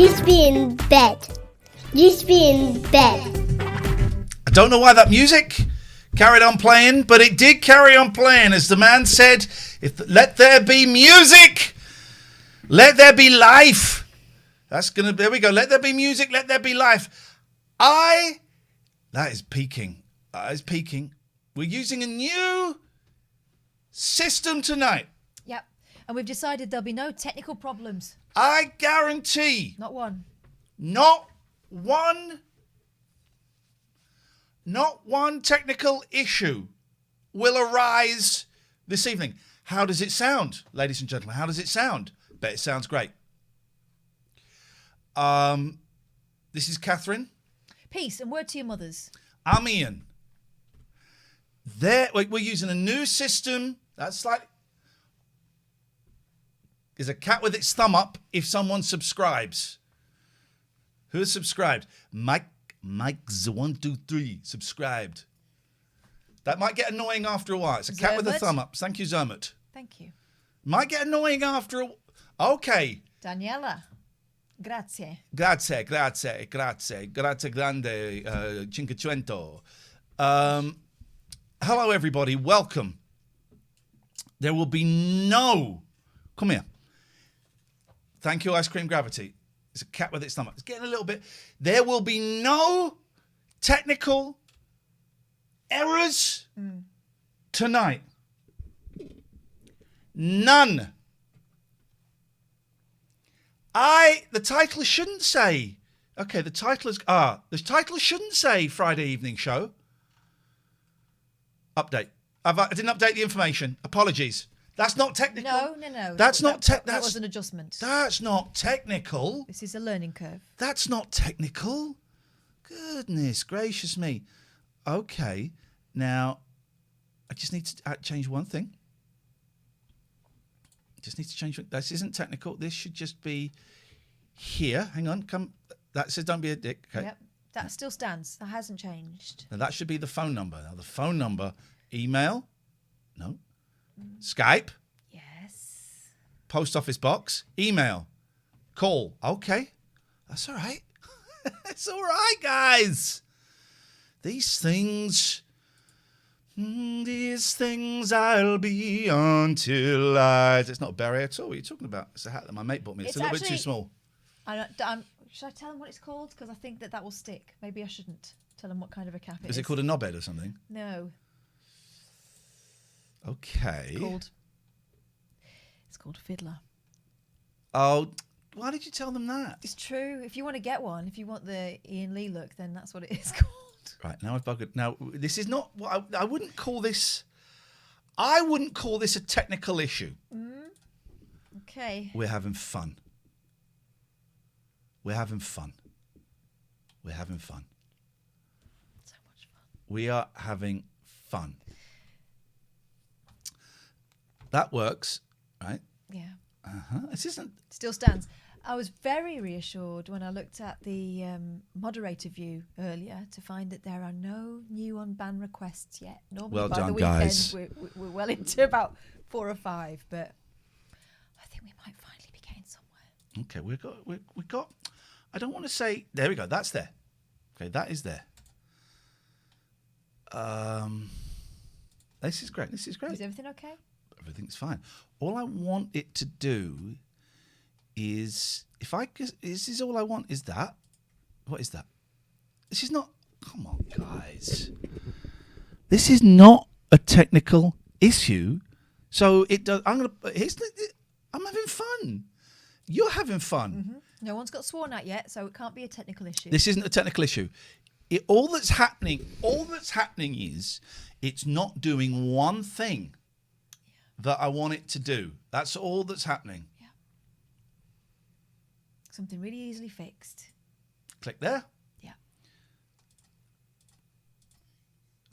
Used to be in bed. Used to be in bed. I don't know why that music carried on playing, but it did carry on playing. As the man said, let there be music, let there be life. There we go. Let there be music, let there be life. That is peaking. That is peaking. We're using a new system tonight. Yep. And we've decided there'll be no technical problems. I guarantee. Not one. Not one technical issue will arise this evening. How does it sound, ladies and gentlemen? How does it sound? Bet it sounds great. This is Catherine. Peace and word to your mothers. I'm Iain. We're using a new system. That's like there's a cat with its thumb up if someone subscribes. Who has subscribed? Mike's 123 subscribed. That might get annoying after a while. It's a cat with a thumb up. Thank you, Zermut. Thank you. Might get annoying after a... Okay. Daniela. Grazie. Grazie grande, 500. Hello, everybody. Welcome. There will be no... Come here. Thank you, Ice Cream Gravity. It's a cat with its thumb up. It's getting a little bit... There will be no technical errors tonight. None. The title shouldn't say... Okay, the title shouldn't say Friday evening show. Update. I didn't update the information. Apologies. That's not technical. No. That was an adjustment. That's not technical. This is a learning curve. That's not technical. Goodness gracious me. Okay. Now, I just need to change one thing. Just need to change. This isn't technical. This should just be here. Hang on. Come. That says don't be a dick. Okay. Yep. That still stands. That hasn't changed. Now that should be the phone number. Now the phone number, email, no. Skype. Yes. Post office box, email, call. Okay. That's all right. It's all right, guys. These things I'll be until it's not a berry at all. What are you talking about? It's a hat that my mate bought me. It's a little bit too small. Should I tell them what it's called? Because I think that will stick. Maybe I shouldn't tell them what kind of a cap it is. Is it called a knobhead or something? No. Okay. It's called Fiddler. Oh, why did you tell them that? It's true. If you want to get one, if you want the Iain Lee look, then that's what it is called. Right, now I've buggered. Now, this is not what I wouldn't call this. I wouldn't call this a technical issue. Okay. We're having fun. We're having fun. We're having fun. So much fun. We are having fun. That works, right? Yeah. This isn't... Still stands. I was very reassured when I looked at the moderator view earlier to find that there are no new on-ban requests yet. Normally Well by done, the weekend guys. We're well into about 4 or 5, but I think we might finally be getting somewhere. Okay, we got... I don't want to say... There we go, that's there. Okay, that is there. This is great. Is everything okay? Everything's fine. All I want it to do is... This is all I want is that. What is that? This is not... Come on, guys. This is not a technical issue. So it does... I'm having fun. You're having fun. Mm-hmm. No one's got sworn at yet, so it can't be a technical issue. This isn't a technical issue. All that's happening is it's not doing one thing that I want it to do. That's all that's happening. Yeah. Something really easily fixed. Click there. Yeah.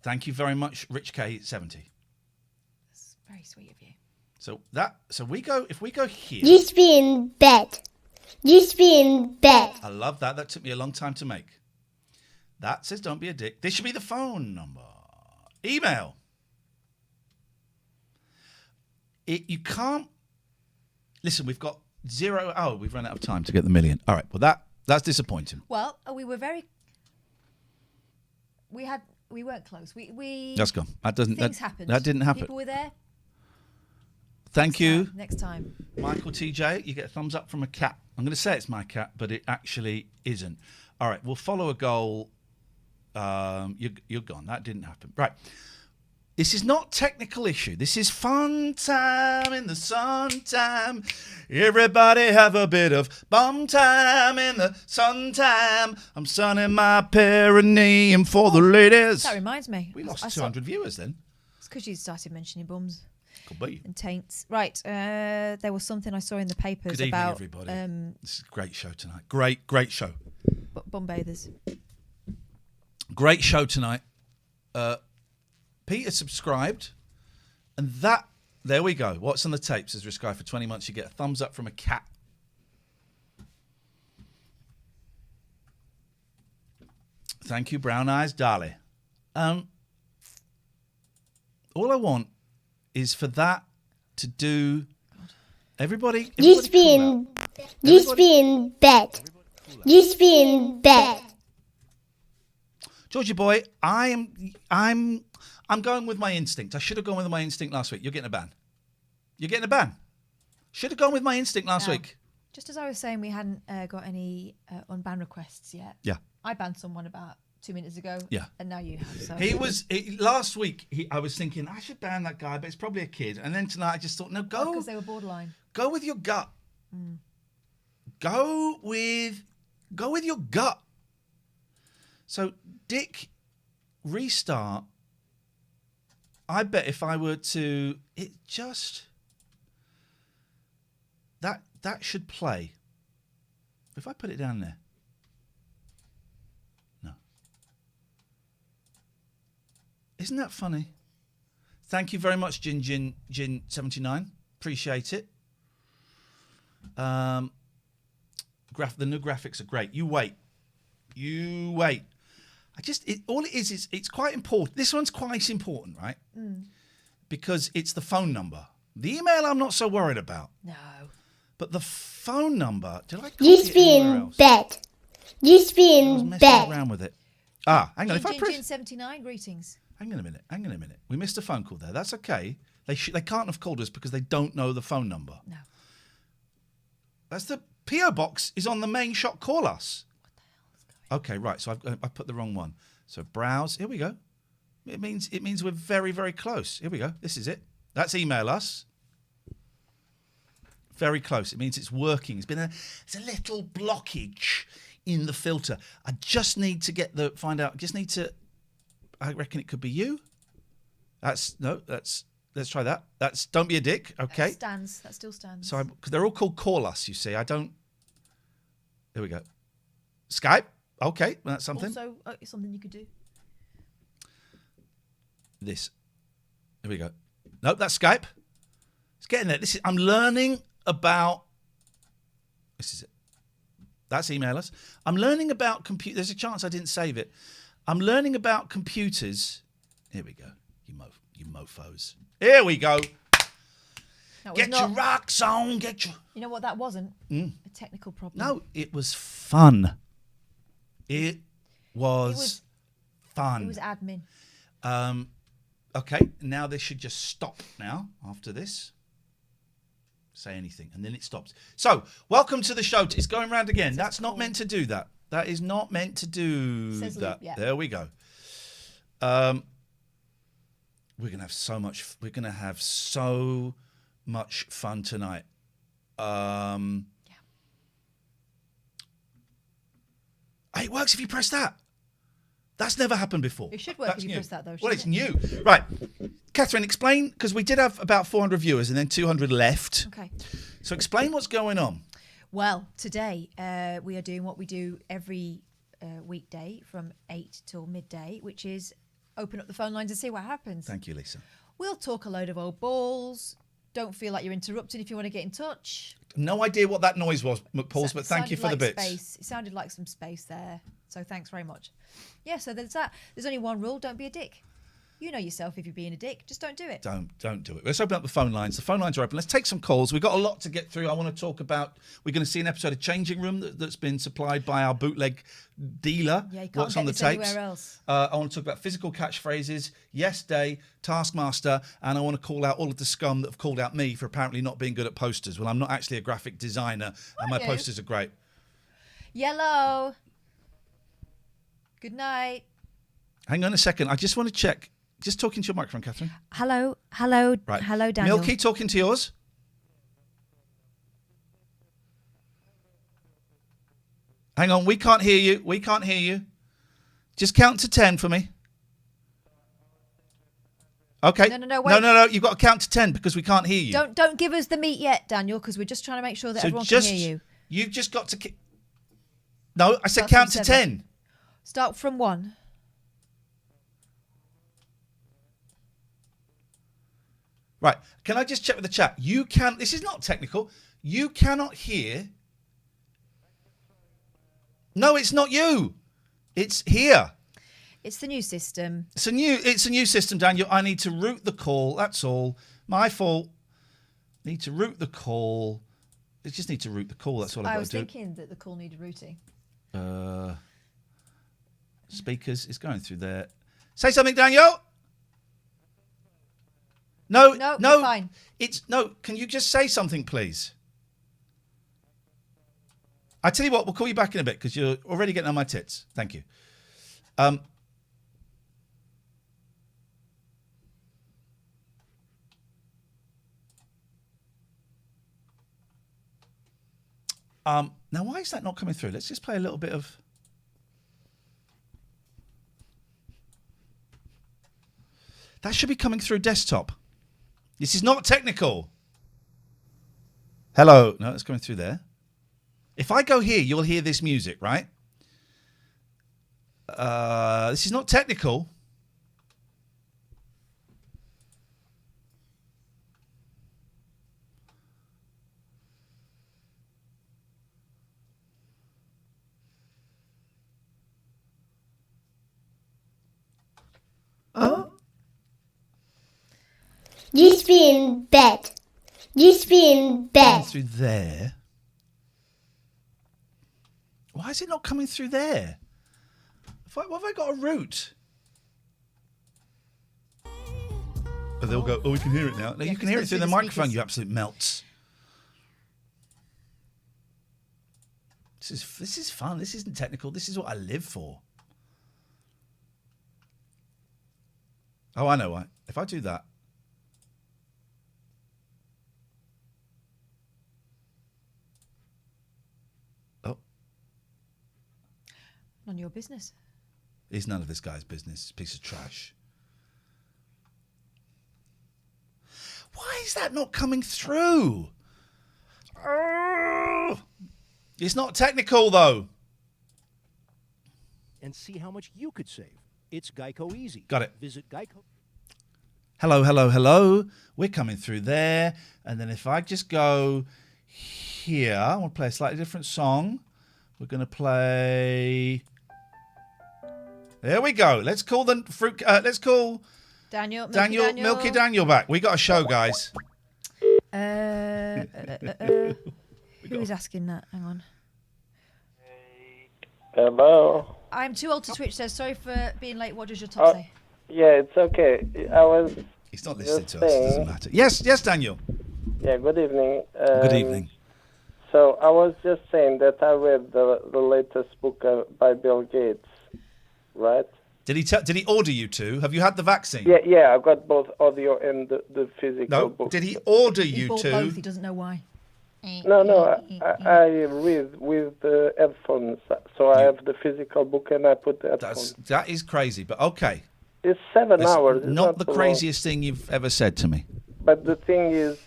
Thank you very much, Rich K70. That's very sweet of you. So if we go here. Used to be in bed. Used to be in bed. I love that. That took me a long time to make. That says don't be a dick. This should be the phone number. Email. You can't... Listen, we've got 0. Oh, we've run out of time to get the million. All right. Well, that's disappointing. Well, we were very. We weren't close. We. That's gone. That doesn't. Things happened. That didn't happen. People were there. Thank you. Next time. Michael TJ, you get a thumbs up from a cat. I'm going to say it's my cat, but it actually isn't. All right. We'll follow a goal. You're gone. That didn't happen. Right. This is not technical issue. This is fun time in the sun time. Everybody have a bit of bum time in the sun time. I'm sunning my perineum for the ladies. That reminds me. We lost 200 viewers then. It's because you started mentioning bums. Could be. And taints. Right. There was something I saw in the papers Good evening, about... everybody. This is a great show tonight. Great show. Bum bathers. Great show tonight. Peter subscribed, and there we go. What's on the tape? Says Risky for 20 months. You get a thumbs up from a cat. Thank you, Brown Eyes Darlie. All I want is for that to do. Everybody Just be in bed. Just be in bed. Georgie boy, I'm going with my instinct. I should have gone with my instinct last week. You're getting a ban. You're getting a ban. Should have gone with my instinct last week. Just as I was saying, we hadn't got any unban requests yet. Yeah. I banned someone about 2 minutes ago. Yeah. And now you have. So. Last week, I was thinking, I should ban that guy, but it's probably a kid. And then tonight, I just thought, no, go. Because they were borderline. Go with your gut. Go with your gut. So, Dick, restart. I bet if I were to, that should play. If I put it down there. No. Isn't that funny? Thank you very much, Jin 79. Appreciate it. The new graphics are great. You wait. All it is it's quite important. This one's quite important, right? Because it's the phone number. The email I'm not so worried about. No. But the phone number, did I copy Just it be anywhere in else? bed. Just be I was in messing bed. around with it. Hang on. If I press... Jin 79, greetings. Hang on a minute. We missed a phone call there. That's okay. They can't have called us because they don't know the phone number. No. That's the PO box is on the main shot. Call us. What the hell is going Okay, right. So I put the wrong one. So browse. Here we go. It means we're very, very close. Here we go. This is it. That's email us. Very close. It means it's working. It's a little blockage in the filter. I just need to find out. I reckon it could be you. Let's try that. Don't be a dick. Okay. That still stands. So because they're all called call us, you see. There we go. Skype. Okay, well, that's something. Also, it's something you could do. This. Here we go. Nope, that's Skype. It's getting there. I'm learning about. This is it. That's email us. I'm learning about computers. There's a chance I didn't save it. I'm learning about computers. Here we go. You mofos. Here we go. Get your rocks on. You know what? That wasn't a technical problem. No, it was fun. It was fun. It was admin. Okay, now this should just stop now after this. Say anything, and then it stops. So, welcome to the show. It's going round again. That's not meant to do that. That is not meant to do that. Yeah. There we go. We're gonna have so much. We're gonna have so much fun tonight. It works if you press that. That's never happened before. It should work if you press that, though. Well, it's new. Right. Catherine, explain, because we did have about 400 viewers and then 200 left. Okay. So explain what's going on. Well, today we are doing what we do every weekday from 8 till midday, which is open up the phone lines and see what happens. Thank you, Lisa. We'll talk a load of old balls. Don't feel like you're interrupted if you want to get in touch. No idea what that noise was, McPauls, but thank you for the bits. Space. It sounded like some space there. So thanks very much. Yeah, so there's that. There's only one rule. Don't be a dick. You know yourself if you're being a dick. Just don't do it. Don't do it. Let's open up the phone lines. The phone lines are open. Let's take some calls. We've got a lot to get through. I want to talk about... We're going to see an episode of Changing Room that's been supplied by our bootleg dealer. Yeah, you can't What's get on the this tapes. anywhere else. I want to talk about physical catchphrases, Yes Day, Taskmaster, and I want to call out all of the scum that have called out me for apparently not being good at posters. Well, I'm not actually a graphic designer, and my posters are great. Yellow. Good night. Hang on a second. I just want to check. Just talking to your microphone, Catherine. Hello, Right. hello, Daniel. Milky, talking to yours. Hang on, we can't hear you. We can't hear you. Just count to 10 for me. Okay. No, wait. No. You've got to count to 10 because we can't hear you. Don't give us the meat yet, Daniel, because we're just trying to make sure that everyone can hear you. You've just got to... No, I said Start count from to 7. 10. Start from 1. Right. Can I just check with the chat? You can... This is not technical. You cannot hear... No, it's not you. It's here. It's the new system. It's a new system, Daniel. I need to route the call. That's all. My fault. Need to route the call. I just need to route the call. That's all I've I got was to do. thinking that the call needed routing. Speakers is going through there. Say something, Daniel. No, you're fine. Can you just say something, please? I tell you what, we'll call you back in a bit because you're already getting on my tits. Thank you. Now, why is that not coming through? Let's just play a little bit of... That should be coming through desktop. This is not technical. Hello. No, it's coming through there. If I go here, you'll hear this music, right? This is not technical. Oh? Just be in bed. Just be in bed. Through there. Why is it not coming through there? What have I got a route? Oh, they'll go, oh, we can hear it now. No, Yeah, you can hear it through the the microphone, speakers. you absolute melts. This is fun. This isn't technical. This is what I live for. Oh, I know why. If I do that. Oh. None of your business. It's none of this guy's business. Piece of trash. Why is that not coming through? Oh! It's not technical, though. And see how much you could save. It's Geico Easy. Got it. Visit Geico. Hello. We're coming through there. And then if I just go here, I want to play a slightly different song. We're going to play... There we go. Let's call the fruit... let's call Daniel. Milky Daniel back. We got a show, guys. Who is asking that? Hang on. Hello. I'm too old to switch, so sorry for being late. What does your top say? Yeah, it's okay. I was. He's not listening Just to us. It doesn't saying. matter. Yes, Daniel. Yeah, good evening. Good evening. So I was just saying that I read the latest book by Bill Gates, right? Did he order you to? Have you had the vaccine? Yeah, I got both audio and the physical No. book. Did he order He you bought to? both. He doesn't know why. No, I read with headphones, so I have the physical book and I put the headphones. That is crazy, but okay. It's 7 It's hours. It's not the too long. craziest thing you've ever said to me. But the thing is,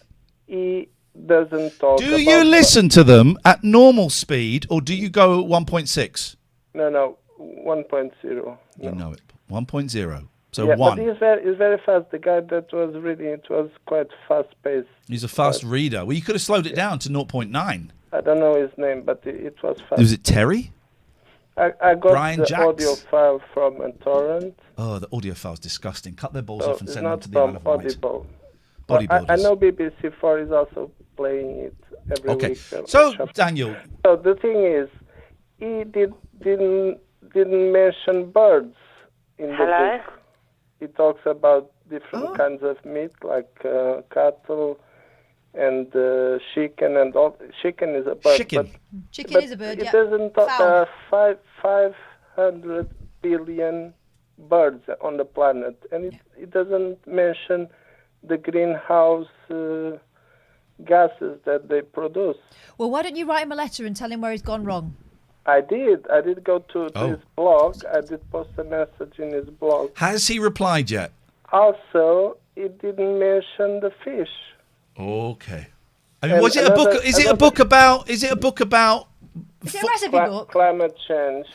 he doesn't talk Do you listen to them at normal speed or do you go at 1.6? No, 1.0. You know it. 1.0. So yeah, 1. but he's very fast. The guy that was reading it was quite fast-paced. He's a fast reader. Well, you could have slowed it down to 0.9. I don't know his name, but it was fast. Was it Terry? I got Brian the Jacks. audio file from a torrent. Oh, the audio file's disgusting. Cut their balls So off and it's send them not to the Isle from of Wight. Audible. But Bodybuilders. I know BBC4 is also playing it every Okay. week. So, Daniel. So the thing is, he didn't mention birds in the book. He talks about different kinds of meat, like cattle and chicken and all. Chicken is a bird. Chicken. Chicken is a bird, It yeah. doesn't talk. Fowl. There are 500 billion birds on the planet, and it doesn't mention the greenhouse gases that they produce. Well, why don't you write him a letter and tell him where he's gone wrong? I did go to his blog. I did post a message in his blog. Has he replied yet? Also, it didn't mention the fish. Okay. I mean, And was it a book? Is it a book about? Is it a book about? Is it a recipe book? Climate change.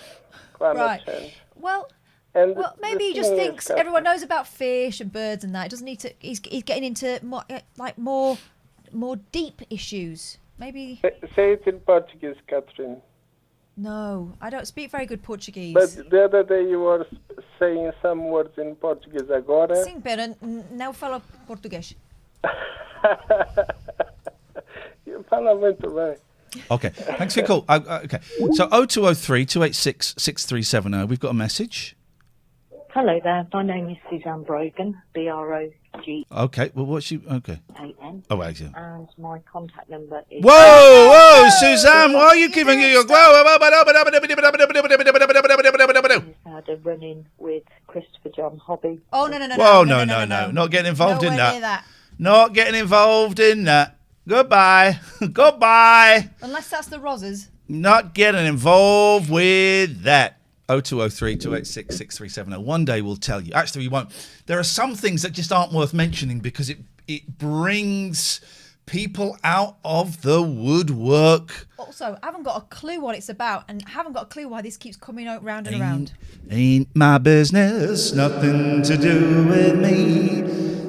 Right. Change. Well, And maybe he just thinks everyone knows about fish and birds and that. He doesn't need to. He's getting into more deep issues. Maybe. Say it in Portuguese, Catherine. No, I don't speak very good Portuguese. But the other day you were saying some words in Portuguese. Agora. Sim, pera, não falo português. You fala muito bem. Okay, thanks for your call. Okay, so 0203 286 6370. We've got a message. Hello there. My name is Suzanne Brogan, B-R-O-G-A-N. Okay, well, what's you? Okay. Oh, right, yeah. And my contact number is... Whoa, Suzanne, why are you giving you your... had a run-in with Christopher John Hobby. Oh, no. Whoa, no. Not getting involved in Nowhere that. near that. Not getting involved in that. Goodbye. Goodbye. Unless that's the Rozzers. Not getting involved with that. 0203 286 6370. One day we'll tell you. Actually, we won't. There are some things that just aren't worth mentioning because it brings people out of the woodwork. Also, I haven't got a clue what it's about and haven't got a clue why this keeps coming out round and around. Ain't my business, nothing to do with me.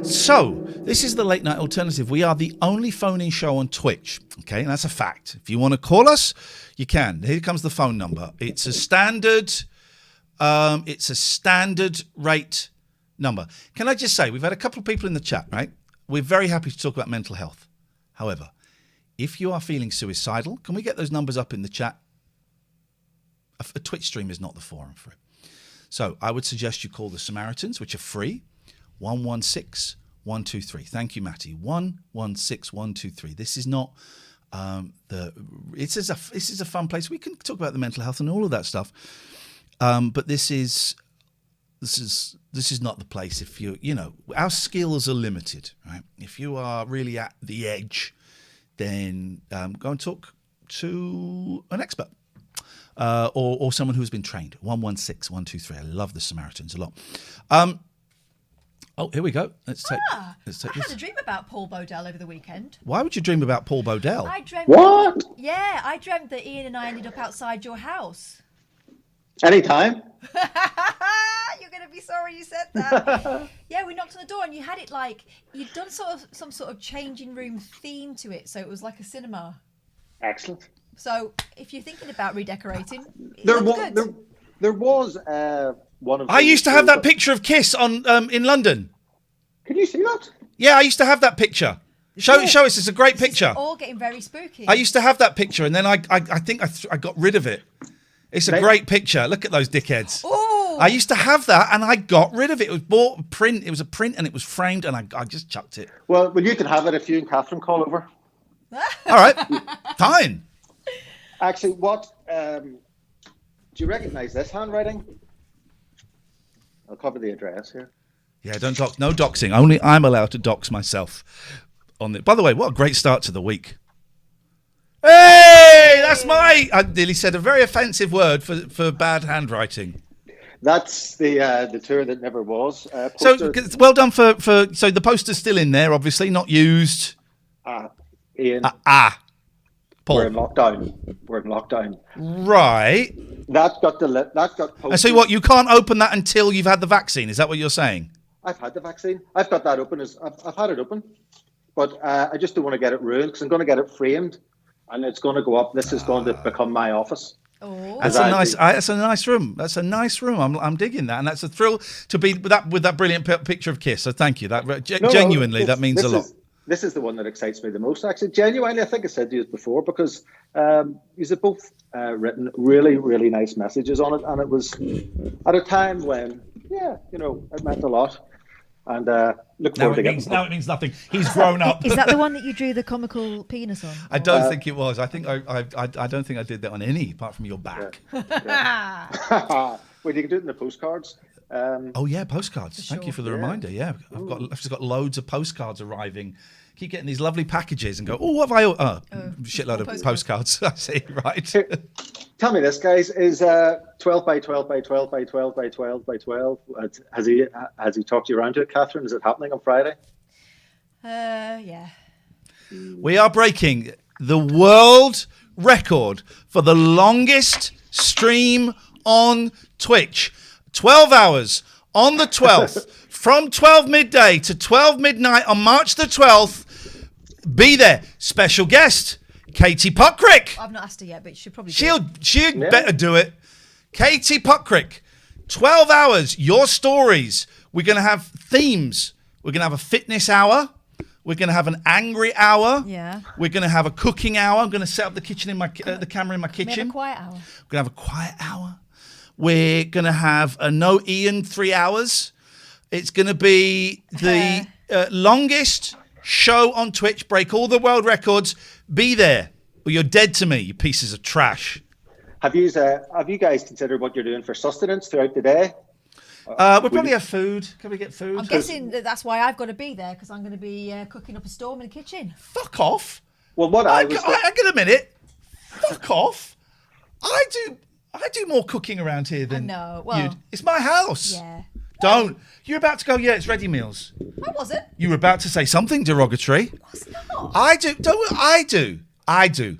So, this is the Late Night Alternative. We are the only phone-in show on Twitch. Okay, and that's a fact. If you want to call us, you can. Here comes the phone number. It's a standard rate number. Can I just say, we've had a couple of people in the chat, right? We're very happy to talk about mental health. However, if you are feeling suicidal, can we get those numbers up in the chat? A Twitch stream is not the forum for it. So I would suggest you call the Samaritans, which are free, 116 123. Thank you, Matty. 116 123. This is not this is a fun place. We can talk about the mental health and all of that stuff. But this is not the place if our skills are limited, right? If you are really at the edge, then go and talk to an expert. Or someone who's been trained. 116 123. I love the Samaritans a lot. Here we go. Let's take I this. had a dream about Paul Bodell over the weekend. Why would you dream about Paul Bodell? I dreamt What? I dreamt that Iain and I ended up outside your house. Anytime. You're going to be sorry you said that. Yeah, we knocked on the door and you had it like you'd done some sort of changing room theme to it, so it was like a cinema. Excellent. So if you're thinking about redecorating, There was one of. I used to have that picture of Kiss on in London. Can you see that? Yeah, I used to have that picture. Show us. It's a great picture. All getting very spooky. I used to have that picture, and then I think I got rid of it. It's a great picture. Look at those dickheads. Ooh. I used to have that, and I got rid of it. It was bought print. It was a print, and it was framed, and I just chucked it. Well, you can have it if you and Catherine call over. All right, fine. Actually, do you recognise this handwriting? I'll cover the address here. Yeah, no doxing. Only I'm allowed to dox myself. By the way, what a great start to the week. Hey, that's I nearly said a very offensive word for bad handwriting. That's the tour that never was. So well done for so the poster's still in there, obviously not used. Iain. Paul. We're in lockdown. Right. That got posted. And so what? You can't open that until you've had the vaccine. Is that what you're saying? I've had the vaccine. I've got that open. I've had it open, but I just don't want to get it ruined because I'm going to get it framed, and it's going to go up. This is going to become my office. Oh, That's a nice room. That's a nice room. I'm digging that, and that's a thrill to be with that brilliant picture of Kiss. So thank you. That genuinely that means a lot. This is the one that excites me the most. Actually, genuinely, I think I said to you before because you've both written really, really nice messages on it, and it was at a time when, it meant a lot. And look forward to getting. Now it means nothing. He's grown up. Is that the one that you drew the comical penis on? I don't think it was. I think I don't think I did that on any apart from your back. Yeah. Well, you can do it in the postcards. Postcards. Thank you for the reminder. Yeah, I've just got loads of postcards arriving. Keep getting these lovely packages and go, what have I? Shitload of postcards. I see. Right. Tell me this, guys. Is 12 by 12 by 12 by 12 by 12 by 12? Has he talked you around to it, Catherine? Is it happening on Friday? Yeah. We are breaking the world record for the longest stream on Twitch. 12 hours on the 12th, from 12 midday to 12 midnight on March the 12th. Be there. Special guest, Katie Puckrick. I've not asked her yet, but she'll probably She'd better do it. Katie Puckrick, 12 hours, your stories. We're going to have themes. We're going to have a fitness hour. We're going to have an angry hour. Yeah. We're going to have a cooking hour. I'm going to set up the kitchen in the camera in my kitchen. Have a quiet hour. We're going to have a quiet hour. We're going to have a no Iain 3 hours. It's going to be the longest show on Twitch. Break all the world records. Be there, or you're dead to me, you pieces of trash. Have you guys considered what you're doing for sustenance throughout the day? We'll probably have food. Can we get food? I'm guessing that's why I've got to be there, because I'm going to be cooking up a storm in the kitchen. Fuck off. Well, what I get a minute. Fuck off. I do more cooking around here than you. It's my house. Yeah. Don't. You're about to go, it's ready meals. I wasn't. You were about to say something derogatory. I was not. I do. I do.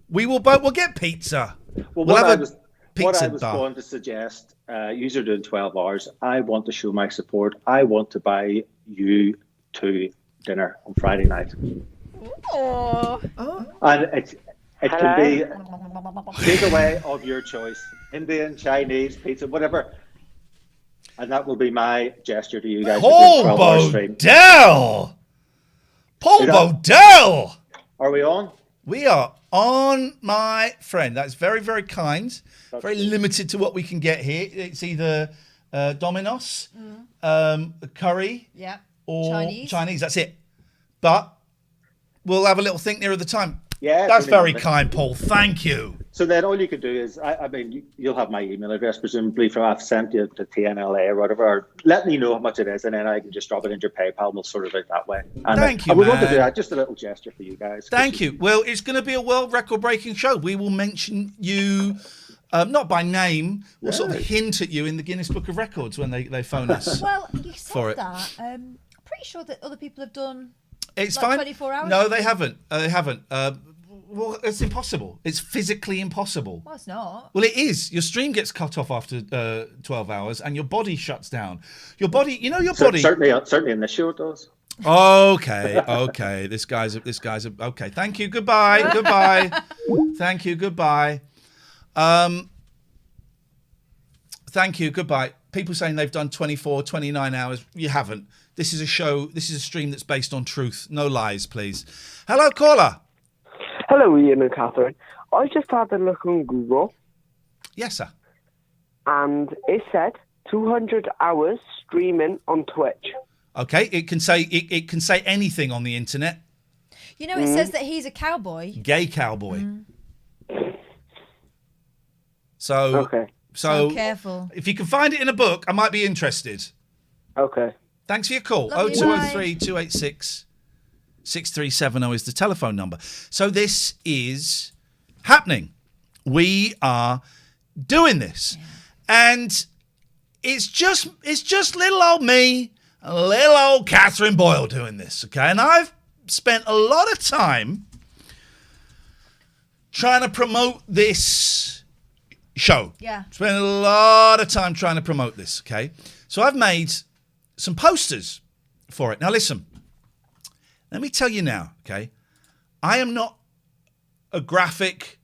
We'll get pizza. Well, what I was going to suggest, you're doing 12 hours. I want to show my support. I want to buy you 2 dinner on Friday night. Oh. And it can be takeaway of your choice. Indian, Chinese, pizza, whatever. And that will be my gesture to you guys. Paul Bodell! Are we on? We are on, my friend. That's very, very kind. Very limited to what we can get here. It's either Domino's, curry, or Chinese. That's it. But we'll have a little think nearer the time. Yeah, that's very kind, Paul. Thank you. So then all you can do is, you'll have my email address, presumably, from I've sent you to TNLA or whatever. Or let me know how much it is, and then I can just drop it into your PayPal, and we'll sort it out that way. And Thank you, we want to man. do that, just a little gesture for you guys. Thank you. Well, it's going to be a world record-breaking show. We will mention you, not by name, we'll sort of hint at you in the Guinness Book of Records when they phone us. Well, you said for it. that. I'm pretty sure that other people have done It's like fine. 24 hours. No, they haven't. They haven't. Well, it's impossible. It's physically impossible. Well, it's not. Well, it is. Your stream gets cut off after 12 hours and your body shuts down. Your body, body... Certainly in the show it does. Okay. This guy's okay. Thank you. Goodbye. Thank you. Goodbye. Thank you. Goodbye. People saying they've done 24, 29 hours. You haven't. This is a show. This is a stream that's based on truth. No lies, please. Hello, caller. Hello, Iain and Catherine. I just had a look on Google. Yes, sir. And it said 200 hours streaming on Twitch. Okay, it can say anything on the internet. You know, it says that he's a cowboy. Gay cowboy. So careful. If you can find it in a book, I might be interested. Okay. Thanks for your call. 0203 286 6370 is the telephone number. So this is happening. We are doing this. And it's just little old me and little old Catherine Boyle doing this, okay? And I've spent a lot of time trying to promote this show. Yeah. Spent a lot of time trying to promote this, okay? So I've made some posters for it. Now listen, let me tell you now, okay? I am not a graphic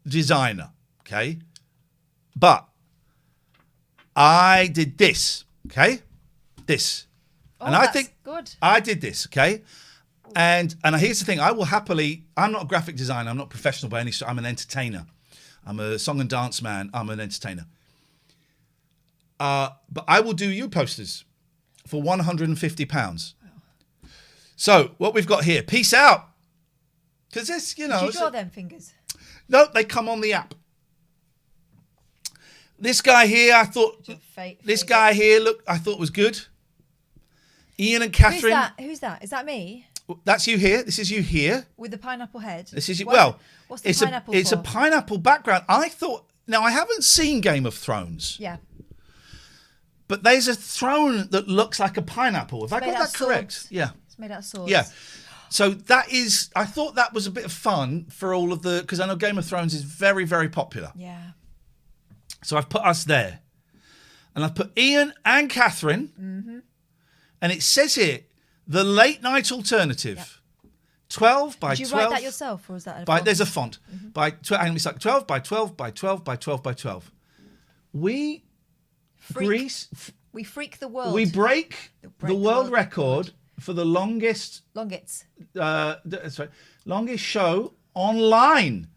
designer, okay? But I did this, okay? This. Oh, and I that's think good. I did this, okay? And here's the thing, I'm not a graphic designer, I'm not professional by any stretch, I'm an entertainer. I'm a song and dance man, I'm an entertainer. But I will do you posters for £150. So what we've got here, peace out. Because this, Did you draw them fingers? No, they come on the app. This guy here, I thought, I thought was good. Iain and Catherine. Who's that? Is that me? That's you here. This is you here. With the pineapple head? This is you. What's the pineapple it's for? a pineapple background. I thought, now I haven't seen Game of Thrones. Yeah. But there's a throne that looks like a pineapple. Have I got that correct? Swords. Yeah. It's made out of swords. Yeah. So I thought that was a bit of fun for all of because I know Game of Thrones is very, very popular. Yeah. So I've put us there. And I've put Iain and Catherine. Mm-hmm. And it says here, the late night alternative. Yep. 12 by 12. Did you write that yourself, or was that a font? There's a font. Mm-hmm. It's like 12 by 12 by 12 by 12 by 12. We freak the world. We break the world record for the longest show online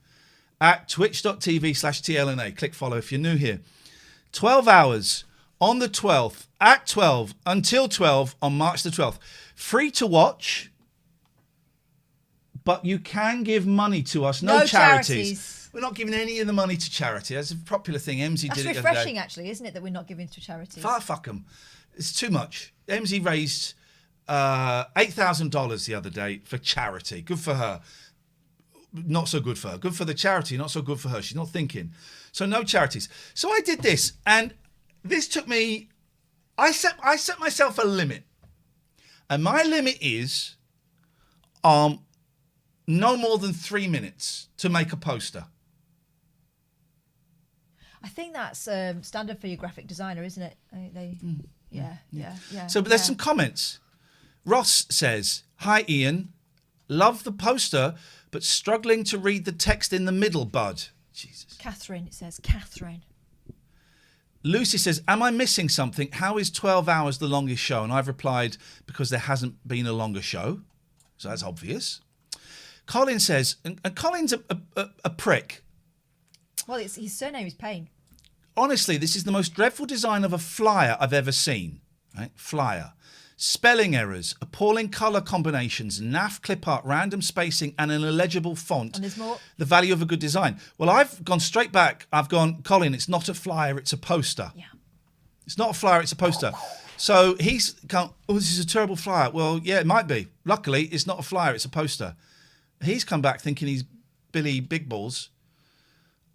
at twitch.tv/TLNA. Click follow if you're new here. 12 hours on the 12th at 12 until 12 on March the 12th. Free to watch, but you can give money to us. No charities. We're not giving any of the money to charity. That's a popular thing. MZ did it. That's refreshing, actually, isn't it, that we're not giving to charities? Fuck them. It's too much. MZ raised $8,000 the other day for charity. Good for her. Not so good for her. Good for the charity, not so good for her. She's not thinking. So no charities. So I did this, and this took me... I set myself a limit. And my limit is no more than 3 minutes to make a poster. I think that's standard for your graphic designer, isn't it? Yeah. So but there's some comments. Ross says, "Hi Iain, love the poster, but struggling to read the text in the middle, bud." Jesus. Catherine, it says Catherine. Lucy says, "Am I missing something? How is 12 hours the longest show?" And I've replied, because there hasn't been a longer show. So that's obvious. Colin says, and Colin's a prick. Well, his surname is Payne. Honestly, this is the most dreadful design of a flyer I've ever seen. Right? Flyer. Spelling errors, appalling colour combinations, naff clip art, random spacing, and an illegible font. And there's more. The value of a good design. Well, I've gone straight back. I've gone, Colin, it's not a flyer, it's a poster. Yeah. It's not a flyer, it's a poster. So he's gone, oh, this is a terrible flyer. Well, yeah, it might be. Luckily, it's not a flyer, it's a poster. He's come back thinking he's Billy Big Balls.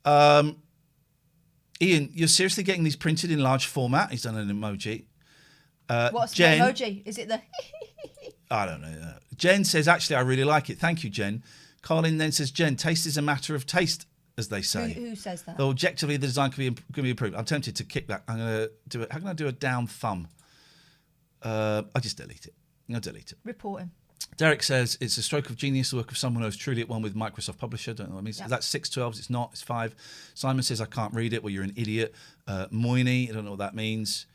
Iain, you're seriously getting these printed in large format? He's done an emoji. What's Jen, the emoji? Is it the... I don't know. Jen says, actually, I really like it. Thank you, Jen. Colin then says, Jen, taste is a matter of taste, as they say. Who says that? Though objectively, the design can be improved. I'm tempted to kick that. I'm going to do it. How can I do a down thumb? I just delete it. I'll delete it. Report him. Derek says, it's a stroke of genius, the work of someone who's truly at one with Microsoft Publisher. Don't know what it means. Yep. That's 6/12s. It's not. It's 5. Simon says, I can't read it. Well, you're an idiot. Moyni, I don't know what that means.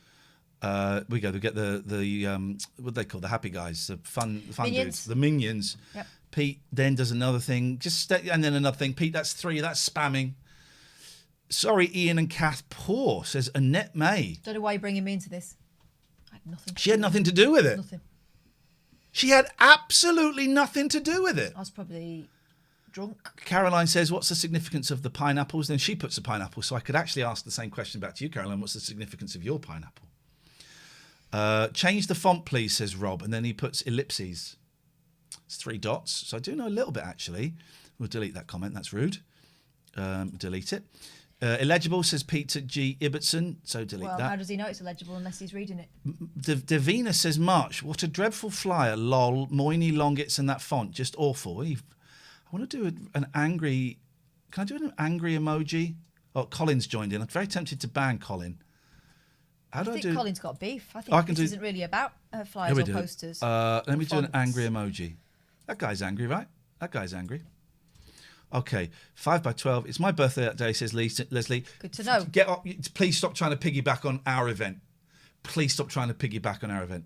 We get the what they call the happy guys, the fun minions. Dudes, the minions. Yep. Pete then does another thing, and then another thing. Pete, that's 3. That's spamming. Sorry, Iain and Kath. Poor, says Annette May. Don't know why you're bringing me into this. I had nothing. She had nothing to do with it. Nothing. She had absolutely nothing to do with it. I was probably drunk. Caroline says, what's the significance of the pineapples? Then she puts a pineapple, so I could actually ask the same question back to you, Caroline. What's the significance of your pineapple? Change the font, please, says Rob. And then he puts ellipses. It's 3 dots. So I do know a little bit, actually. We'll delete that comment. That's rude. Delete it. Illegible, says Peter G. Ibbotson. So delete that. Well, how does he know it's illegible unless he's reading it? Davina says, March, what a dreadful flyer. Lol. Moyni Longits and that font. Just awful. I want to do an angry... Can I do an angry emoji? Oh, Colin's joined in. I'm very tempted to ban Colin. I think Colin's got beef. I think this isn't really about flyers or posters. Let me do an angry emoji. That guy's angry, right? That guy's angry. Okay, 5 by 12. It's my birthday that day, says Leslie. Good to know. Get up. Please stop trying to piggyback on our event. Please stop trying to piggyback on our event.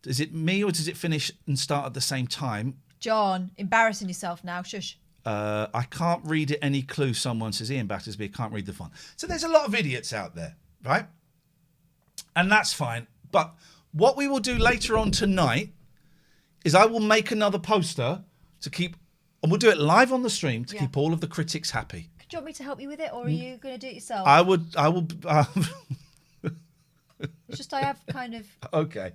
Is it me or does it finish and start at the same time? John, embarrassing yourself now. Shush. I can't read it any clue. Someone says Ian Battersby. I can't read the font. So there's a lot of idiots out there, right? And that's fine. But what we will do later on tonight is I will make another poster to keep, and we'll do it live on the stream to keep all of the critics happy. Do you want me to help you with it, or are you going to do it yourself? I will. It's just I have kind of Okay.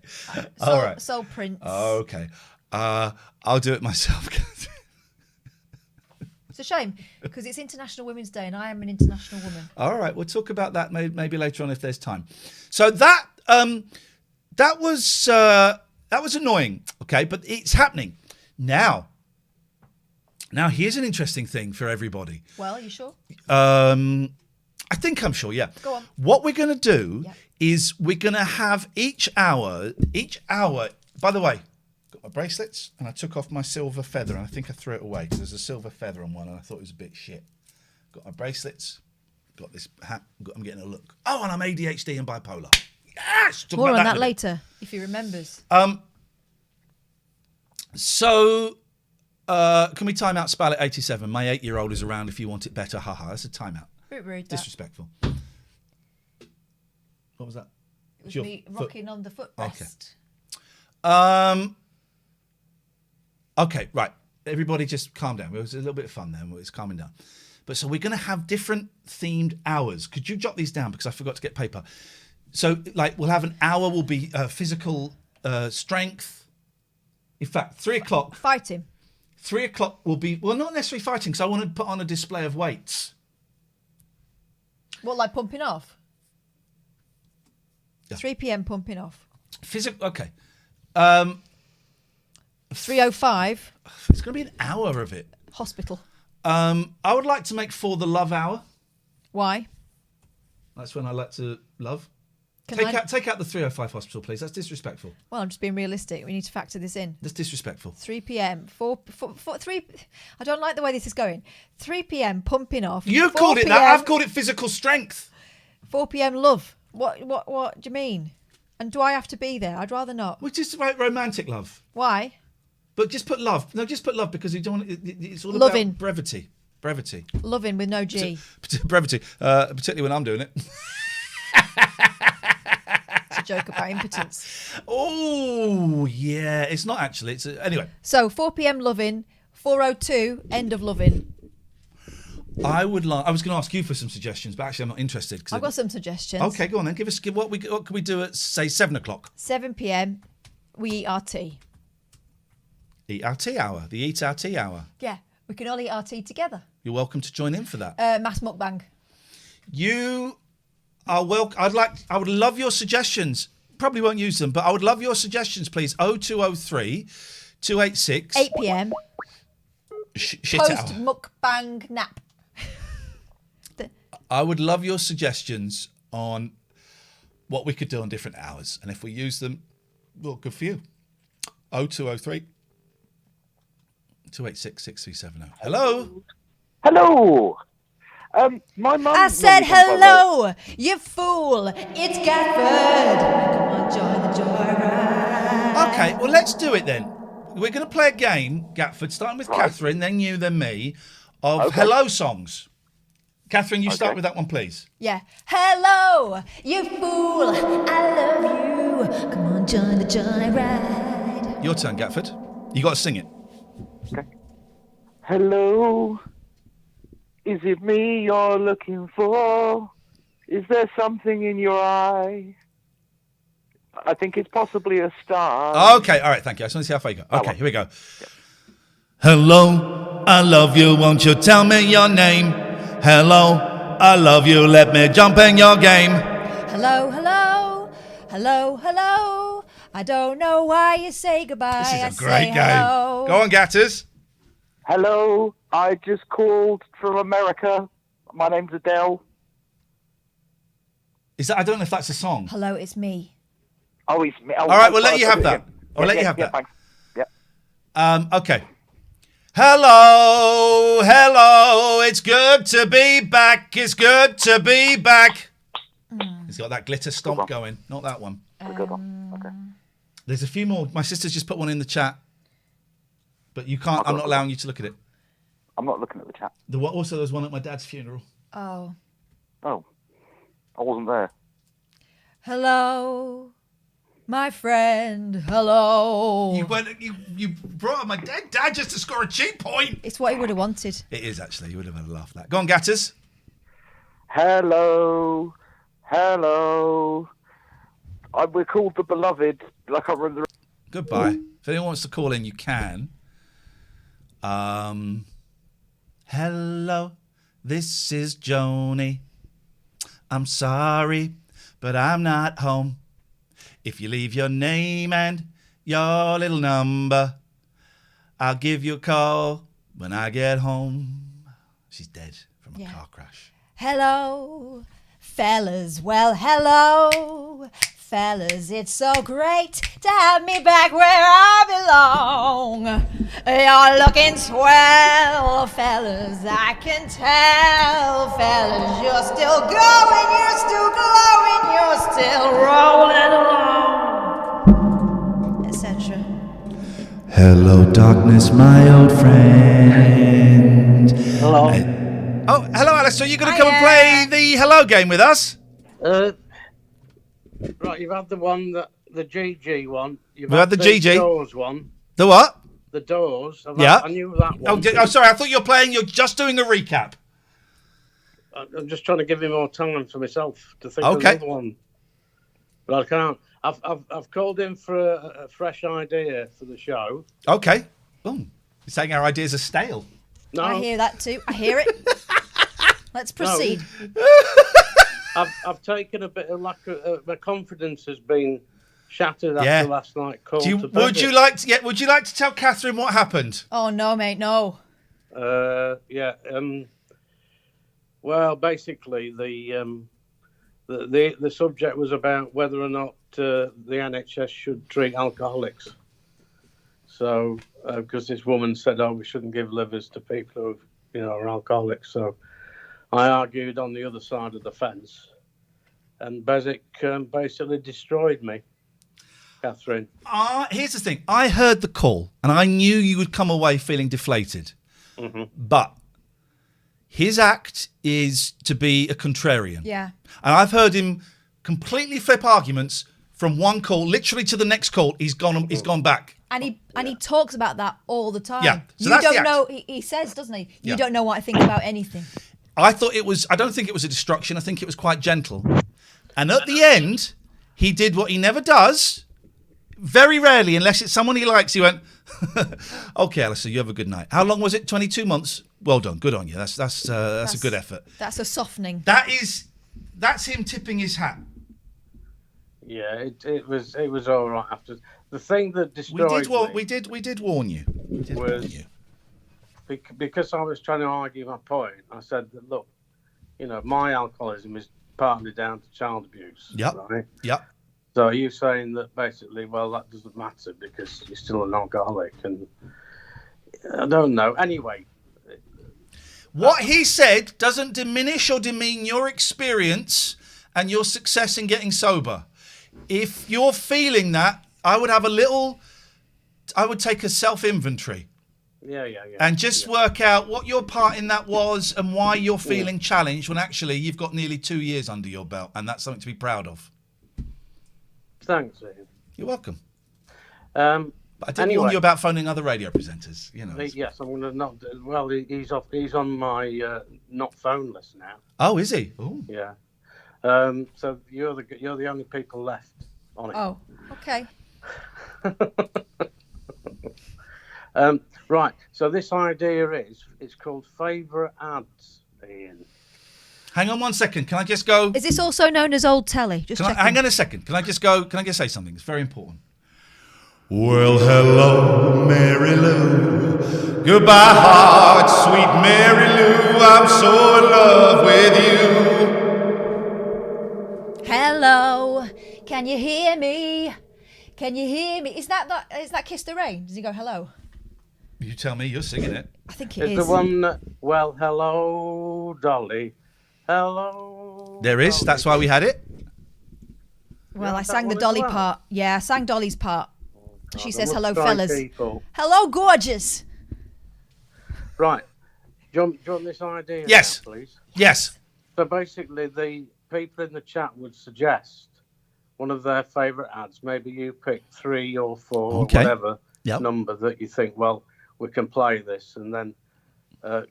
All right. soul prints. Okay. I'll do it myself. It's a shame because it's International Women's Day and I am an international woman. All right, we'll talk about that maybe later on if there's time. So that was annoying. Okay, but it's happening now. Now here's an interesting thing for everybody. Well, you sure? I think I'm sure. Yeah. Go on. What we're going to do is we're going to have each hour. By the way, got my bracelets and I took off my silver feather and I think I threw it away because there's a silver feather on one and I thought it was a bit shit. Got my bracelets. Got this hat. I'm getting a look. Oh, and I'm ADHD and bipolar. Yes. More on that later if he remembers. So. Can we time out Spell at 87? My 8-year-old is around if you want it better. Haha, that's a timeout. Bit rude, that. Disrespectful. What was that? It was me rocking on the footrest. Okay, right. Everybody just calm down. It was a little bit of fun then. It's calming down. But so we're going to have different themed hours. Could you jot these down because I forgot to get paper. So like we'll have an hour will be physical strength. In fact, 3 o'clock. Fighting. 3 o'clock will be, well, not necessarily fighting because I want to put on a display of weights. What, like pumping off? Yeah. 3 p.m. pumping off. Okay. 3:05. It's going to be an hour of it. Hospital. I would like to make 4 the love hour. Why? That's when I like to love. Take out the 3:05 hospital, please. That's disrespectful. Well, I'm just being realistic. We need to factor this in. That's disrespectful. 3 p.m. 3. I don't like the way this is going. 3 p.m. pumping off. You called it that. I've called it physical strength. 4 p.m. love. What do you mean? And do I have to be there? I'd rather not. Which is about romantic love. Why? But just put love. No, just put love because you don't want it's all Loving. about brevity. Brevity. Loving with no G. Brevity. Particularly when I'm doing it. It's a joke about impotence. Oh, yeah. It's not actually. It's anyway. So 4 p.m. loving, 4:02 end of loving. I was going to ask you for some suggestions, but actually I'm not interested. I've got some suggestions. Okay, go on then. What can we do at say 7 o'clock? 7 p.m. we eat our tea. Eat our tea hour. The eat our tea hour. Yeah, we can all eat our tea together. You're welcome to join in for that. Mass mukbang. You are welcome. I would love your suggestions. Probably won't use them, but I would love your suggestions, please. 0203 286 8 p.m. Shit Post hour. mukbang nap. I would love your suggestions on what we could do on different hours, and if we use them, well, good for you. 0203 286 6370. Hello. Hello. My mum. I said hello, you fool. It's Gafford. Come on, join the joyride. Okay, well, let's do it then. We're going to play a game, Gatford, starting with Catherine, then you, then me, of hello songs. Catherine, you start with that one, please. Yeah. Hello, you fool. I love you. Come on, join the joyride. Your turn, Gatford. You got to sing it. Okay. Hello. Is it me you're looking for? Is there something in your eye? I think it's possibly a star. Okay, all right, thank you. I just want to see how far you go. Okay, here we go. Hello, I love you. Won't you tell me your name? Hello, I love you. Let me jump in your game. Hello, hello. Hello, hello. I don't know why you say goodbye. This is a great game. Hello. Go on, Gatters. Hello, I just called from America. My name's Adele. Is that? I don't know if that's a song. Hello, it's me. Oh, it's me. Oh, all right, we'll let you have that. I'll let you have that. Thanks. Yeah. Okay. Hello, hello, it's good to be back, it's good to be back. He's got that glitter stomp going, not that one. Good one. Okay. There's a few more. My sister's just put one in the chat, but you can't. I'm not allowing you to look at it. I'm not looking at the chat. Also, there's one at my dad's funeral. Oh. Oh, I wasn't there. Hello, my friend. Hello. You brought up my dad just to score a cheap point. It's what he would have wanted. It is actually. You would have had a laugh at that. Go on, Gatters. Hello. We're called the Beloved. I can't remember the... Goodbye. If anyone wants to call in, you can. Hello, this is Joni. I'm sorry, but I'm not home. If you leave your name and your little number, I'll give you a call when I get home. She's dead from a car crash. Hello, fellas. Well, hello, fellas. It's so great to have me back where I belong. You're looking swell, fellas. I can tell, fellas. You're still going, you're still glowing, you're still rolling along, etc. Hello, darkness, my old friend. Hello. Hello, Alistair. Are you going to come and play the hello game with us? Right, you've had the one, the GG one. We've had the GG. The Doors one. The what? The Doors. I knew that one. Oh, sorry. I thought you were playing. You're just doing a recap. I'm just trying to give you more time for myself to think of another one. But I can't. I've called in for a fresh idea for the show. Okay. Boom. You're saying our ideas are stale. No. I hear that too. I hear it. Let's proceed. I've taken a bit of my confidence has been shattered after last night. Would you like to tell Catherine what happened? Oh no, mate, no. Well, basically, the subject was about whether or not the NHS should treat alcoholics. So, because this woman said, "Oh, we shouldn't give livers to people who, are alcoholics." So, I argued on the other side of the fence, and Beswick basically destroyed me, Catherine. Here's the thing. I heard the call, and I knew you would come away feeling deflated. Mm-hmm. But his act is to be a contrarian. Yeah. And I've heard him completely flip arguments from one call, literally to the next call. He's gone back. And he talks about that all the time. Yeah. So you don't know. He says, doesn't he? You don't know what I think about anything. I don't think it was a destruction. I think it was quite gentle. And at the end, he did what he never does. Very rarely, unless it's someone he likes, he went, "Okay, Alistair, you have a good night." How long was it? 22 months. Well done. Good on you. That's a good effort. That's a softening. That's him tipping his hat. Yeah, it was all right after the thing that destroyed me. We did warn you. Because I was trying to argue my point. I said that, look, my alcoholism is partly down to child abuse. Yep. Right? Yep. So are you saying that basically, well, that doesn't matter because you're still an alcoholic? And I don't know. Anyway. What he said doesn't diminish or demean your experience and your success in getting sober. If you're feeling that, I would take a self-inventory. Yeah. And just work out what your part in that was and why you're feeling challenged when actually you've got nearly 2 years under your belt, and that's something to be proud of. Thanks, Ian. You're welcome. But I did warn you about phoning other radio presenters. Yes, I'm going to not. Well, he's off. He's on my not phone list now. Oh, is he? Ooh. Yeah. So you're the only people left on it. Oh, okay. Right. So this idea it's called favourite ads, Ian. Hang on 1 second. Can I just go? Is this also known as old telly? Hang on a second. Can I just go? Can I just say something? It's very important. Well, hello, Mary Lou. Goodbye, heart, sweet Mary Lou. I'm so in love with you. Hello, can you hear me? Can you hear me? Is that Kiss the Rain? Does he go hello? You tell me. You're singing it. I think it Is is. the one that, well, hello, Dolly. Hello. There is. Dolly. That's why we had it. Well, I that sang the one as Dolly well? part. Yeah, I sang Dolly's part. She Oh, says, they hello, must try fellas. people. Hello, gorgeous. Right. Do you want this idea Yes. now, please? Yes. So basically, the people in the chat would suggest one of their favourite ads. Maybe you pick 3 or 4 Okay. or whatever Yep. number that you think, well, we can play this. And then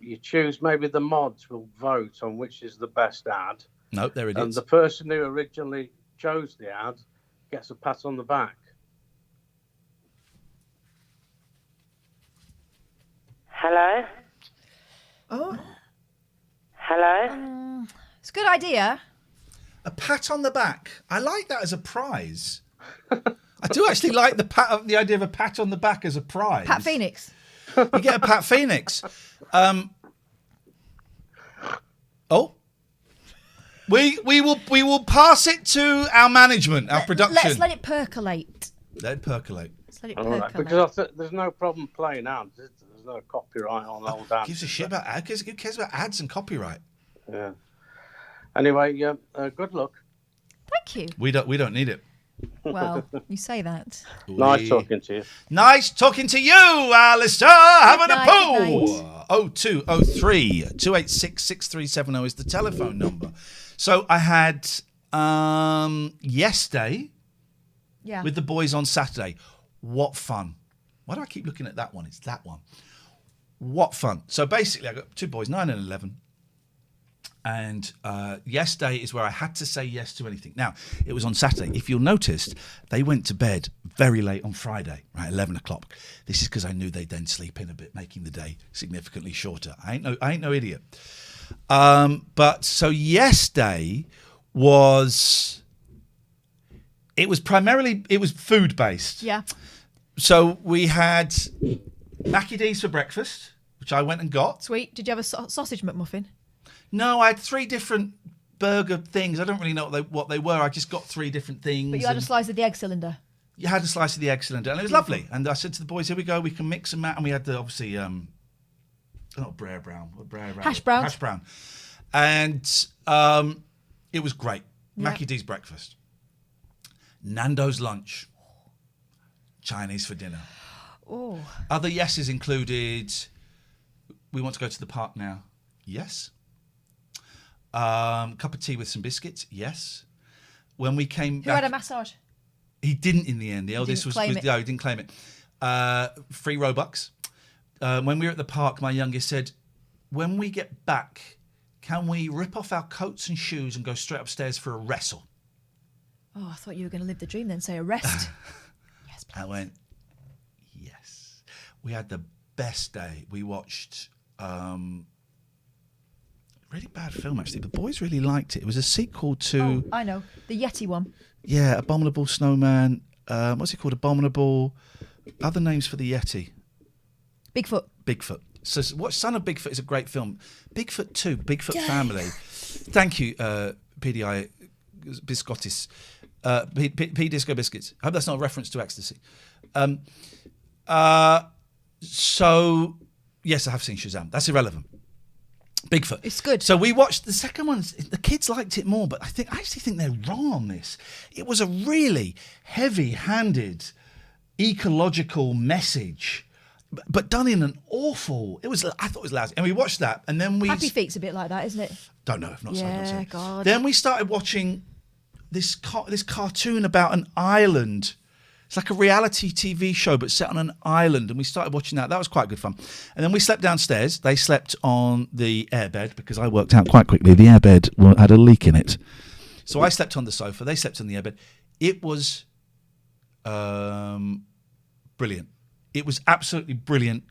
you choose, maybe the mods will vote on which is the best ad. No, there it And is. the person who originally chose the ad gets a pat on the back. Hello? Oh. Hello? It's a good idea. A pat on the back. I like that as a prize. I do actually like the idea of a pat on the back as a prize. Pat Phoenix. You get a Pat Phoenix. We will pass it to our management, our production. Let's let it percolate. Let it percolate. Let's let it All percolate. right, because there's no problem playing ads. There's no copyright on old ads. Gives a shit about ads. Who cares about ads and copyright? Yeah. Anyway, good luck. Thank you. We don't need it. Well, you say that. Nice talking to you. Nice talking to you, Alistair. Having night, a poo. good 0203 286 6370 is the telephone number. So I had Yes Day with the boys on Saturday. What fun. Why do I keep looking at that one? It's that one. What fun. So basically, I got 2 boys, 9 and 11. And Yes Day is where I had to say yes to anything. Now, it was on Saturday. If you'll notice, they went to bed very late on Friday, right, 11 o'clock. This is because I knew they'd then sleep in a bit, making the day significantly shorter. I ain't no idiot. But so Yes Day was food based. Yeah. So we had Mackie D's for breakfast, which I went and got. Sweet. Did you have a sausage McMuffin? No, I had 3 different burger things. I don't really know what they were. I just got 3 different things. But you had a slice of the egg cylinder. You had a slice of the egg cylinder, and it was lovely. And I said to the boys, "Here we go. We can mix and match." And we had the obviously not brer brown, Hash browns. hash brown, and it was great. Yeah. Mackie D's breakfast, Nando's lunch, Chinese for dinner. Oh. Other yeses included, we want to go to the park now. Yes. Cup of tea with some biscuits. Yes. When we came Who back, had a massage? he didn't in the end. The eldest didn't claim it. no, he didn't claim it. Free Robux. When we were at the park, my youngest said, "When we get back, can we rip off our coats and shoes and go straight upstairs for a wrestle?" Oh, I thought you were going to live the dream then, say a rest. Yes, please. I went, yes. We had the best day. We watched really bad film, actually. The boys really liked it. It was a sequel to... Oh, I know. The Yeti one. Yeah, Abominable Snowman. What's it called? Abominable... Other names for the Yeti. Bigfoot. So what Son of Bigfoot is a great film. Bigfoot 2, Bigfoot Family. Thank you, PDI Biscottis. P Disco Biscuits. I hope that's not a reference to ecstasy. So, yes, I have seen Shazam. That's irrelevant. Bigfoot. It's good. So we watched the second one. The kids liked it more, but I actually think they're wrong on this. It was a really heavy-handed ecological message, but done in an awful. I thought it was lousy, and we watched that, and then we. Happy Feet's a bit like that, isn't it? Don't know. I've not seen it. Yeah, God. Then we started watching this cartoon about an island. It's like a reality TV show, but set on an island. And we started watching that. That was quite good fun. And then we slept downstairs. They slept on the airbed because I worked out quite quickly the airbed had a leak in it. So I slept on the sofa. They slept on the airbed. It was brilliant. It was absolutely brilliant.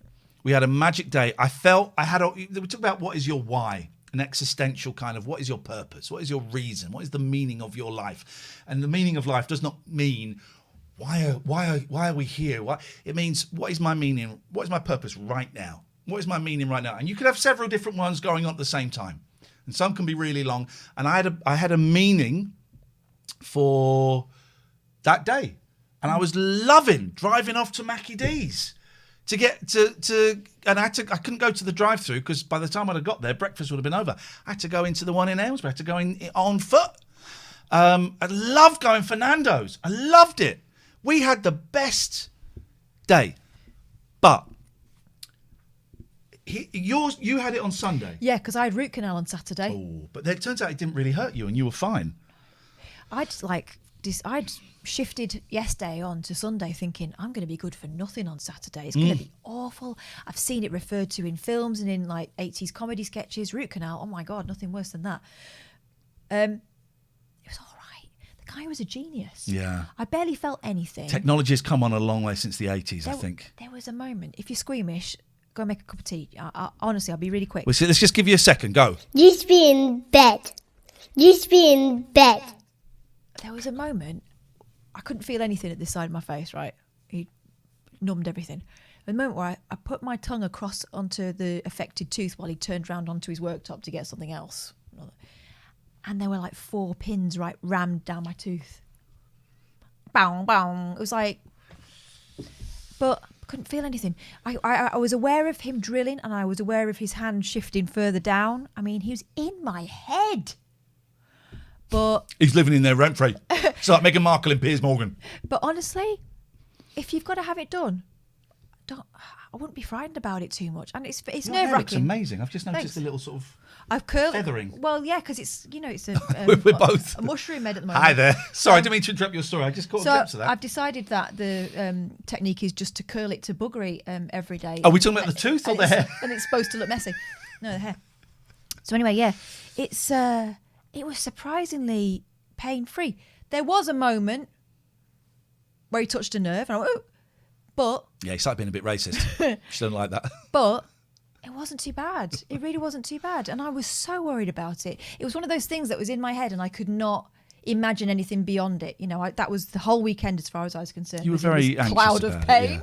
We had a magic day. We talked about what is your why, an existential kind of what is your purpose, what is your reason, what is the meaning of your life. And the meaning of life does not mean why are we here? It means what is my meaning? What is my purpose right now? What is my meaning right now? And you could have several different ones going on at the same time, and some can be really long. And I had a meaning for that day, and I was loving driving off to Mackie D's. to get to and I couldn't go to the drive-through because by the time I'd have got there, breakfast would have been over. I had to go into the one in Aylesbury. I had to go in on foot. I loved going for Nando's. I loved it. We had the best day, but you had it on Sunday. Yeah, because I had root canal on Saturday. Oh, but it turns out it didn't really hurt you, and you were fine. I'd shifted yesterday on to Sunday thinking I'm going to be good for nothing on Saturday. It's going to be awful. I've seen it referred to in films and in like 80s comedy sketches. Root canal, oh my God, nothing worse than that. It was all right. The guy was a genius. Yeah. I barely felt anything. Technology has come on a long way since the 80s, I think. There was a moment. If you're squeamish, go make a cup of tea. Honestly, I'll be really quick. Let's just give you a second. Go. Just be in bed. Just be in bed. There was a moment, I couldn't feel anything at this side of my face, right? He numbed everything. The moment where I put my tongue across onto the affected tooth while he turned round onto his worktop to get something else. And there were like 4 pins rammed down my tooth. Bang, bang. It was like... But I couldn't feel anything. I was aware of him drilling and I was aware of his hand shifting further down. I mean, he was in my head. But he's living in there rent-free. It's like Meghan Markle and Piers Morgan. But honestly, if you've got to have it done, I wouldn't be frightened about it too much. And it's nerve-wracking. It's amazing. I've just noticed a little sort of feathering. Well, yeah, because it's a we're both a mushroom head at the moment. Hi there. Sorry, I didn't mean to interrupt your story. I just caught a glimpse of that. I've decided that the technique is just to curl it to buggery every day. Are we talking about the tooth or the hair? And it's supposed to look messy. No, the hair. So anyway, yeah, it was surprisingly pain-free. There was a moment where he touched a nerve, and I went, oh, but... Yeah, he started being a bit racist. She don't like that. But it wasn't too bad. It really wasn't too bad. And I was so worried about it. It was one of those things that was in my head, and I could not imagine anything beyond it. You know, that was the whole weekend as far as I was concerned. You were very anxious cloud about of pain. it, yeah.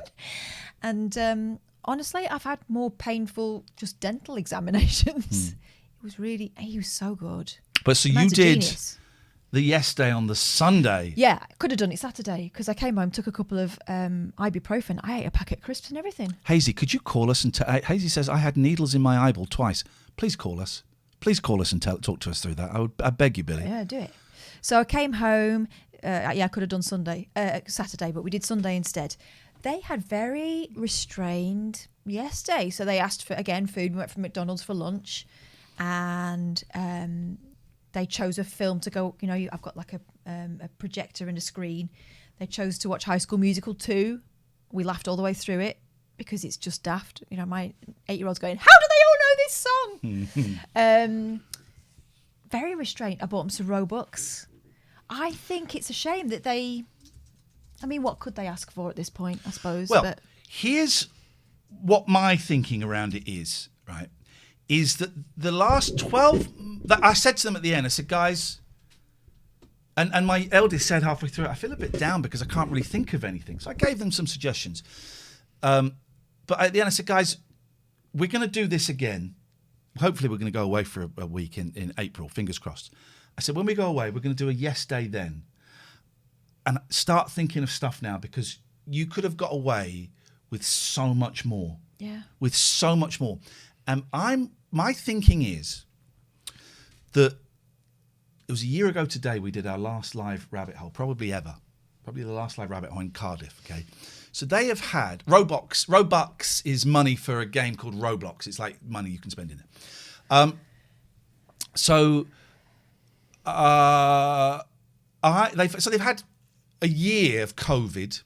And honestly, I've had more painful just dental examinations. It was really... He was so good. But so you did the yes day on the Sunday. Yeah, I could have done it Saturday because I came home, took a couple of ibuprofen. I ate a packet of crisps and everything. Hazy, could you call us and Hazy says I had needles in my eyeball twice. Please call us. Please call us and talk to us through that. I beg you, Billy. Yeah, do it. So I came home. I could have done Saturday, but we did Sunday instead. They had very restrained yes day. So they asked for, again, food. We went from McDonald's for lunch. And they chose a film to go, you know, I've got like a projector and a screen. They chose to watch High School Musical 2. We laughed all the way through it because it's just daft. You know, my 8-year-old's going, how do they all know this song? Very restrained. I bought them some Robux. I think it's a shame that what could they ask for at this point, I suppose? Well, here's what my thinking around it is, right? Is that the last 12... That I said to them at the end, I said, guys... And my eldest said halfway through it, I feel a bit down because I can't really think of anything. So I gave them some suggestions. But at the end I said, guys, we're going to do this again. Hopefully we're going to go away for a week in April, fingers crossed. I said, when we go away, we're going to do a yes day then. And start thinking of stuff now because you could have got away with so much more. Yeah. With so much more. And my thinking is that it was a year ago today we did our last live rabbit hole, probably ever. Probably the last live rabbit hole in Cardiff, okay? So they have had... Robux is money for a game called Roblox. It's like money you can spend in it. They've had a year of COVID,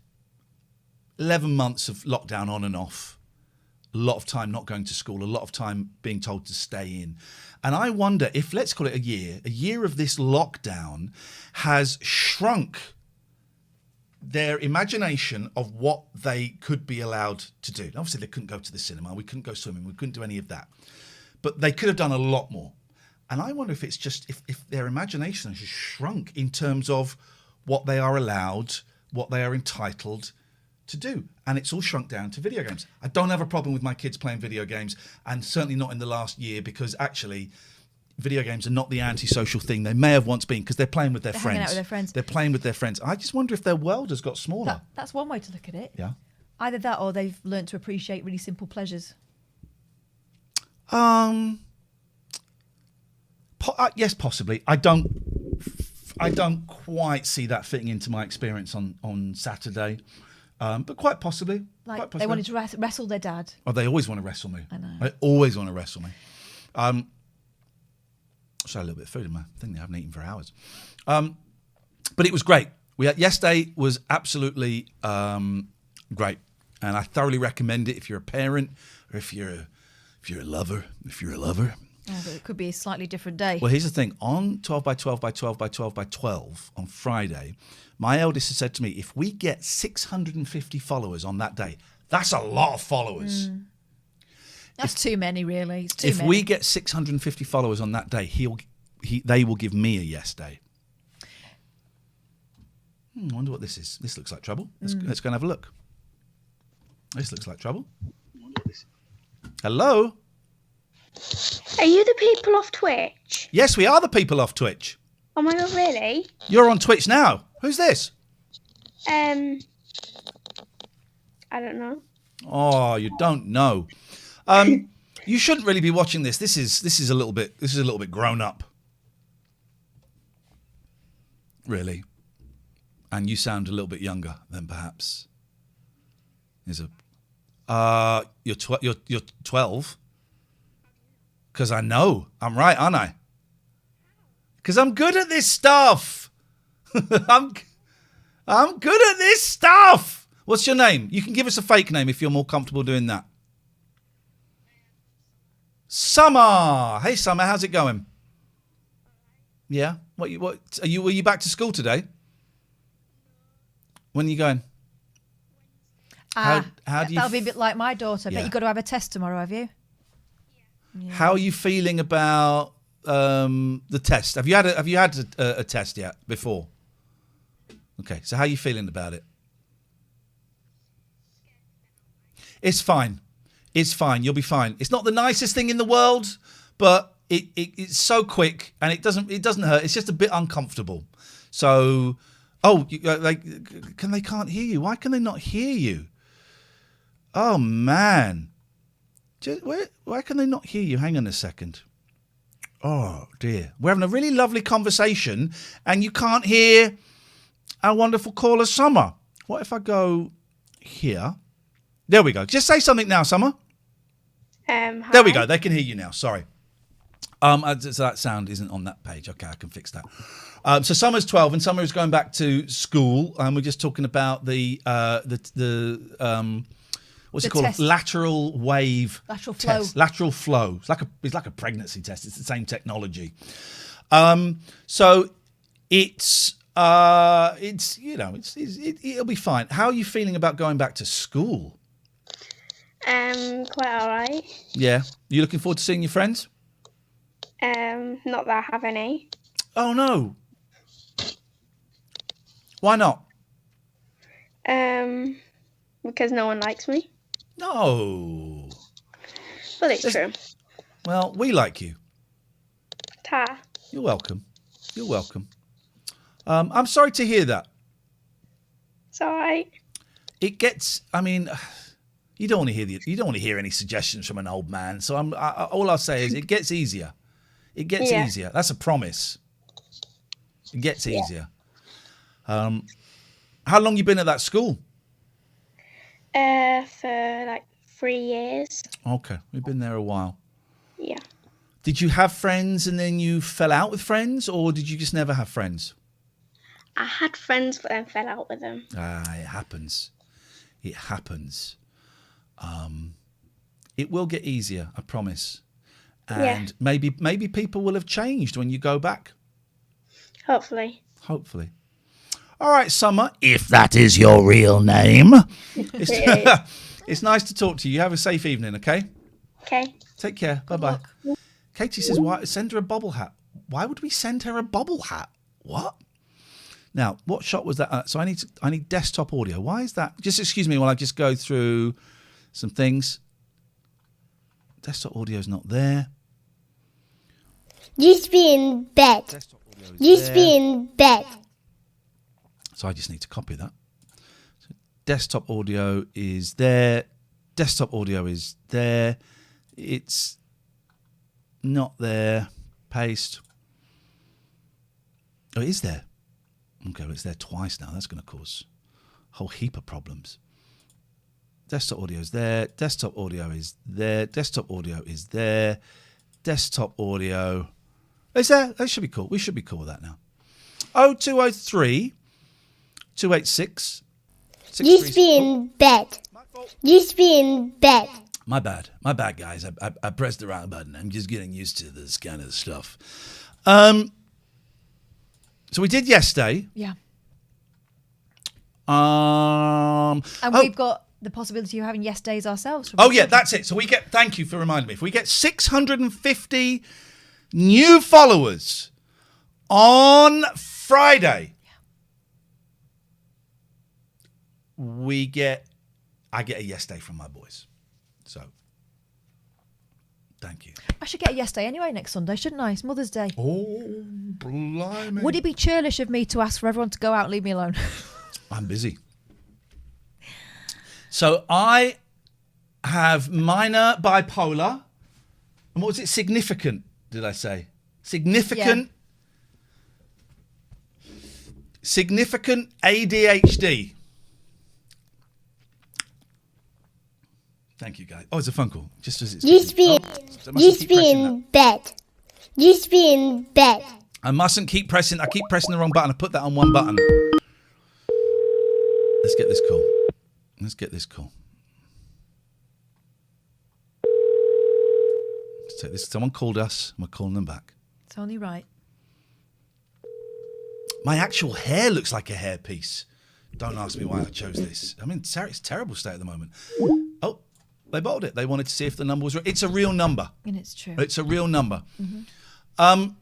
11 months of lockdown on and off, a lot of time not going to school, a lot of time being told to stay in. And I wonder if, let's call it a year of this lockdown has shrunk their imagination of what they could be allowed to do. Obviously, they couldn't go to the cinema, we couldn't go swimming, we couldn't do any of that. But they could have done a lot more. And I wonder if it's just, if their imagination has shrunk in terms of what they are allowed, what they are entitled to do. And it's all shrunk down to video games. I don't have a problem with my kids playing video games, and certainly not in the last year, because actually video games are not the antisocial thing they may have once been, because they're playing with their friends. Hanging out with their friends. They're playing with their friends. I just wonder if their world has got smaller. That's one way to look at it. Yeah. Either that or they've learnt to appreciate really simple pleasures. Yes, possibly. I don't quite see that fitting into my experience on Saturday, but quite possibly. Like quite possibly. they wanted to wrestle their dad. Oh, they always want to wrestle me. I know. They always want to wrestle me. So a little bit of food in my thing. I haven't eaten for hours. But it was great. Yesterday was absolutely great, and I thoroughly recommend it if you're a parent or if you're a lover. Oh, but it could be a slightly different day. Well, here's the thing. On 12 by 12 by 12 by 12 by 12 on Friday, my eldest has said to me, if we get 650 followers on that day, that's a lot of followers. That's too many, really. It's too If many. we get 650 followers on that day, they will give me a yes day. I wonder what this is. This looks like trouble. Let's go and have a look. This looks like trouble. Hello? Are you the people off Twitch? Yes, we are the people off Twitch. Oh my god, really? You're on Twitch now. Who's this? I don't know. Oh, you don't know. You shouldn't really be watching this. This is a little bit grown up. Really. And you sound a little bit younger than perhaps. You're 12. Because I know. I'm right, aren't I? Because I'm good at this stuff. I'm good at this stuff. What's your name? You can give us a fake name if you're more comfortable doing that. Summer. Hey, Summer. How's it going? Yeah. Were you back to school today? When are you going? How do you? That'll be a bit like my daughter. Yeah. But you've got to have a test tomorrow, have you? Yeah. How are you feeling about the test? Have you had a test yet before? Okay, so how are you feeling about it? It's fine. It's fine. You'll be fine. It's not the nicest thing in the world, but it's so quick and it doesn't hurt. It's just a bit uncomfortable. So, they can't hear you. Why can they not hear you? Oh man. Why can they not hear you? Hang on a second. Oh, dear. We're having a really lovely conversation and you can't hear our wonderful caller, Summer. What if I go here? There we go. Just say something now, Summer. Hi. There we go. They can hear you now. Sorry. So that sound isn't on that page. Okay, I can fix that. So Summer's 12 and Summer is going back to school. We're just talking about the what's it called? Test. Lateral wave Lateral flow. test. Lateral flow. It's like a pregnancy test. It's the same technology. So it'll be fine. How are you feeling about going back to school? Quite alright. Yeah. You looking forward to seeing your friends? Not that I have any. Oh no. Why not? Because no one likes me. No. But it's true. Well, we like you. Ta. You're welcome. You're welcome. I'm sorry to hear that. It's alright. It gets. I mean, you don't want to hear any suggestions from an old man. So all I'll say is it gets easier. It gets easier. That's a promise. It gets easier. How long you been at that school? For like 3 years. Okay, we've been there a while. Yeah. Did you have friends and then you fell out with friends, or did you just never have friends? I had friends, but then fell out with them. It happens. It happens. It will get easier, I promise. And maybe people will have changed when you go back. Hopefully. All right, Summer, if that is your real name. It's nice to talk to you. You have a safe evening, okay? Okay. Take care. Bye-bye. Katie says, "Why send her a bobble hat?" Why would we send her a bobble hat? What? Now, what shot was that? So I need desktop audio. Why is that? Just excuse me while I just go through some things. Desktop audio's not there. Used to be in bed. Used to be in bed. So I just need to copy that. So Desktop audio is there. Desktop audio is there. It's not there. Paste. Oh, it is there. Okay, well, it's there twice now. That's going to cause a whole heap of problems. Desktop audio is there. Desktop audio is there. Desktop audio is there. Desktop audio is there. That should be cool. We should be cool with that now. 0203 286. Used to be in bed. Used to be in bed. My bad, guys. I pressed the wrong button. I'm just getting used to this kind of stuff. So we did yesterday. Yeah. And we've got the possibility of having yes days ourselves. That's it. So we get. Thank you for reminding me. If we get 650 new followers on Friday, I get a yes day from my boys. So, thank you. I should get a yes day anyway next Sunday, shouldn't I? It's Mother's Day. Oh, blimey. Would it be churlish of me to ask for everyone to go out and leave me alone? I'm busy. So, I have minor bipolar. And what was it? Significant, did I say? Significant. Yeah. Significant ADHD. Thank you, guys. Oh, it's a phone call. Just as it's used to be in bed. Used to be in bed. I mustn't keep pressing. I keep pressing the wrong button. I put that on one button. Let's get this call. Let's take this. Someone called us. We're calling them back. It's only right. My actual hair looks like a hairpiece. Don't ask me why I chose this. I mean, it's a terrible state at the moment. Oh. They bottled it. They wanted to see if the number was real. It's a real number. And it's true. It's a real number. Mm-hmm.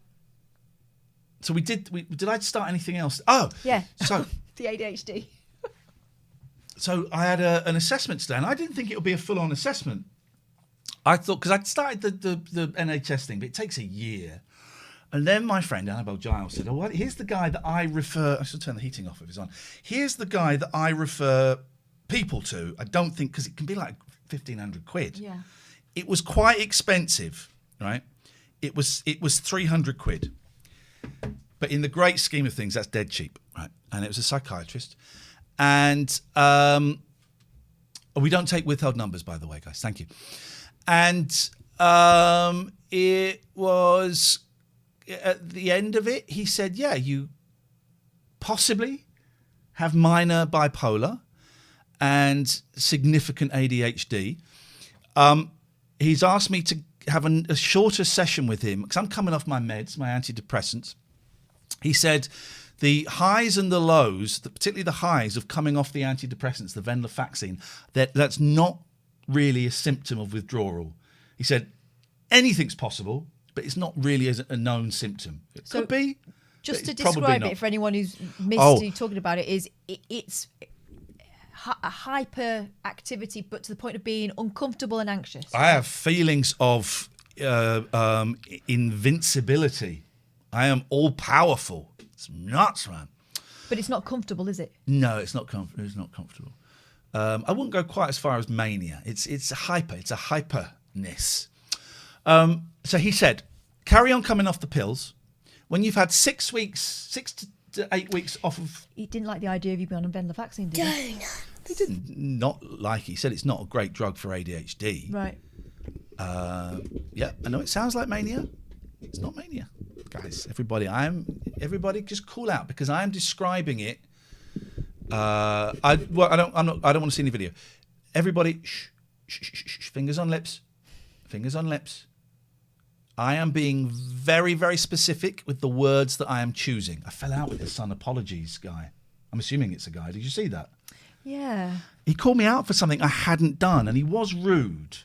So we did I start anything else? Oh. Yeah. So. The ADHD. So I had an assessment today, and I didn't think it would be a full-on assessment. I thought, because I'd started the NHS thing, but it takes a year. And then my friend, Annabelle Giles, said, here's the guy that I refer... I should turn the heating off if it's on. Here's the guy that I refer people to. I don't think... Because it can be like 1,500 quid. Yeah. It was quite expensive, right? It was 300 quid. But in the great scheme of things, that's dead cheap, right? And it was a psychiatrist. And we don't take withheld numbers, by the way, guys. Thank you. And it was... At the end of it, he said, yeah, you possibly have minor bipolar and significant ADHD. He's asked me to have a shorter session with him because I'm coming off my meds, my antidepressants. He said the highs and the lows, particularly the highs of coming off the antidepressants, the venlafaxine, that's not really a symptom of withdrawal. He said anything's possible, but it's not really a known symptom. It could be. Just to describe it for anyone who's missed you talking about it, it's a hyperactivity, but to the point of being uncomfortable and anxious. I have feelings of invincibility. I am all powerful. It's nuts, man. But it's not comfortable, is it? No, it's not comfortable. It's not comfortable. I wouldn't go quite as far as mania. It's a hyperness. So he said, carry on coming off the pills. When you've had 6 to 8 weeks off of... He didn't like the idea of you being on venlafaxine, did he? He didn't not like it. He said it's not a great drug for ADHD. Right. Yeah, I know it sounds like mania. It's not mania. Guys, everybody just cool out because I am describing it. I don't want to see any video. Everybody, shh, fingers on lips. Fingers on lips. I am being very, very specific with the words that I am choosing. I fell out with this son. Apologies, guy. I'm assuming it's a guy. Did you see that? Yeah. He called me out for something I hadn't done, and he was rude.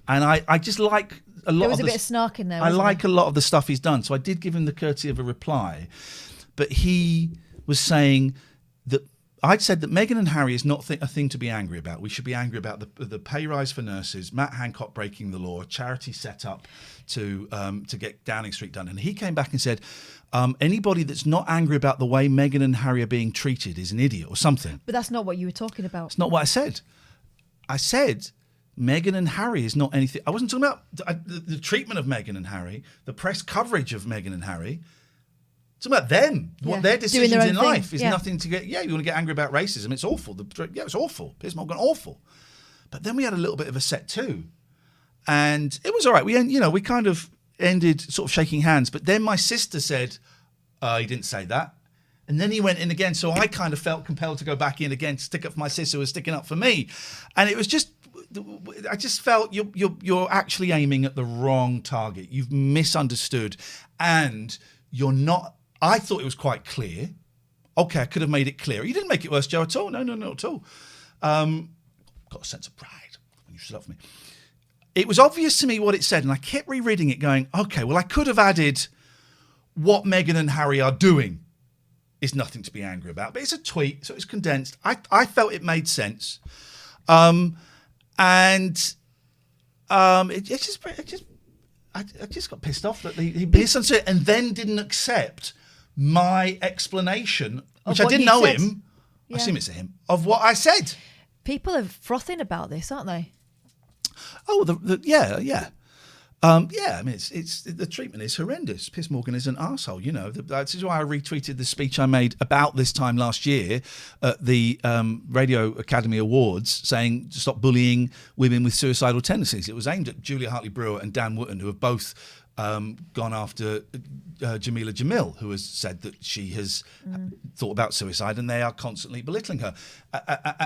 And I just like a lot. There was a bit of snark in there. I like a lot of the stuff he's done, so I did give him the courtesy of a reply. But he was saying that I'd said that Meghan and Harry is not a thing to be angry about. We should be angry about the pay rise for nurses, Matt Hancock breaking the law, a charity set up to get Downing Street done. And he came back and said, anybody that's not angry about the way Meghan and Harry are being treated is an idiot or something. But that's not what you were talking about. It's not what I said. I said Meghan and Harry is not anything. I wasn't talking about the treatment of Meghan and Harry, the press coverage of Meghan and Harry. It's about them. Yeah. What their decisions Doing their in own life thing. is nothing to get. Yeah, you want to get angry about racism. It's awful. It's awful. Piers Morgan, awful. But then we had a little bit of a set too, and it was all right. We kind of ended sort of shaking hands. But then my sister said, "He didn't say that," and then he went in again. So I kind of felt compelled to go back in again, to stick up for my sister who was sticking up for me, and it was just. I just felt you're actually aiming at the wrong target. You've misunderstood, and you're not. I thought it was quite clear. Okay, I could have made it clearer. You didn't make it worse, Joe, at all. No, not at all. Got a sense of pride when you stood up for me. It was obvious to me what it said, and I kept rereading it going, okay, well, I could have added what Meghan and Harry are doing is nothing to be angry about. But it's a tweet, so it's condensed. I felt it made sense. I just got pissed off that he misunderstood it and then didn't accept my explanation, which I didn't know him. I assume it's a him, of what I said. People are frothing about this, aren't they? Oh, yeah. I mean, it's the treatment is horrendous. Piers Morgan is an arsehole, you know. This is why I retweeted the speech I made about this time last year at the Radio Academy Awards, saying to stop bullying women with suicidal tendencies. It was aimed at Julia Hartley-Brewer and Dan Wootton, who have both gone after Jamila Jamil, who has said that she has thought about suicide, and they are constantly belittling her.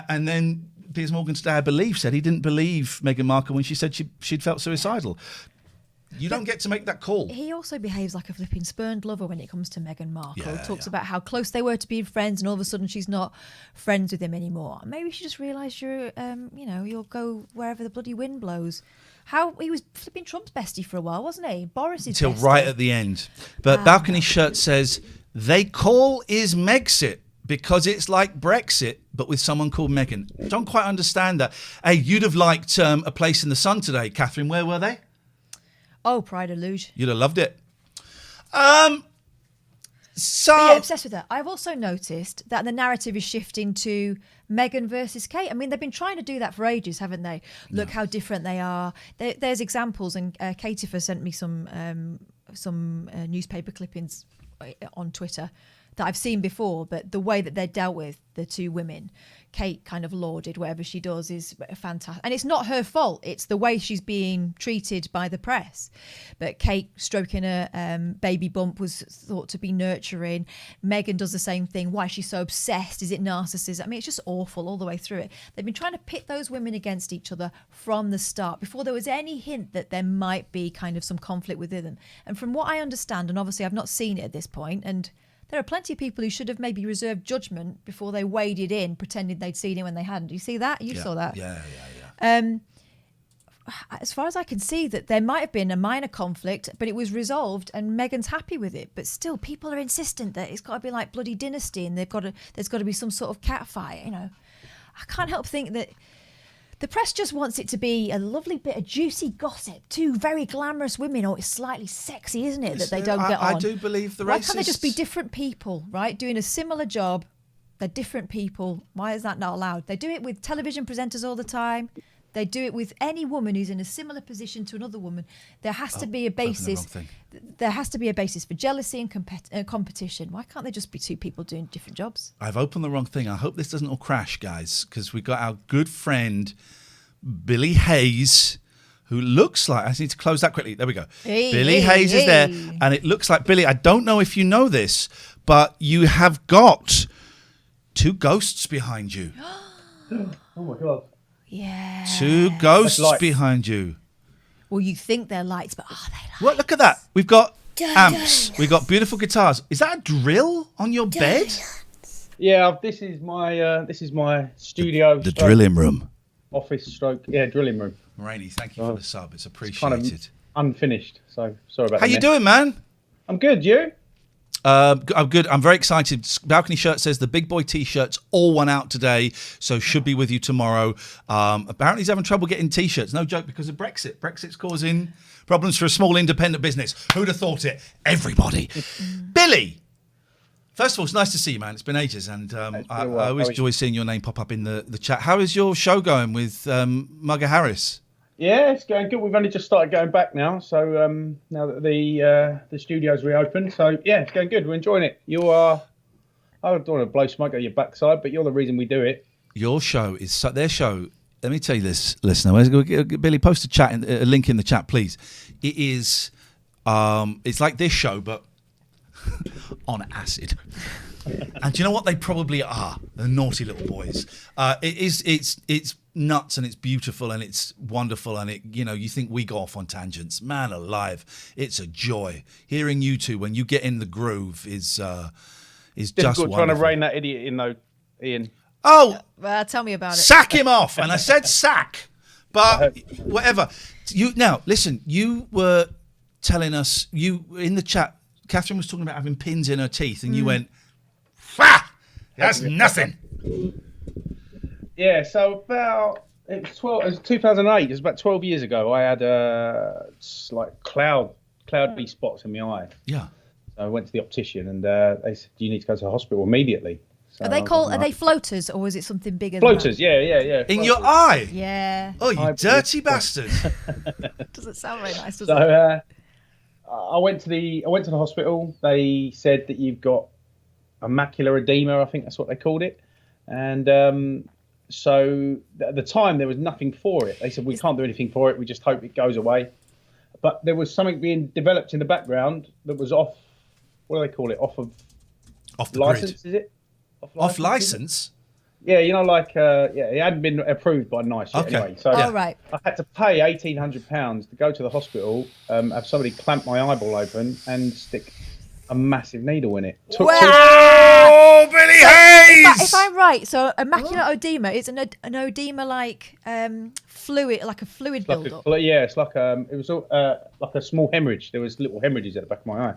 And then Piers Morgan today, I believe, said he didn't believe Meghan Markle when she said she'd felt suicidal. You don't get to make that call. He also behaves like a flipping spurned lover when it comes to Meghan Markle. Yeah, Talks about how close they were to being friends, and all of a sudden she's not friends with him anymore. Maybe she just realised you'll go wherever the bloody wind blows. How he was flipping Trump's bestie for a while, wasn't he? Boris's until bestie. Right at the end. But Balcony Shirt says they call is Megxit because it's like Brexit, but with someone called Meghan. Don't quite understand that. Hey, you'd have liked A Place in the Sun today, Catherine. Where were they? Oh, Pride of Luge. You'd have loved it. Obsessed with that. I've also noticed that the narrative is shifting to Meghan versus Kate. I mean, they've been trying to do that for ages, haven't they? Look how different they are. There's examples, and Katifa sent me some newspaper clippings on Twitter that I've seen before, but the way that they're dealt with, the two women, Kate kind of lauded whatever she does is fantastic. And it's not her fault. It's the way she's being treated by the press. But Kate stroking a baby bump was thought to be nurturing. Meghan does the same thing. Why is she so obsessed? Is it narcissism? I mean, it's just awful all the way through it. They've been trying to pit those women against each other from the start, before there was any hint that there might be kind of some conflict within them. And from what I understand, and obviously I've not seen it at this point, and there are plenty of people who should have maybe reserved judgment before they waded in, pretending they'd seen it when they hadn't. Do you see that? You saw that? Yeah. As far as I can see, that there might have been a minor conflict, but it was resolved and Meghan's happy with it. But still, people are insistent that it's got to be like bloody Dynasty and there's got to be some sort of catfight. You know, I can't help think that the press just wants it to be a lovely bit of juicy gossip. Two very glamorous women. Oh, it's slightly sexy, isn't it, that they don't get on? I do believe the racists... Why can't they just be different people, right? Doing a similar job. They're different people. Why is that not allowed? They do it with television presenters all the time. They do it with any woman who's in a similar position to another woman. There has to be a basis. There has to be a basis for jealousy and competition. Why can't they just be two people doing different jobs? I've opened the wrong thing. I hope this doesn't all crash, guys, because we've got our good friend Billy Hayes, who looks like... I need to close that quickly. There we go. Billy Hayes is there, and it looks like, Billy, I don't know if you know this, but you have got two ghosts behind you. Oh, my God. Yeah. Two ghosts behind you. Well, you think they're lights, but are they lights? What? Look at that. We've got amps. We've got beautiful guitars. Is that a drill on your bed? Yeah, this is my studio. The drilling room. Office stroke. Yeah, drilling room. Rainey, thank you for the sub. It's appreciated. It's kind of unfinished, so sorry about that. How you doing, man? I'm good. You? Good. I'm very excited. Balcony Shirt says the Big Boy T-shirts all went out today, so should be with you tomorrow. Apparently he's having trouble getting T-shirts. No joke, because of Brexit. Brexit's causing problems for a small independent business. Who'd have thought it? Everybody. Billy. First of all, it's nice to see you, man. It's been ages, and I always enjoy seeing your name pop up in the chat. How is your show going with Mugger Harris? Yeah, it's going good. We've only just started going back now, so now that the studio's reopened. So, yeah, it's going good. We're enjoying it. You are... I don't want to blow smoke at your backside, but you're the reason we do it. Your show is... Their show... Let me tell you this, listener. Billy, post a link in the chat, please. It is... it's like this show, but on acid. And do you know what they probably are? The naughty little boys. It's nuts and it's beautiful and it's wonderful and you think we go off on tangents. Man alive, it's a joy. Hearing you two when you get in the groove is just wonderful. Trying to rein that idiot in though, Ian. Oh, tell me about it. Sack him off, and I said sack, but whatever. Listen. You were telling us in the chat. Catherine was talking about having pins in her teeth, and you went, that's nothing. Yeah, so it was 2008. It was about 12 years ago. I had cloudy spots in my eye. Yeah. So I went to the optician, and they said you need to go to the hospital immediately. So Are they floaters, or is it something bigger? Floaters? Than that? Yeah. In your eye? Yeah. Oh, you dirty bastard! Doesn't sound very nice, does it? So I went to the hospital. They said that you've got a macular edema. I think that's what they called it, and so at the time there was nothing for it. They said we can't do anything for it. We just hope it goes away. But there was something being developed in the background that was off. What do they call it? Off the license? Grid. Is it? Off license? Yeah, it hadn't been approved by NICE yet anyway. So right. I had to pay £1,800 to go to the hospital, have somebody clamp my eyeball open and stick a massive needle in it. Oh, Billy Hayes! If I'm right, so a macular edema is an edema like fluid, like a fluid build-up. It's like it was like a small hemorrhage. There was little hemorrhages at the back of my eye.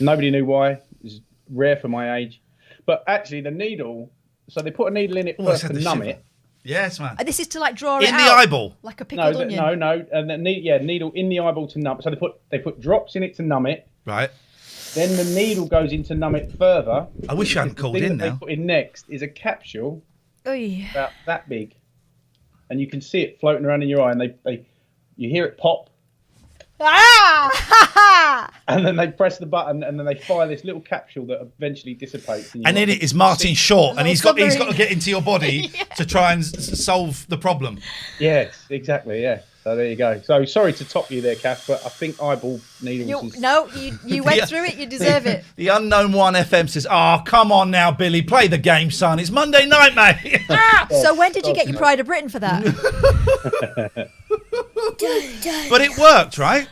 Nobody knew why. It was rare for my age. But actually, the needle. So they put a needle in it first to numb it. Yes, man. This is to like draw it out. In the eyeball. Like a pickled onion. No. And the needle in the eyeball to numb. So they put drops in it to numb it. Right. Then the needle goes in to numb it further. I wish I hadn't called in now. What they put in next is a capsule about that big. And you can see it floating around in your eye. And you hear it pop. And then they press the button, and then they fire this little capsule that eventually dissipates. And in it is Martin Short, and he's got to get into your body to try and solve the problem. Yes, exactly. Yeah. So there you go. So sorry to top you there, Kath, but I think eyeball needles. You went through it. You deserve it. The Unknown One FM says, "Oh, come on now, Billy, play the game, son. It's Monday night, mate." So when did you get your Pride of Britain for that? But it worked, right?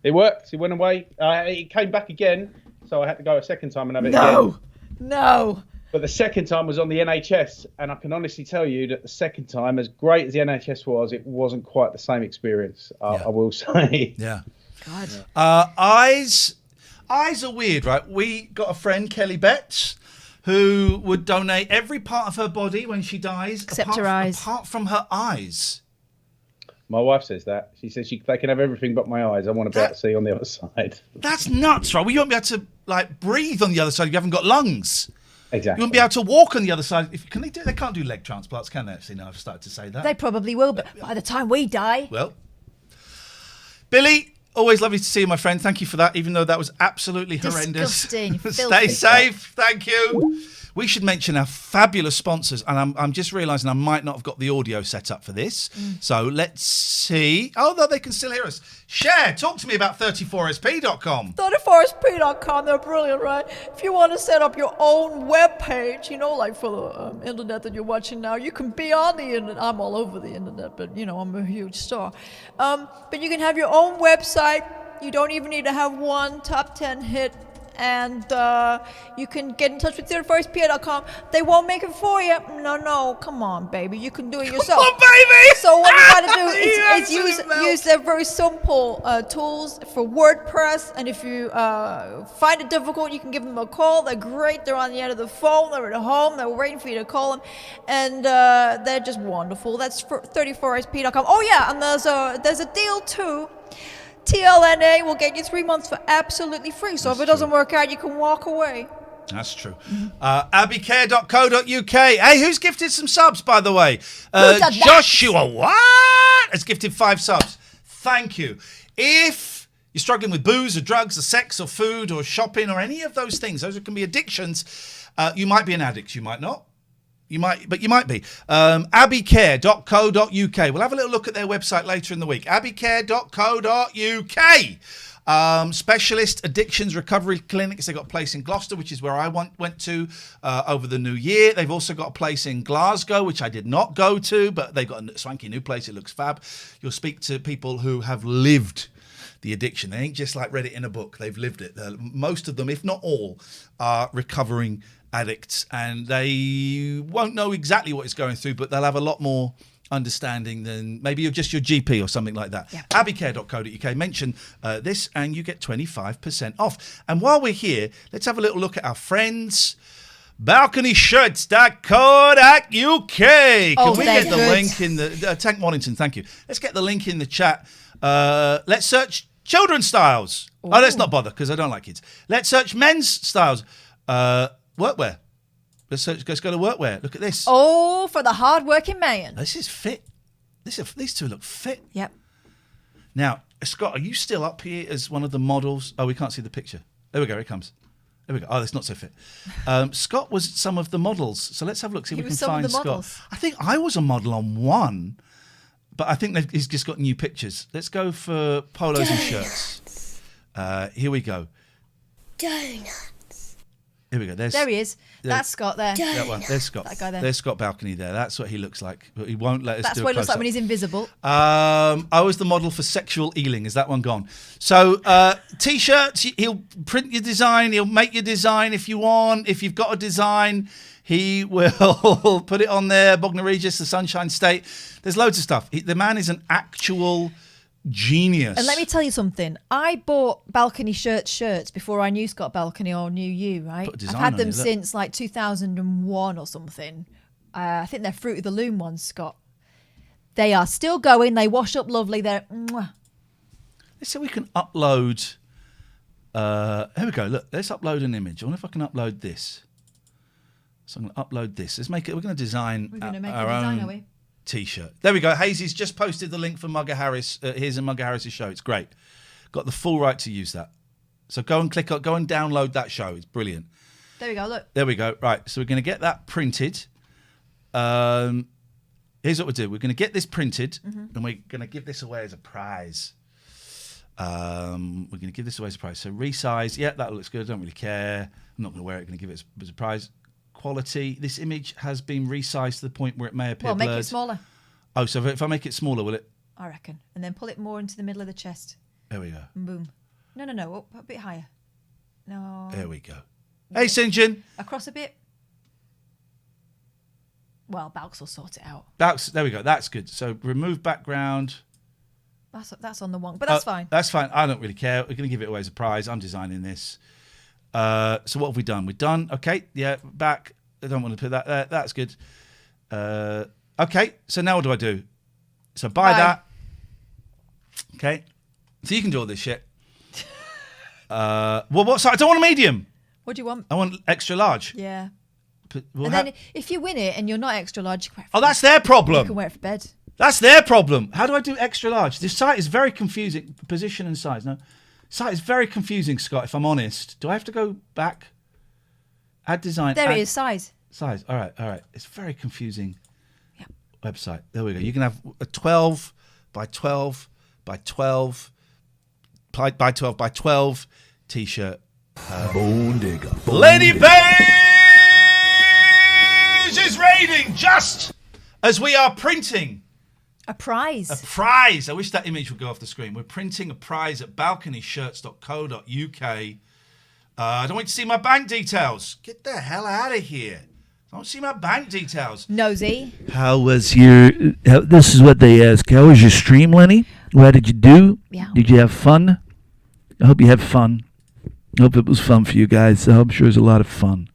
It worked. It went away. It came back again, so I had to go a second time and have it again. No. But the second time was on the NHS, and I can honestly tell you that the second time, as great as the NHS was, it wasn't quite the same experience. I will say. Yeah. God. Eyes are weird, right? We got a friend, Kelly Betts, who would donate every part of her body when she dies, except her eyes, apart from her eyes. My wife says that. She says they can have everything but my eyes. I want to be able to see on the other side. That's nuts, right? Well, you won't be able to breathe on the other side if you haven't got lungs. Exactly. You won't be able to walk on the other side. Can they do? They can't do leg transplants, can they? Actually, now I've started to say that. They probably will, but by the time we die. Well, Billy, always lovely to see you, my friend. Thank you for that, even though that was absolutely horrendous. Disgusting. Stay safe. Thank you. We should mention our fabulous sponsors, and I'm just realising I might not have got the audio set up for this. So let's see. Oh, no, they can still hear us. Cher, talk to me about 34sp.com. 34sp.com, they're brilliant, right? If you want to set up your own web page, like for the internet that you're watching now, you can be on the internet. I'm all over the internet, but, I'm a huge star. But you can have your own website. You don't even need to have one top 10 hit and you can get in touch with 34spa.com. They won't make it for you. No, come on, baby. You can do it yourself. Come on, baby! So what you gotta do You is use absolute their very simple tools for WordPress. And if you find it difficult, you can give them a call. They're great. They're on the end of the phone. They're at home. They're waiting for you to call them, and they're just wonderful. That's for 34sp.com. Oh yeah, and there's a deal too. TLNA will get you 3 months for absolutely free. So if it doesn't work out, you can walk away. That's true. Abbycare.co.uk. Hey, who's gifted some subs, by the way? Joshua, what? Has gifted 5 subs. Thank you. If you're struggling with booze or drugs or sex or food or shopping or any of those things, those can be addictions. You might be an addict. You might not. You might be. Abbycare.co.uk. We'll have a little look at their website later in the week. Abbycare.co.uk. Specialist addictions recovery clinics. They've got a place in Gloucester, which is where I went to over the new year. They've also got a place in Glasgow, which I did not go to, but they've got a swanky new place. It looks fab. You'll speak to people who have lived the addiction. They ain't just like read it in a book. They've lived it. Most of them, if not all, are recovering addicts, and they won't know exactly what it's going through, but they'll have a lot more understanding than maybe you're just your GP or something like that. Yeah. Abbycare.co.uk. Mention this and you get 25% off. And while we're here, let's have a little look at our friends. balconyshirts.co.uk. Can we get the link in the Tank Wallington, thank you. Let's get the link in the chat. Let's search children's styles. Ooh. Oh, let's not bother because I don't like kids. Let's search men's styles. Workwear. Let's go to workwear. Look at this. Oh, for the hard-working man. This is fit. These two look fit. Yep. Now, Scott, are you still up here as one of the models? Oh, we can't see the picture. There we go. It comes. There we go. Oh, that's not so fit. Scott was some of the models. So let's have a look. See if we can find Scott. I think I was a model on one, but I think he's just got new pictures. Let's go for polos and shirts. Here we go. Donuts. Here we go. There he is. That's Scott there. That one. There's Scott. That guy there. There's Scott Balcony there. That's what he looks like. But he won't let us That's do what a he looks like close-up. when he's invisible. I was the model for Sexual Ealing. Is that one gone? So T-shirts, he'll print your design. He'll make your design if you want. If you've got a design, he will put it on there. Bognor Regis, the Sunshine State. There's loads of stuff. The man is an actual genius. And let me tell you something. I bought Balcony shirts before I knew Scott Balcony or knew you, right? Put a design I've had on them it, look. since like 2001 or something. I think they're Fruit of the Loom ones, Scott. They are still going. They wash up lovely. They're... Mwah. Let's see if we can upload... here we go. Look, let's upload an image. I wonder if I can upload this. So I'm going to upload this. Let's make it... We're going to design our own T-shirt. There we go. Hazy's just posted the link for Mugger Harris. Here's a Mugger Harris' show. It's great. Got the full right to use that. So go and download that show. It's brilliant. There we go. Look. There we go. Right. So we're going to get that printed. Here's what we'll do. We're going to get this printed, and we're going to give this away as a prize. We're going to give this away as a prize. So resize. Yeah, that looks good. I don't really care. I'm not going to wear it. I'm going to give it as a prize. Quality. This image has been resized to the point where it may appear blurred. Make it smaller. Oh, so if I make it smaller, will it? I reckon. And then pull it more into the middle of the chest. There we go. And boom. No. Up a bit higher. No. There we go. Hey, St. Across a bit. Well, Balks will sort it out. There we go. That's good. So remove background. That's on the one, but that's fine. That's fine. I don't really care. We're going to give it away as a prize. I'm designing this. So what have we done? We're done. Okay. Yeah. Back. I don't want to put that there. That's good. Okay. So now what do I do? So buy that. Okay. So you can do all this shit. Well, what size? I don't want a medium. What do you want? I want extra large. Yeah. And then if you win it and you're not extra large, you can wear it for that's their problem. You can wear it for bed. That's their problem. How do I do extra large? This site is very confusing. Position and size. No. Site is very confusing, Scott, if I'm honest. Do I have to go back? Add design. There it is, size. Size. All right. It's very confusing. Yep. Website. There we go. You can have a 12 by 12 by 12 by 12 by 12 T-shirt. Bone digger. Lady Beige is raiding just as we are printing a prize. A prize. I wish that image would go off the screen. We're printing a prize at balconyshirts.co.uk. I don't want you to see my bank details. Get the hell out of here. I don't see my bank details. Nosy. How was your... this is what they ask. How was your stream, Lenny? What did you do? Yeah. Did you have fun? I hope you had fun. I hope it was fun for you guys. I'm sure it was a lot of fun.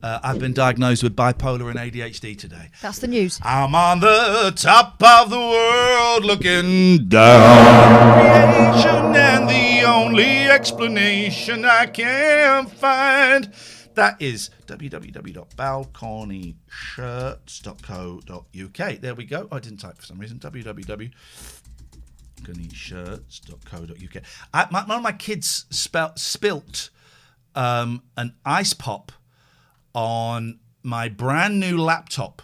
I've been diagnosed with bipolar and ADHD today. That's the news. I'm on the top of the world looking down on creation, and the only explanation I can find, that is www.balconyshirts.co.uk. There we go. I didn't type for some reason. www.balconyshirts.co.uk. One of my kids spilt an ice pop on my brand new laptop,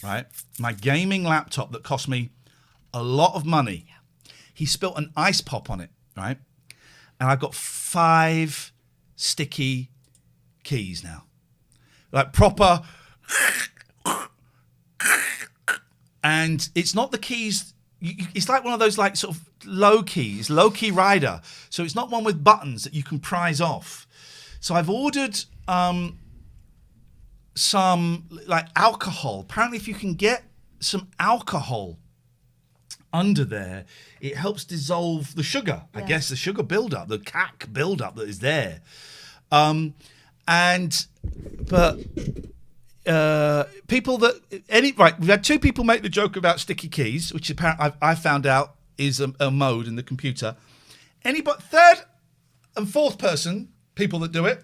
right? My gaming laptop that cost me a lot of money. Yeah. He spilt an ice pop on it, right? And I've got 5 sticky keys now. Like proper. And it's not the keys. It's like one of those like sort of low key rider. So it's not one with buttons that you can prise off. So I've ordered some like alcohol. Apparently if you can get some alcohol under there, it helps dissolve the sugar. Yeah. I guess the sugar buildup, the CAC buildup that is there. People that we've had 2 people make the joke about sticky keys, which apparently I found out is a mode in the computer. But 3rd and 4th person, people that do it,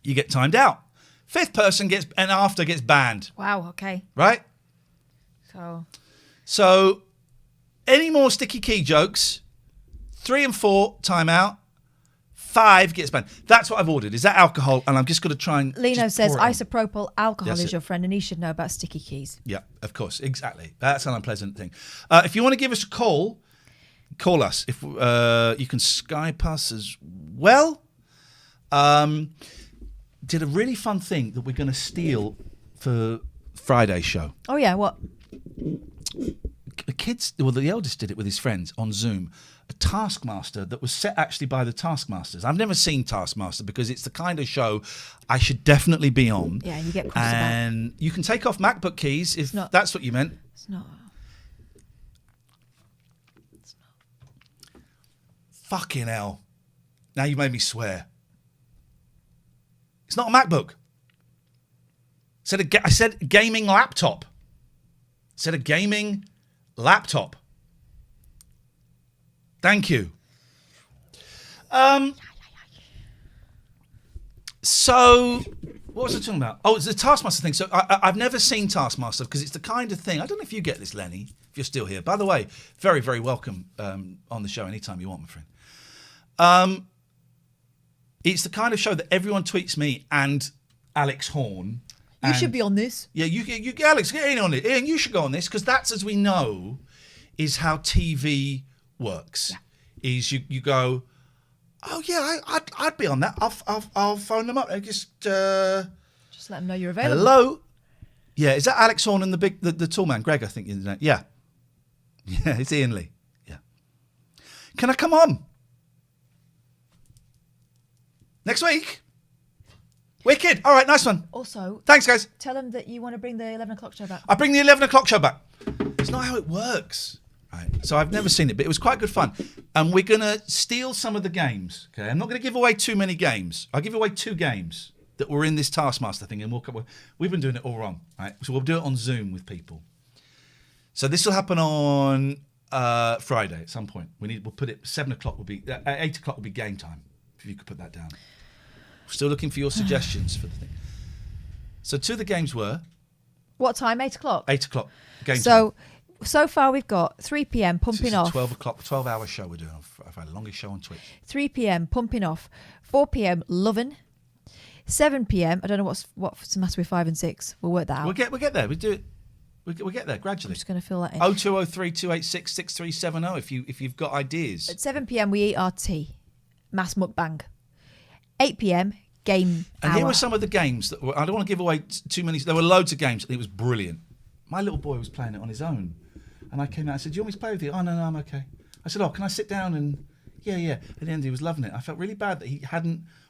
you get timed out. 5th person gets banned. Wow. Okay. Right. So any more sticky key jokes? 3 and 4 timeout. 5 gets banned. That's what I've ordered. Is that alcohol? And I'm just going to try and. Lino says isopropyl alcohol That's is it. your friend, and he should know about sticky keys. Yeah, of course, exactly. That's an unpleasant thing. If you want to give us a call us. If you can Skype us as well. Did a really fun thing that we're going to steal for Friday's show. Oh yeah, what? The eldest did it with his friends on Zoom. A Taskmaster that was set actually by the Taskmasters. I've never seen Taskmaster because it's the kind of show I should definitely be on. Yeah, you get crossed about. And you can take off MacBook keys if that's what you meant. It's not. Fucking hell. Now you made me swear. It's not a MacBook. I said gaming laptop. I said a gaming laptop. Thank you. So, what was I talking about? Oh, it's the Taskmaster thing. So I've never seen Taskmaster because it's the kind of thing. I don't know if you get this, Lenny, if you're still here. By the way, very, very welcome on the show anytime you want, my friend. It's the kind of show that everyone tweets me and Alex Horn. You should be on this. Yeah, you Alex, get in on it. Ian, you should go on this because that's, as we know, is how TV works. Yeah. Is you go, oh yeah, I'd be on that. I'll phone them up and just let them know you're available. Hello. Yeah, is that Alex Horn and the tall man, Greg? I think is his name. Yeah, it's Ian Lee. Yeah. Can I come on next week? Wicked. All right, nice one. Also, thanks, guys. Tell them that you want to bring the 11 o'clock show back. I bring the 11 o'clock show back. It's not how it works. Right. So I've never seen it, but it was quite good fun. And we're going to steal some of the games. Okay, I'm not going to give away too many games. I'll give away 2 games that were in this Taskmaster thing, and we've been doing it all wrong. Right. So we'll do it on Zoom with people. So this will happen on Friday at some point. We'll put it 7 o'clock will be 8 o'clock will be game time. If you could put that down. Still looking for your suggestions for the thing. So 2 of the games were. What time? 8 o'clock. 8 o'clock. Game time. So far we've got 3 p.m. pumping off. 12 o'clock, 12-hour show we're doing. I've had the longest show on Twitch. 3 p.m. pumping off. 4 p.m. loving. 7 p.m. I don't know what's the matter with 5 and 6. We'll work that out. We'll get there. We do it. We'll get there gradually. I'm just going to fill that in. 0203 286 6370 if you've got ideas. At 7 p.m. we eat our tea. Mass mukbang. 8 p.m. game and hour. Here were some of the games that were. I don't want to give away too many. There were loads of games. It was brilliant. My little boy was playing it on his own, and I came out and said, "Do you want me to play with you?" "Oh no, I'm okay." I said, "Oh, can I sit down and?" Yeah. At the end, he was loving it. I felt really bad that he hadn't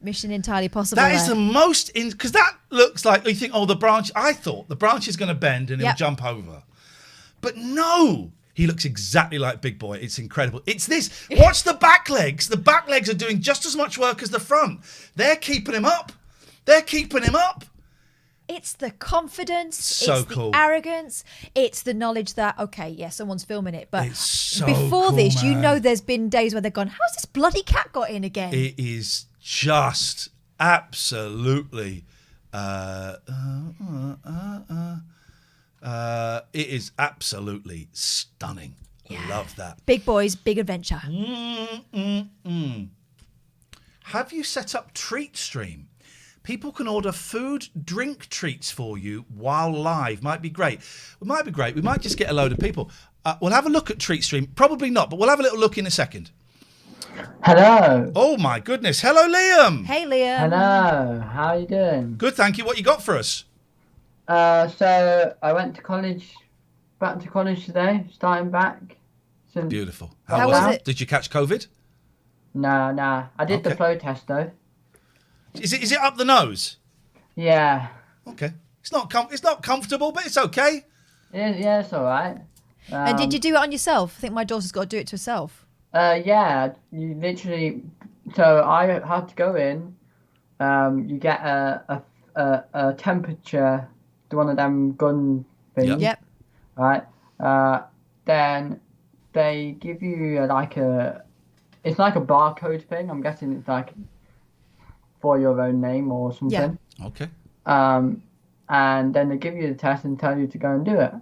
Mission entirely possible. That is there. the most because that looks like you think, oh, the branch. I thought the branch is going to bend and he'll jump over, but no, he looks exactly like Big Boy. It's incredible. It's this. Watch the back legs. The back legs are doing just as much work as the front. They're keeping him up. It's the confidence, So it's cool. the arrogance, it's the knowledge that, okay, yeah, someone's filming it. But It's so before cool, this, you man. know there's been days where they've gone, how's this bloody cat got in again? It is just absolutely. It is absolutely stunning. I love that. Big Boys, Big Adventure. Have you set up Treat Stream? People can order food, drink treats for you while live. Might be great. We might just get a load of people. We'll have a look at Treat Stream. Probably not, but we'll have a little look in a second. Hello. Oh my goodness. Hello, Liam. Hey, Liam. Hello. How are you doing? Good, thank you. What you got for us? So I went to college, back to college today, starting back. Beautiful. How was it? Did you catch COVID? Nah. I did the flow test though. Is it up the nose? Yeah. Okay. It's not comfortable, but it's okay. Yeah, it's all right. And did you do it on yourself? I think my daughter's got to do it to herself. Yeah, you literally. So I had to go in. You get a temperature, one of them gun things. Yep. Right. Then they give you it's like a barcode thing. I'm guessing it's like for your own name or something. Yeah. Okay. And then they give you the test and tell you to go and do it.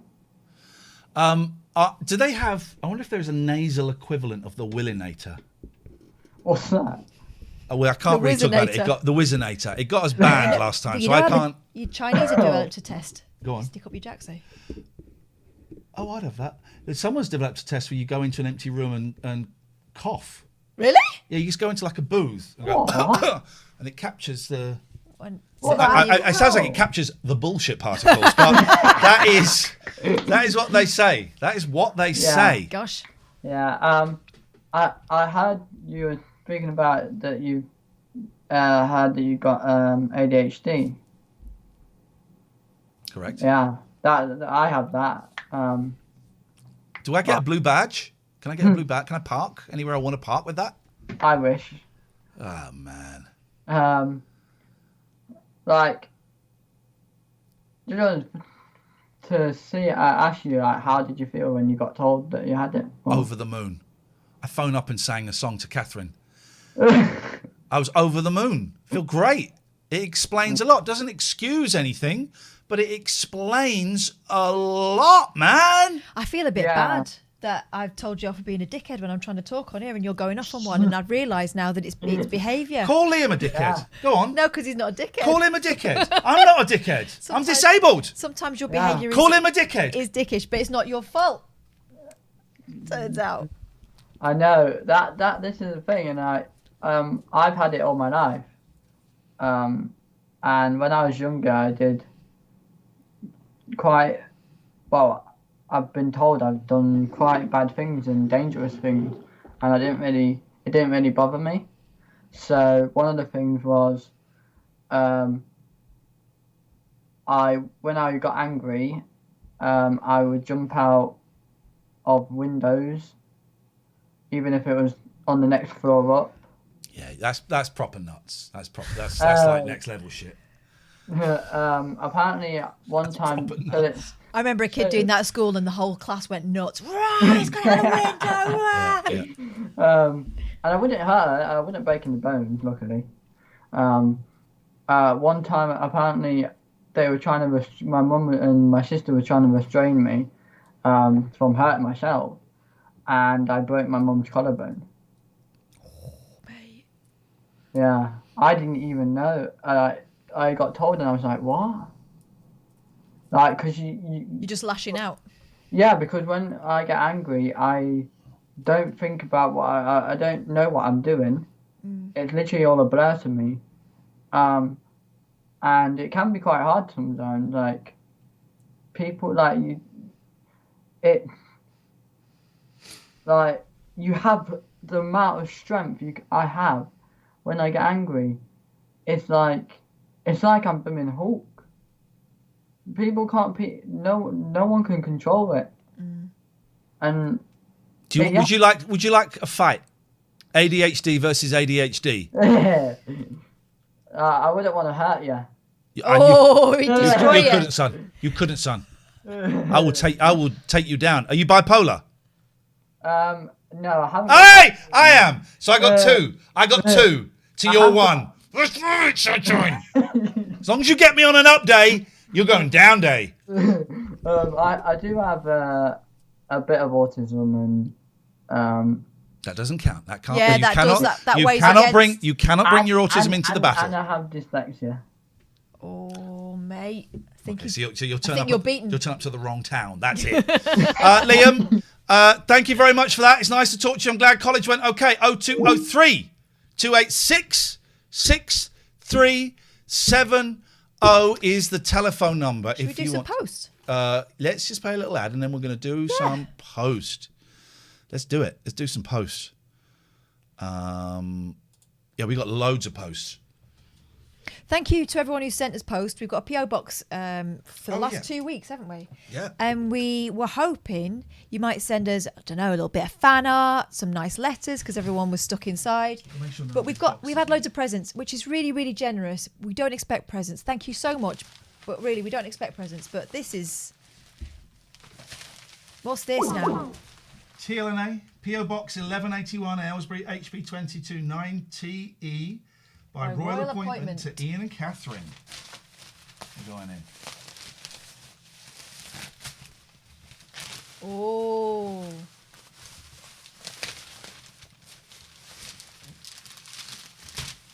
Do they have? I wonder if there's a nasal equivalent of the Willinator. What's that? Oh, well, I can't really talk about it. It got the Whizzinator. It got us banned last time, so I can't. You Chinese have developed a test. Go on. Stick up your jackso. Oh, I'd have that. Someone's developed a test where you go into an empty room and cough. Really? Yeah, you just go into like a booth and go, and it captures the. It sounds like it captures the bullshit particles, but that is what they say. That is what they say. Gosh. Yeah. I heard you were speaking about that you got ADHD. Correct. Yeah. That I have that. Do I get a blue badge? Can I get a blue badge? Can I park anywhere I want to park with that? I wish. Oh man. Like, to see, I asked you, like, how did you feel when you got told that you had it? Over the moon. I phoned up and sang a song to Catherine. I was over the moon. Feel great. It explains a lot. Doesn't excuse anything, but it explains a lot, man. I feel a bit bad that I've told you off for being a dickhead when I'm trying to talk on here and you're going off on one, and I've realised now that it's behaviour. Call Liam a dickhead. Yeah. Go on. No, because he's not a dickhead. Call him a dickhead. I'm not a dickhead. I'm disabled. Sometimes your behaviour Call him a dickhead. is dickish, but it's not your fault. Turns out. I know that this is the thing, and I've had it all my life. And when I was younger, I did quite well. I've been told I've done quite bad things and dangerous things, and it didn't really bother me. So one of the things was, when I got angry, I would jump out of windows, even if it was on the next floor up. Yeah, that's proper nuts. That's like next level shit. Apparently, one time, I remember a kid doing that at school, and the whole class went nuts. Right, he's got out the window. And I wouldn't hurt. I wouldn't break any bones, luckily. One time, apparently, they were trying to. My mum and my sister were trying to restrain me from hurting myself, and I broke my mum's collarbone. Yeah, I didn't even know. I got told, and I was like, "What?" Like, because you're just lashing out. Yeah, because when I get angry, I don't think about what I don't know what I'm doing. It's literally all a blur to me, and it can be quite hard sometimes. Like, people like you, you have the amount of strength I have when I get angry. it's like I'm being Hulk. People can't no one can control it. And Would you like a fight? ADHD versus ADHD. I wouldn't want to hurt you. You couldn't, son. You couldn't, son. I will take you down. Are you bipolar? No, I haven't. Hey, I am. So I got two. I got two to your one. Let's fight, sunshine. As long as you get me on an up day, you're going down day. I do have a bit of autism, and that doesn't count. That can't. Yeah, You cannot bring your autism into the battle. And I have dyslexia. Oh, mate. I think you'll turn you're beaten. You'll turn up to the wrong town. That's it. Liam, thank you very much for that. It's nice to talk to you. I'm glad college went okay. 0203 286 6370 is the telephone number. Should we do some post? Let's just play a little ad and then we're going to do some post. Let's do it. Let's do some posts. We got loads of posts. Thank you to everyone who sent us posts. We've got a PO box for the last 2 weeks, haven't we? Yeah. And we were hoping you might send us, I don't know, a little bit of fan art, some nice letters because everyone was stuck inside. But we've had loads of presents, which is really, really generous. We don't expect presents. Thank you so much. But really, we don't expect presents. But this is... What's this now? TLNA, PO Box 1181, Aylesbury, HP 22 9TE. By royal appointment to Iain and Catherine. We're going in. Oh.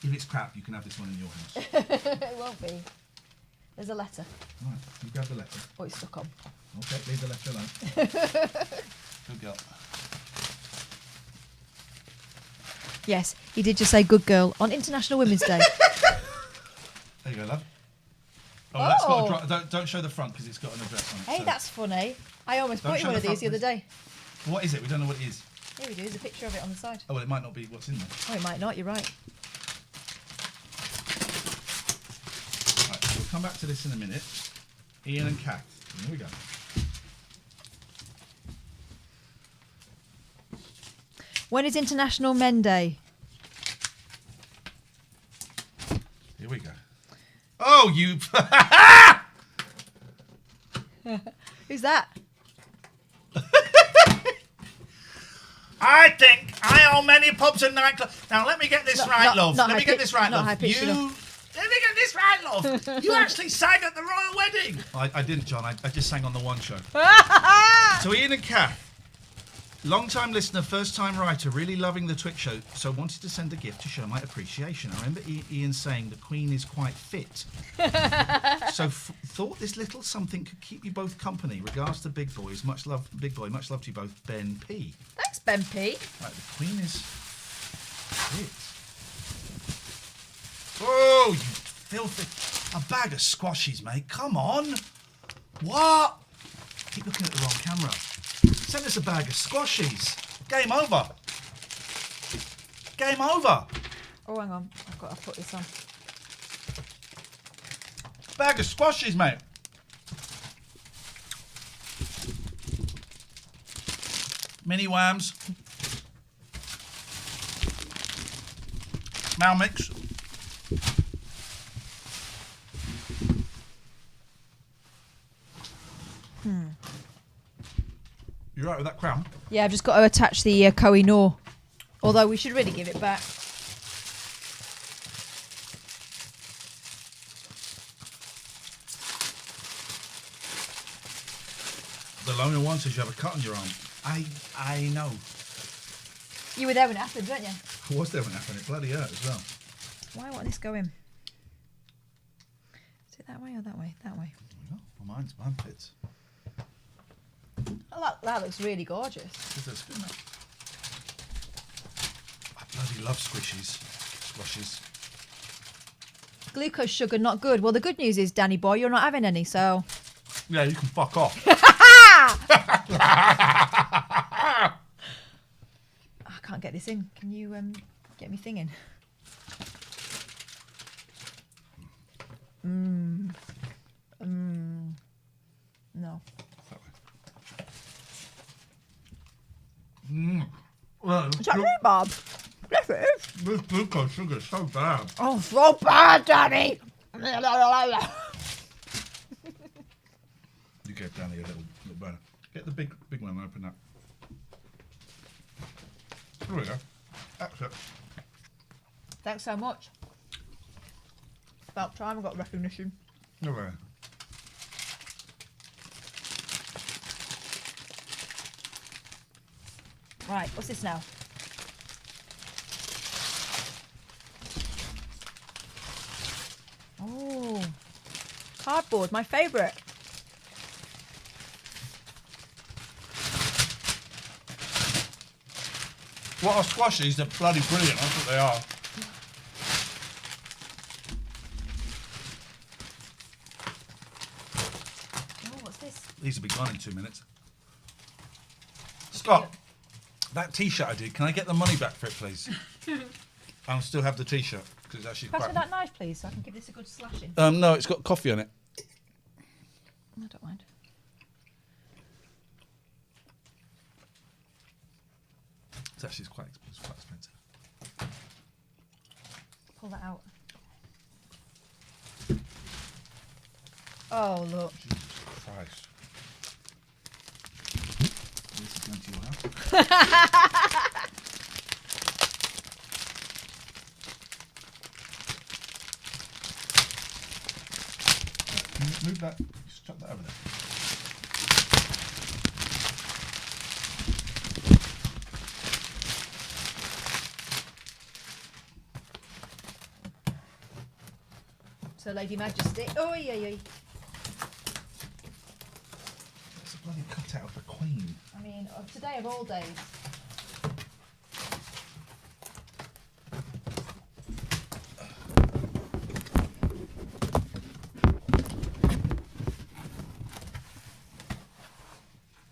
If it's crap, you can have this one in your house. It won't be. There's a letter. Right, you grab the letter. Oh, it's stuck on. Okay, leave the letter alone. Good girl. Yes, he did just say good girl on International Women's Day. There you go, love. That's got a don't show the front because it's got an address on it. Hey, that's funny. I almost bought you one of these the other day. What is it? We don't know what it is. Here we do. There's a picture of it on the side. Oh, well, it might not be what's in there. Oh, it might not. You're right. Right, we'll come back to this in a minute. Iain and Kath. Here we go. When is International Men Day? Here we go. Oh, you... Who's that? I think I own many pubs and nightclubs. Now, let me get this right, love. Let me get this right, love. Let me get this right, love. You actually sang at the royal wedding. I didn't, John. I just sang on the one show. So, Iain and Kath. Long-time listener, first-time writer, really loving the Twitch show, so wanted to send a gift to show my appreciation. I remember Iain saying the Queen is quite fit. So thought this little something could keep you both company. Regards to Big Boys. Much love, Big Boy. Much love to you both, Ben P. Thanks, Ben P. Right, the Queen is fit. Oh, you filthy... A bag of squashies, mate. Come on. What? Keep looking at the wrong camera. Send us a bag of squashies. Game over. Game over. Oh, hang on. I've got to put this on. Bag of squashies, mate. Mini whams. Mal mix. You right with that crown? Yeah, I've just got to attach the Koh-i-Noor. Although we should really give it back. The loner one says you have a cut on your arm. I know. You were there when it happened, weren't you? I was there when it happened. It bloody hurt as well. Why won't this go in? Is it that way or that way? That way. Well, mine fits. Oh, that looks really gorgeous. It does, doesn't it? I bloody love squishies. Squashes. Glucose sugar, not good. Well, the good news is, Danny boy, you're not having any, so... Yeah, you can fuck off. I can't get this in. Can you get me thing in? No. Well, Is that rhubarb? Yes, it is. this glucose sugar is so bad. Oh, so bad, Daddy. You get down here, little burner. Get the big one and open that. There we go. That's it. Thanks so much. About time I got recognition. There we go. Right, what's this now? Oh, cardboard, my favourite. What are squashies? They're bloody brilliant. That's what they are. Oh, what's this? These will be gone in 2 minutes. Scott, that T-shirt I did, can I get the money back for it, please? I'll still have the T-shirt because it's actually Pass me quite... that knife, please, so I can give this a good slashing. No, it's got coffee on it. I don't mind. It's actually quite expensive. Pull that out. Oh, look. Jesus Christ. This is going to your house. Move that. Just chuck that over there. So, Lady Majesty. Oh, yeah, yeah. It's a bloody cutout of the Queen. I mean, today of all days.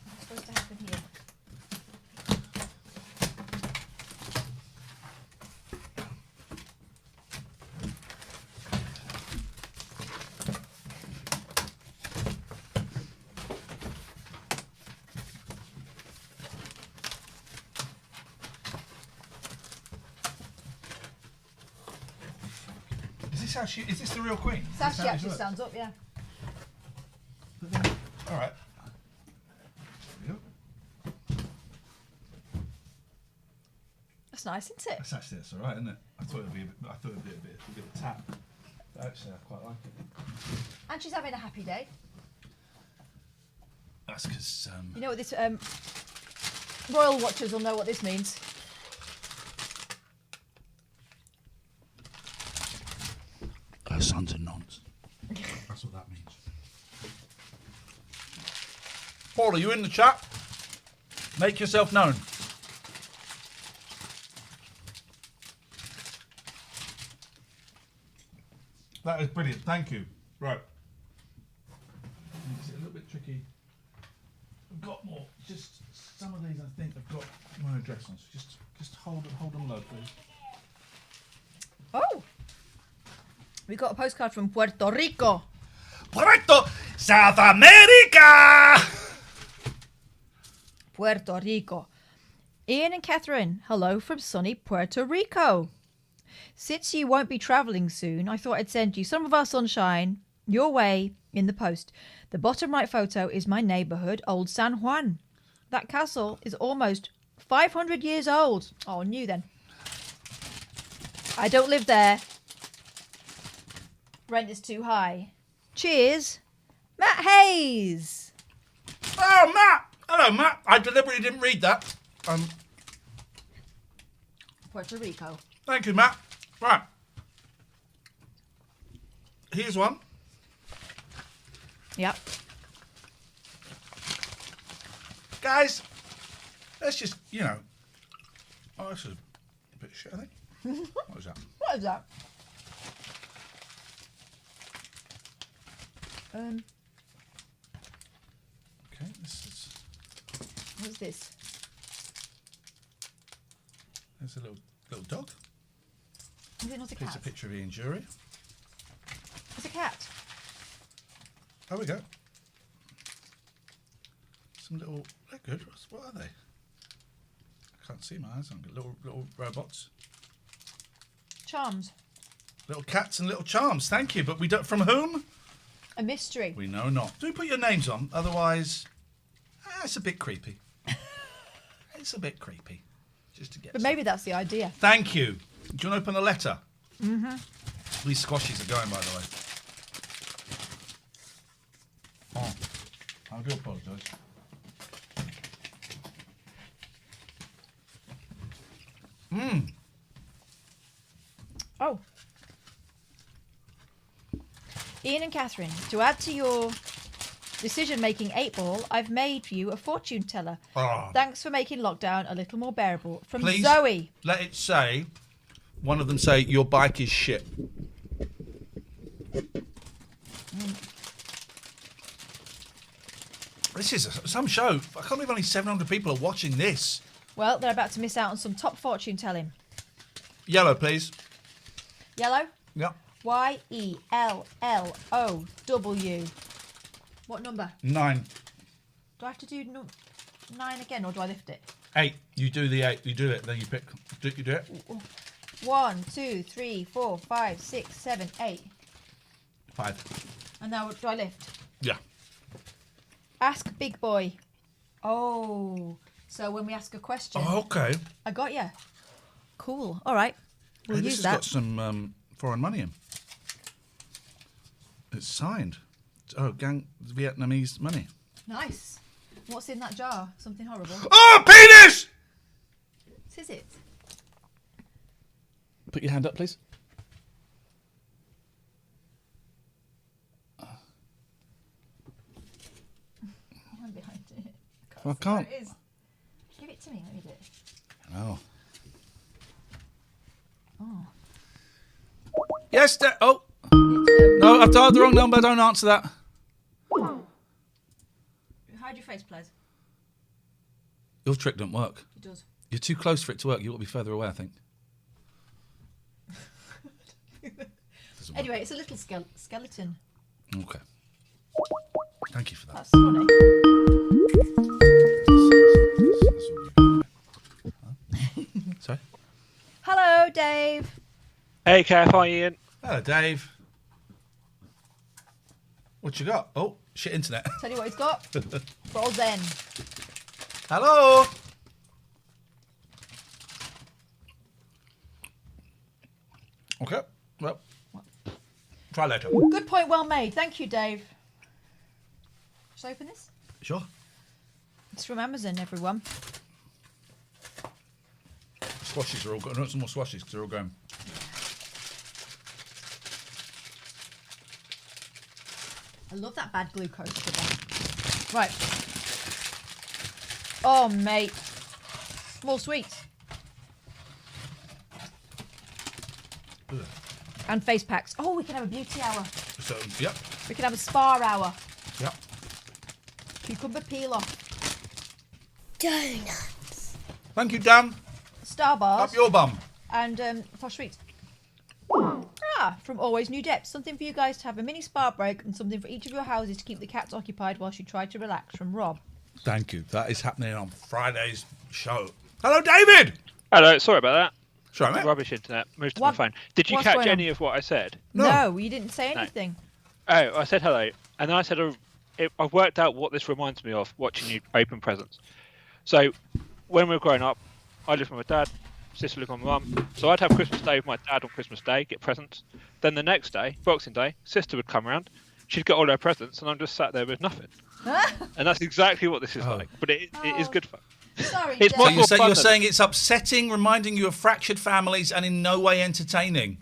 What's supposed to happen here? Is this the real Queen? It's how she actually stands up, yeah. All right. That's nice, isn't it? That's all right, isn't it? I thought it'd be a bit of a tap. But actually, I quite like it. And she's having a happy day. That's because You know what this royal watchers will know what this means. her son's a nonce. That's what that means. Paul, are you in the chat? Make yourself known. That is brilliant. Thank you. Right. It's a little bit tricky. I've got more. Just some of these I think I've got my address on. So just hold them low, please. Oh! We got a postcard from Puerto Rico. South America! Puerto Rico. Ian and Catherine, hello from sunny Puerto Rico. Since you won't be travelling soon, I thought I'd send you some of our sunshine your way in the post. The bottom right photo is my neighbourhood, Old San Juan. That castle is almost 500 years old. Oh, new then. I don't live there. Rent is too high. Cheers, Matt Hayes. Oh, Matt! Hello, Matt. I deliberately didn't read that. Puerto Rico. Thank you, Matt. Right. Here's one. Yep. Guys, let's just, Oh, this is a bit of shit, I think. What was that? What is that? Okay, this is... What's this? There's a little dog. Is it not a It's cat? a picture of Ian Jury. It's a cat. There we go. Some little... They're good. What are they? I can't see my eyes on little robots. Charms. Little cats and little charms. Thank you. But we don't... From whom? A mystery. We know not. Do put your names on. Otherwise, it's a bit creepy. It's a bit creepy. Just to get... But maybe that's the idea. Thank you. Do you want to open the letter? Mm-hmm. These squashies are going, by the way. Oh, I do apologise. Oh. Ian and Catherine, to add to your decision-making 8-ball, I've made for you a fortune teller. Oh. Thanks for making lockdown a little more bearable. From Please, Zoe. let it say, one of them say, your bike is shit. This is some show. I can't believe only 700 people are watching this. Well, they're about to miss out on some top fortune telling. Yellow, please. Yellow? Yep. YELLOW. What number? 9. Do I have to do 9 again, or do I lift it? 8. You do the 8. You do it. Then you pick. You do it. 1, 2, 3, 4, 5, 6, 7, 8. 5. And now do I lift? Yeah. Ask big boy. Oh, so when we ask a question. Oh, okay. I got you. Cool. All right. We'll Hey, use this that. has got some foreign money in. It's signed. Oh, Vietnamese money. Nice. What's in that jar? Something horrible. Oh, penis! Is it? Put your hand up, please. I'm behind it. I can't. It is. Give it to me. Let me do it. Oh. Oh. Yes, oh. No, I've dialed the wrong number. Don't answer that. Hide your face, please. Your trick don't work. It does. You're too close for it to work. You ought to be further away, I think. Anyway, it's a little skeleton. Okay. Thank you for that. That's funny. Sorry? Hello, Dave. Hey, Kath. Hi, Ian. Hello, Dave. What you got? Oh, shit internet. Tell you what he's got. Frozen. Hello. Okay. Well, try later. Good point, well made. Thank you, Dave. Should I open this? Sure. It's from Amazon, everyone. Squashies are all going. I want some more squashies because they're all going. I love that bad glucose sugar. Right. Oh, mate. More sweets. Ugh. And face packs. Oh, we can have a beauty hour. So, yep. We can have a spa hour. Yep. Cucumber peel off. Donuts. Thank you, Dan. Star bars. Up your bum. And posh sweets. From Always New Depths. Something for you guys to have a mini spa break and something for each of your houses to keep the cats occupied whilst you try to relax. From Rob. Thank you. That is happening on Friday's show. Hello, David. Hello. Sorry about that. Sorry, mate. Rubbish internet. Moved to What- my phone. Did you what's catch going any on? of what I said? No, you didn't say anything. Oh, I said hello, and then I said I've worked out what this reminds me of watching you open presents. So, when we were growing up, I lived with my dad, sister lived with my mum. So I'd have Christmas Day with my dad on Christmas Day, get presents. Then the next day, Boxing Day, sister would come around. She'd get all her presents, and I'm just sat there with nothing. And that's exactly what this is like. But it is good fun. Sorry, It's Dave. more So you're, fun you're than- saying it's upsetting, reminding you of fractured families, and in no way entertaining.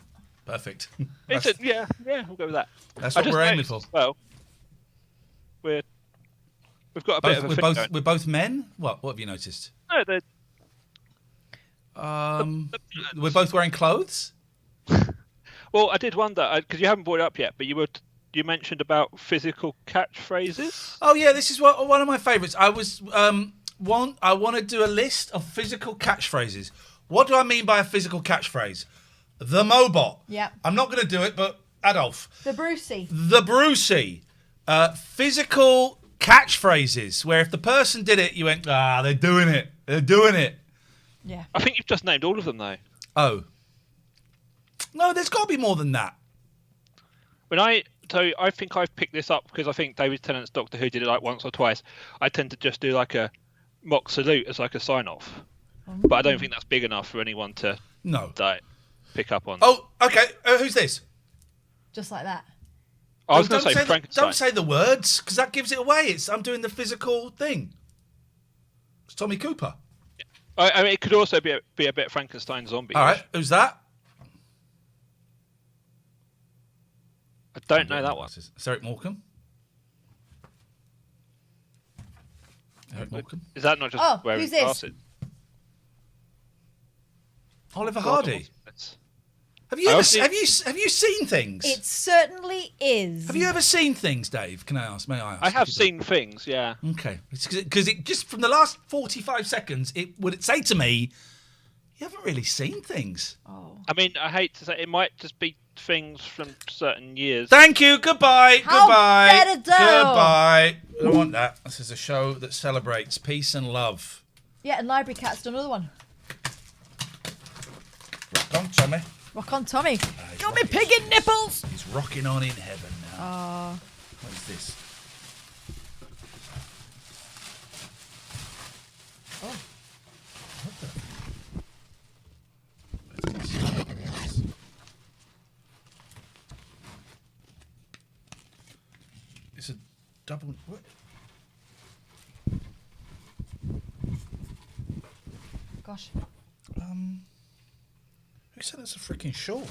Perfect. Yeah, we'll go with that. That's I what just we're aiming noticed for. as Well, we've got a bit of a we're thing both going. we're both men. What have you noticed? No, they're We're both wearing clothes. Well, I did wonder because you haven't brought it up yet, but you mentioned about physical catchphrases. Oh yeah, this is one of my favourites. I was I want to do a list of physical catchphrases. What do I mean by a physical catchphrase? The Mobot. Yeah. I'm not going to do it, but Adolf. The Brucey. The Brucey. Physical catchphrases where if the person did it, you went, they're doing it. They're doing it. Yeah. I think you've just named all of them, though. Oh. No, there's got to be more than that. I think I've picked this up because I think David Tennant's Doctor Who did it like once or twice. I tend to just do like a mock salute as like a sign-off. But I don't think that's big enough for anyone to pick up on. Oh, okay. Who's this? Just like that. I was going to say Frankenstein. Don't say the words, because that gives it away. I'm doing the physical thing. It's Tommy Cooper. I mean, it could also be a bit Frankenstein zombie. All right, who's that? I don't know that one. It's Eric Morecambe. Eric Morecambe. Is that not just wearing who's this? glasses? Oliver Hardy. Have you seen things? It certainly is. Have you ever seen things, Dave? May I ask? I have seen things, yeah. Okay, because it just from the last 45 seconds, it would say to me, you haven't really seen things. Oh. I mean, I hate to say it might just be things from certain years. Thank you. Goodbye. How Goodbye. better do? Goodbye. I don't want that. This is a show that celebrates peace and love. Yeah, and Library Cat's done another one. Rock on, Tommy. Rock on, Tommy. Got me pig in nipples. He's rocking on in heaven now. Oh. What is this? Oh. It's a double. What? Gosh. Who said it's a freaking shawl?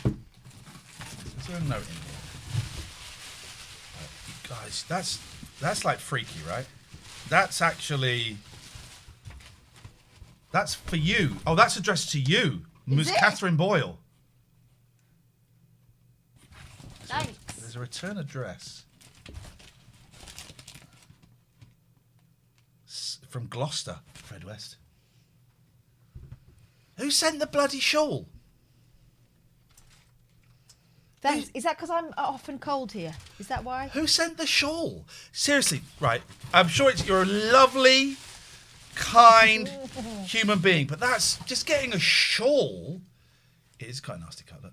Is there a note in here? Guys, that's like freaky, right? That's for you. Oh, that's addressed to you, Ms. Catherine Boyle. Thanks. There's a return address from Gloucester, Fred West. Who sent the bloody shawl? Is that because I'm often cold here? Is that why? Who sent the shawl? Seriously, right. I'm sure you're a lovely, kind human being, but that's just getting a shawl. It is quite a nasty colour.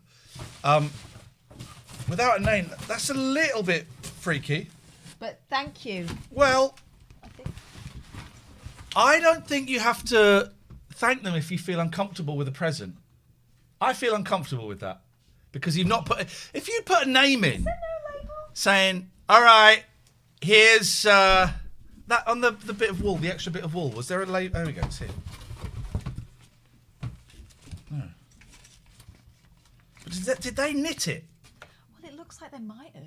Without a name, that's a little bit freaky. But thank you. Well, I don't think you have to thank them if you feel uncomfortable with a present. I feel uncomfortable with that because you've not put. If you put a name in, saying, "All right, here's that on the bit of wool, the extra bit of wool." Was there a label? There we go. It's here. No. But did they knit it? Well, it looks like they might have.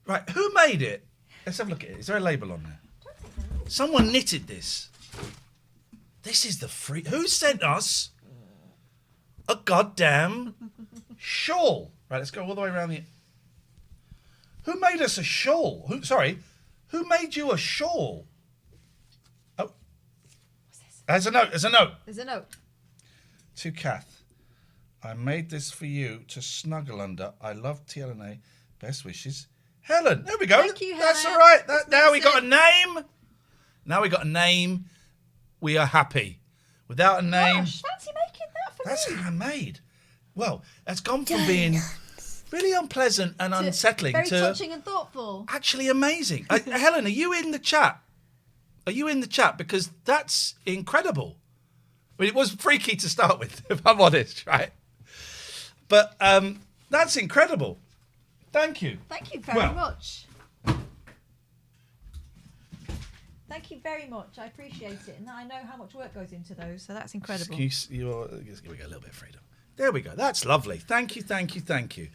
Right. Who made it? Let's have a look at it. Is there a label on there? Someone knitted this. This is the free. Who sent us a goddamn shawl? Right, let's go all the way around the. Who made us a shawl? Who made you a shawl? Oh, what's this? There's a note. There's a note. To Kath, I made this for you to snuggle under. I love TLNA. Best wishes, Helen. There we go. Thank you, That's Helen. all right. Now we got a name. Now we got a name. We are happy. Without a name. Gosh, fancy making that for That's me. handmade. Well, it's gone from being really unpleasant and unsettling very to touching and thoughtful. actually amazing. Helen, are you in the chat? Are you in the chat? Because that's incredible. I mean, it was freaky to start with, if I'm honest, right? But that's incredible. Thank you. Thank you very much. Thank you very much. I appreciate it. And I know how much work goes into those, so that's incredible. Just give me a little bit of freedom. There we go. That's lovely. Thank you, thank you, thank you.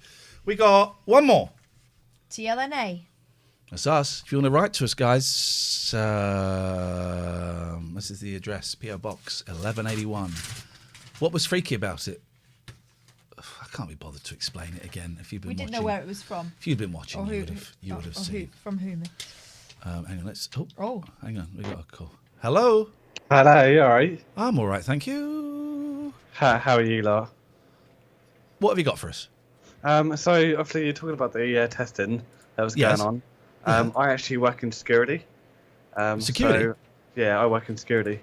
We got one more. TLNA. That's us. If you want to write to us, guys, this is the address, PO Box 1181. What was freaky about it? I can't be bothered to explain it again. If you've been We didn't watching, know where it was from. If you'd been watching, you would have seen. From whom? Hang on, let's. Oh, hang on. We got a call. Hello. Hello. You all right? I'm all right, thank you. How are you, lot? What have you got for us? So obviously you're talking about the testing that was Yes. going on. I actually work in security. Security? So, yeah, I work in security.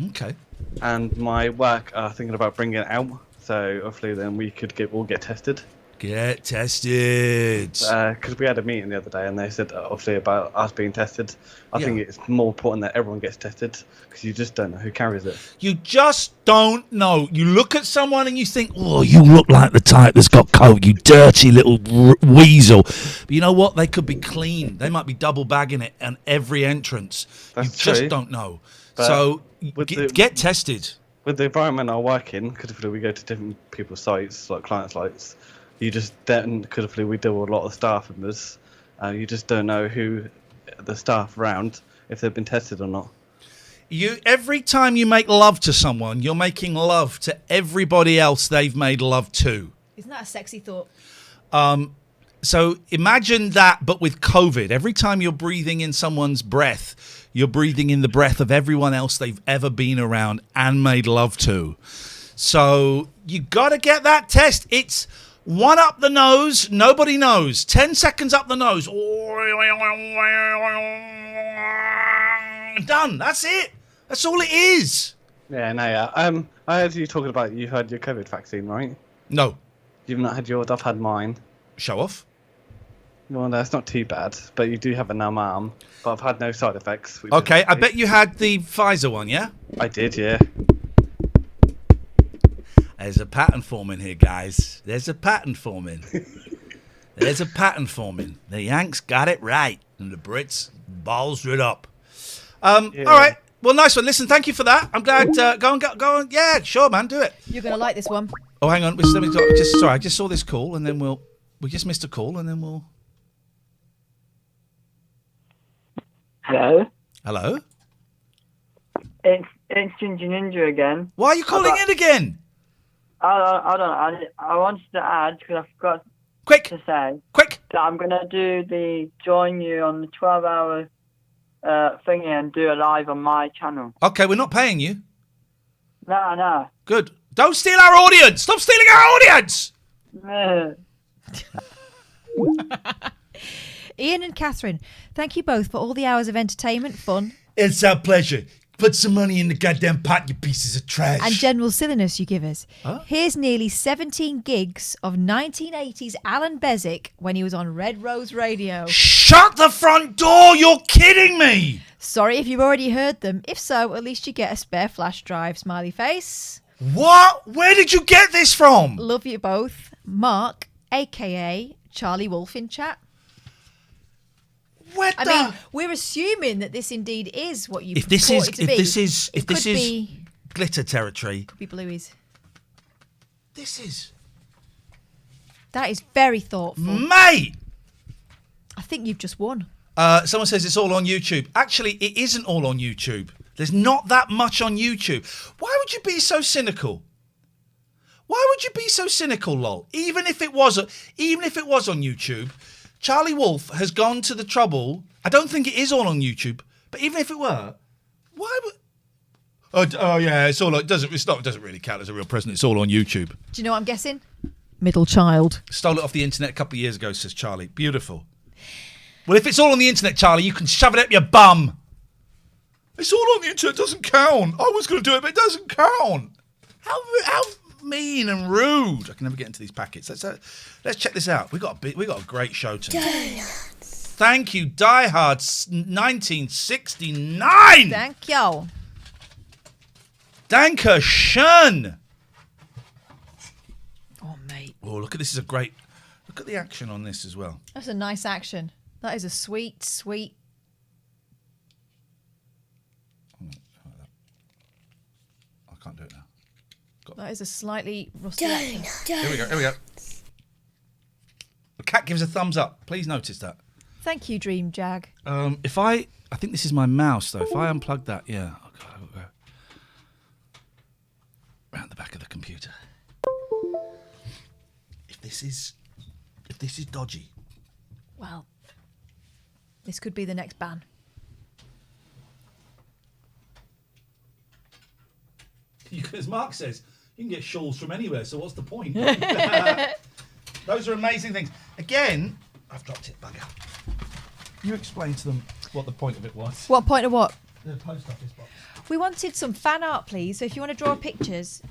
Okay. And my work are thinking about bringing it out. So hopefully then we could all get tested. Get tested. Because we had a meeting the other day and they said obviously about us being tested. I think it's more important that everyone gets tested because you just don't know who carries it. You just don't know. You look at someone and you think, oh, you look like the type that's got COVID, you dirty little weasel. But you know what? They could be clean. They might be double bagging it on every entrance. That's you just true. don't know. But So with get tested. With the environment I work in, because if we go to different people's sites, like client sites, you just don't, because if we deal with a lot of staff members, you just don't know who the staff around, if they've been tested or not. Every time you make love to someone, you're making love to everybody else they've made love to. Isn't that a sexy thought? So imagine that, but with COVID. Every time you're breathing in someone's breath, you're breathing in the breath of everyone else they've ever been around and made love to. So you got to get that test. It's 1 up the nose, nobody knows. 10 seconds up the nose. Done. That's it. That's all it is. Yeah, no, yeah. I heard you talking about you had your COVID vaccine, right? No. You've not had yours. I've had mine. Show off. Well, that's not too bad, but you do have a numb arm. But I've had no side effects. Okay, I bet you had the Pfizer one, yeah? I did, yeah. There's a pattern forming here, guys. There's a pattern forming. There's a pattern forming. The Yanks got it right, and the Brits balls it up. All right. Well, nice one. Listen, thank you for that. I'm glad. Go on. Yeah, sure, man. Do it. You're going to like this one. Oh, hang on. Sorry, I just saw this call, and then we just missed a call, and then we'll. Hello? Hello? It's Ginger Ninja again. Why are you calling in again? I don't know. I wanted to add, because I forgot to say. Quick! That I'm going to join you on the 12-hour thingy and do a live on my channel. Okay, we're not paying you. No. Good. Don't steal our audience! Stop stealing our audience! No. Iain and Catherine, thank you both for all the hours of entertainment, fun, It's our pleasure. Put some money in the goddamn pot, you pieces of trash. and general silliness you give us. Huh? Here's nearly 17 gigs of 1980s Allan Beswick when he was on Red Rose Radio. Shut the front door! You're kidding me! Sorry if you've already heard them. If so, at least you get a spare flash drive, smiley face. What? Where did you get this from? Love you both. Mark, a.k.a. Charlie Wolf in chat. I mean, we're assuming that this indeed is what you If this purport is it to be. if this is glitter territory, could be blueies. this is That is very thoughtful. mate. I think you've just won. Someone says it's all on YouTube. Actually, it isn't all on YouTube. There's not that much on YouTube. Why would you be so cynical? Why would you be so cynical, lol? Even if it was on YouTube, Charlie Wolf has gone to the trouble. I don't think it is all on YouTube, but even if it were, why would? Oh yeah, it's all. It doesn't really count as a real present. It's all on YouTube. Do you know what I'm guessing? Middle child. Stole it off the internet a couple of years ago, says Charlie. Beautiful. Well, if it's all on the internet, Charlie, you can shove it up your bum. It's all on the internet. It doesn't count. I was going to do it, but it doesn't count. How mean and rude. I can never get into these packets. Let's check this out. We got a great show tonight. Donuts. Thank you, Die Hard 1969. Thank you. Danke schön. Oh, mate. Oh, look at this. Is a great. Look at the action on this as well. That's a nice action. That is a sweet, sweet. I can't do it now. That is a slightly rusty action. Here we go. The cat gives a thumbs up. Please notice that. Thank you, Dream Jag. If I think this is my mouse though. If I unplug that, yeah. Oh God, I'll go around the back of the computer. If this is dodgy. Well, this could be the next ban. As Mark says, You can get shawls from anywhere, so what's the point? Those are amazing things. Again, I've dropped it, bugger. You explain to them what the point of it was. What point of what? The post office box. We wanted some fan art, please. So if you want to draw pictures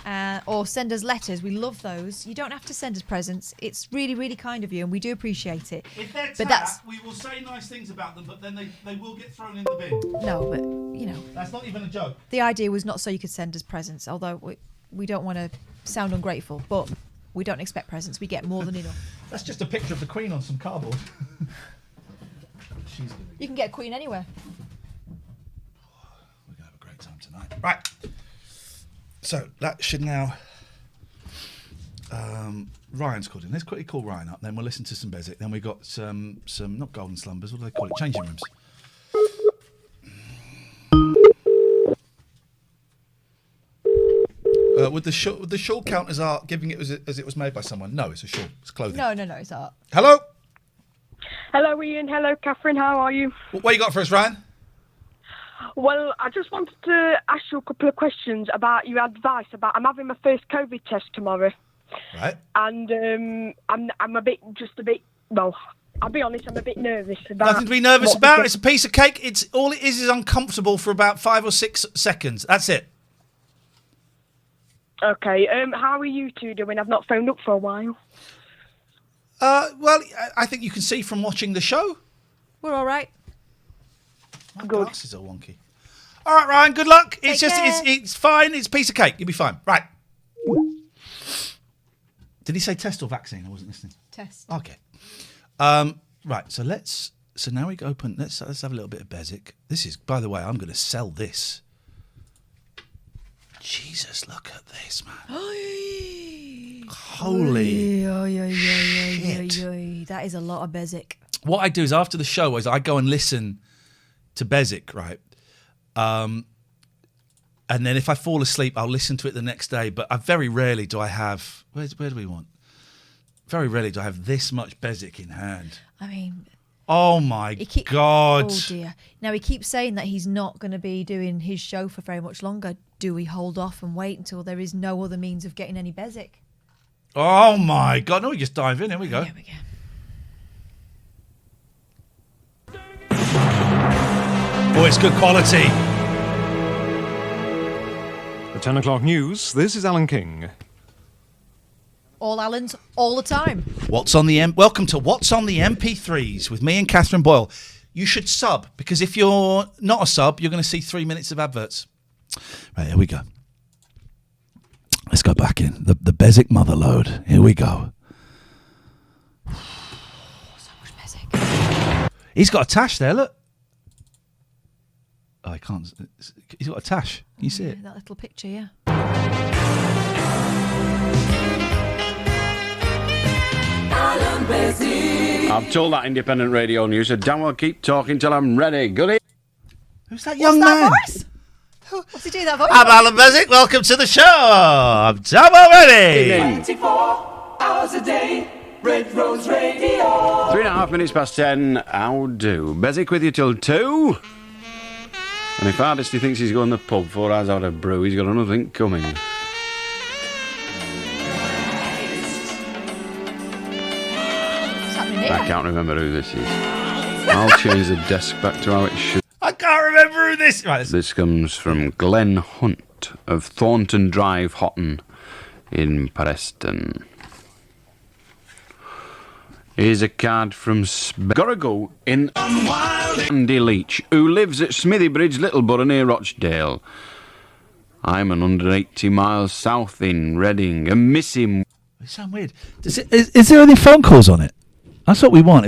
or send us letters, we love those. You don't have to send us presents. It's really, really kind of you, and we do appreciate it. If they're but we will say nice things about them, but then they will get thrown in the bin. No, but, That's not even a joke. The idea was not so you could send us presents, although we don't want to sound ungrateful, but we don't expect presents. We get more than enough. That's just a picture of the Queen on some cardboard. You can get a Queen anywhere. Right. So that should now. Ryan's called in. Let's quickly call Ryan up. Then we'll listen to some Beswick. Then we got some not golden slumbers. What do they call it? Changing rooms. Would the shawl count as art, giving it as it was made by someone? No, it's a shawl. It's clothing. No, it's art. Hello. Hello, Ian. Hello, Catherine. How are you? What you got for us, Ryan? Well, I just wanted to ask you a couple of questions about your advice. I'm having my first COVID test tomorrow. Right. And I'm a bit. Well, I'll be honest. I'm a bit nervous about. Nothing to be nervous about. It's a piece of cake. It's all it is uncomfortable for about 5 or 6 seconds. That's it. Okay. How are you two doing? I've not phoned up for a while. Well, I think you can see from watching the show. We're all right. My glasses are wonky. All right, Ryan. Good luck. It's it's fine. It's a piece of cake. You'll be fine. Right. Did he say test or vaccine? I wasn't listening. Test. Okay. Right. So now we open. Let's have a little bit of Beswick. This is, by the way, I'm going to sell this. Jesus, look at this, man. Holy shit. That is a lot of Beswick. What I do is after the show is I go and listen to Beswick, right? And then if I fall asleep, I'll listen to it the next day. But very rarely do I have... Where do we want? Very rarely do I have this much Beswick in hand. I mean... Oh, my God. Oh, dear. Now, he keeps saying that he's not going to be doing his show for very much longer. Do we hold off and wait until there is no other means of getting any Beswick? Oh, my God. No, we just dive in. Here we go. Here we go. Oh, it's good quality. The 10 o'clock news, this is Alan King. All Allens, all the time. Welcome to What's on the MP3s with me and Catherine Boyle. You should sub, because if you're not a sub, you're going to see 3 minutes of adverts. Right, here we go. Let's go back in. The Beswick Motherload. Here we go. So much Beswick. He's got a tash there, look. Oh, I can't. He's got a tash. Can you see it? That little picture, yeah. I've told that independent radio news that Dan will keep talking till I'm ready. Goodie. Who's that young man? Voice? What's he doing that voice? I'm Allan Beswick. Welcome to the show. I'm Tom already. 24 hours a day. Red Rose Radio. 3.5 minutes past 10. How do? Beswick with you till 2. And if Hardesty thinks he's going to the pub 4 hours out of brew, he's got another thing coming. I can't remember who this is. I'll change the desk back to how it should. I can't remember who this... Right, this comes from Glenn Hunt of Thornton Drive, Houghton in Preston. Here's a card from Gotta go in Andy Leach, who lives at Smithy Bridge, Littleborough near Rochdale. I'm 180 miles south in Reading and miss him. It sounds weird. Is there any phone calls on it? That's what we want.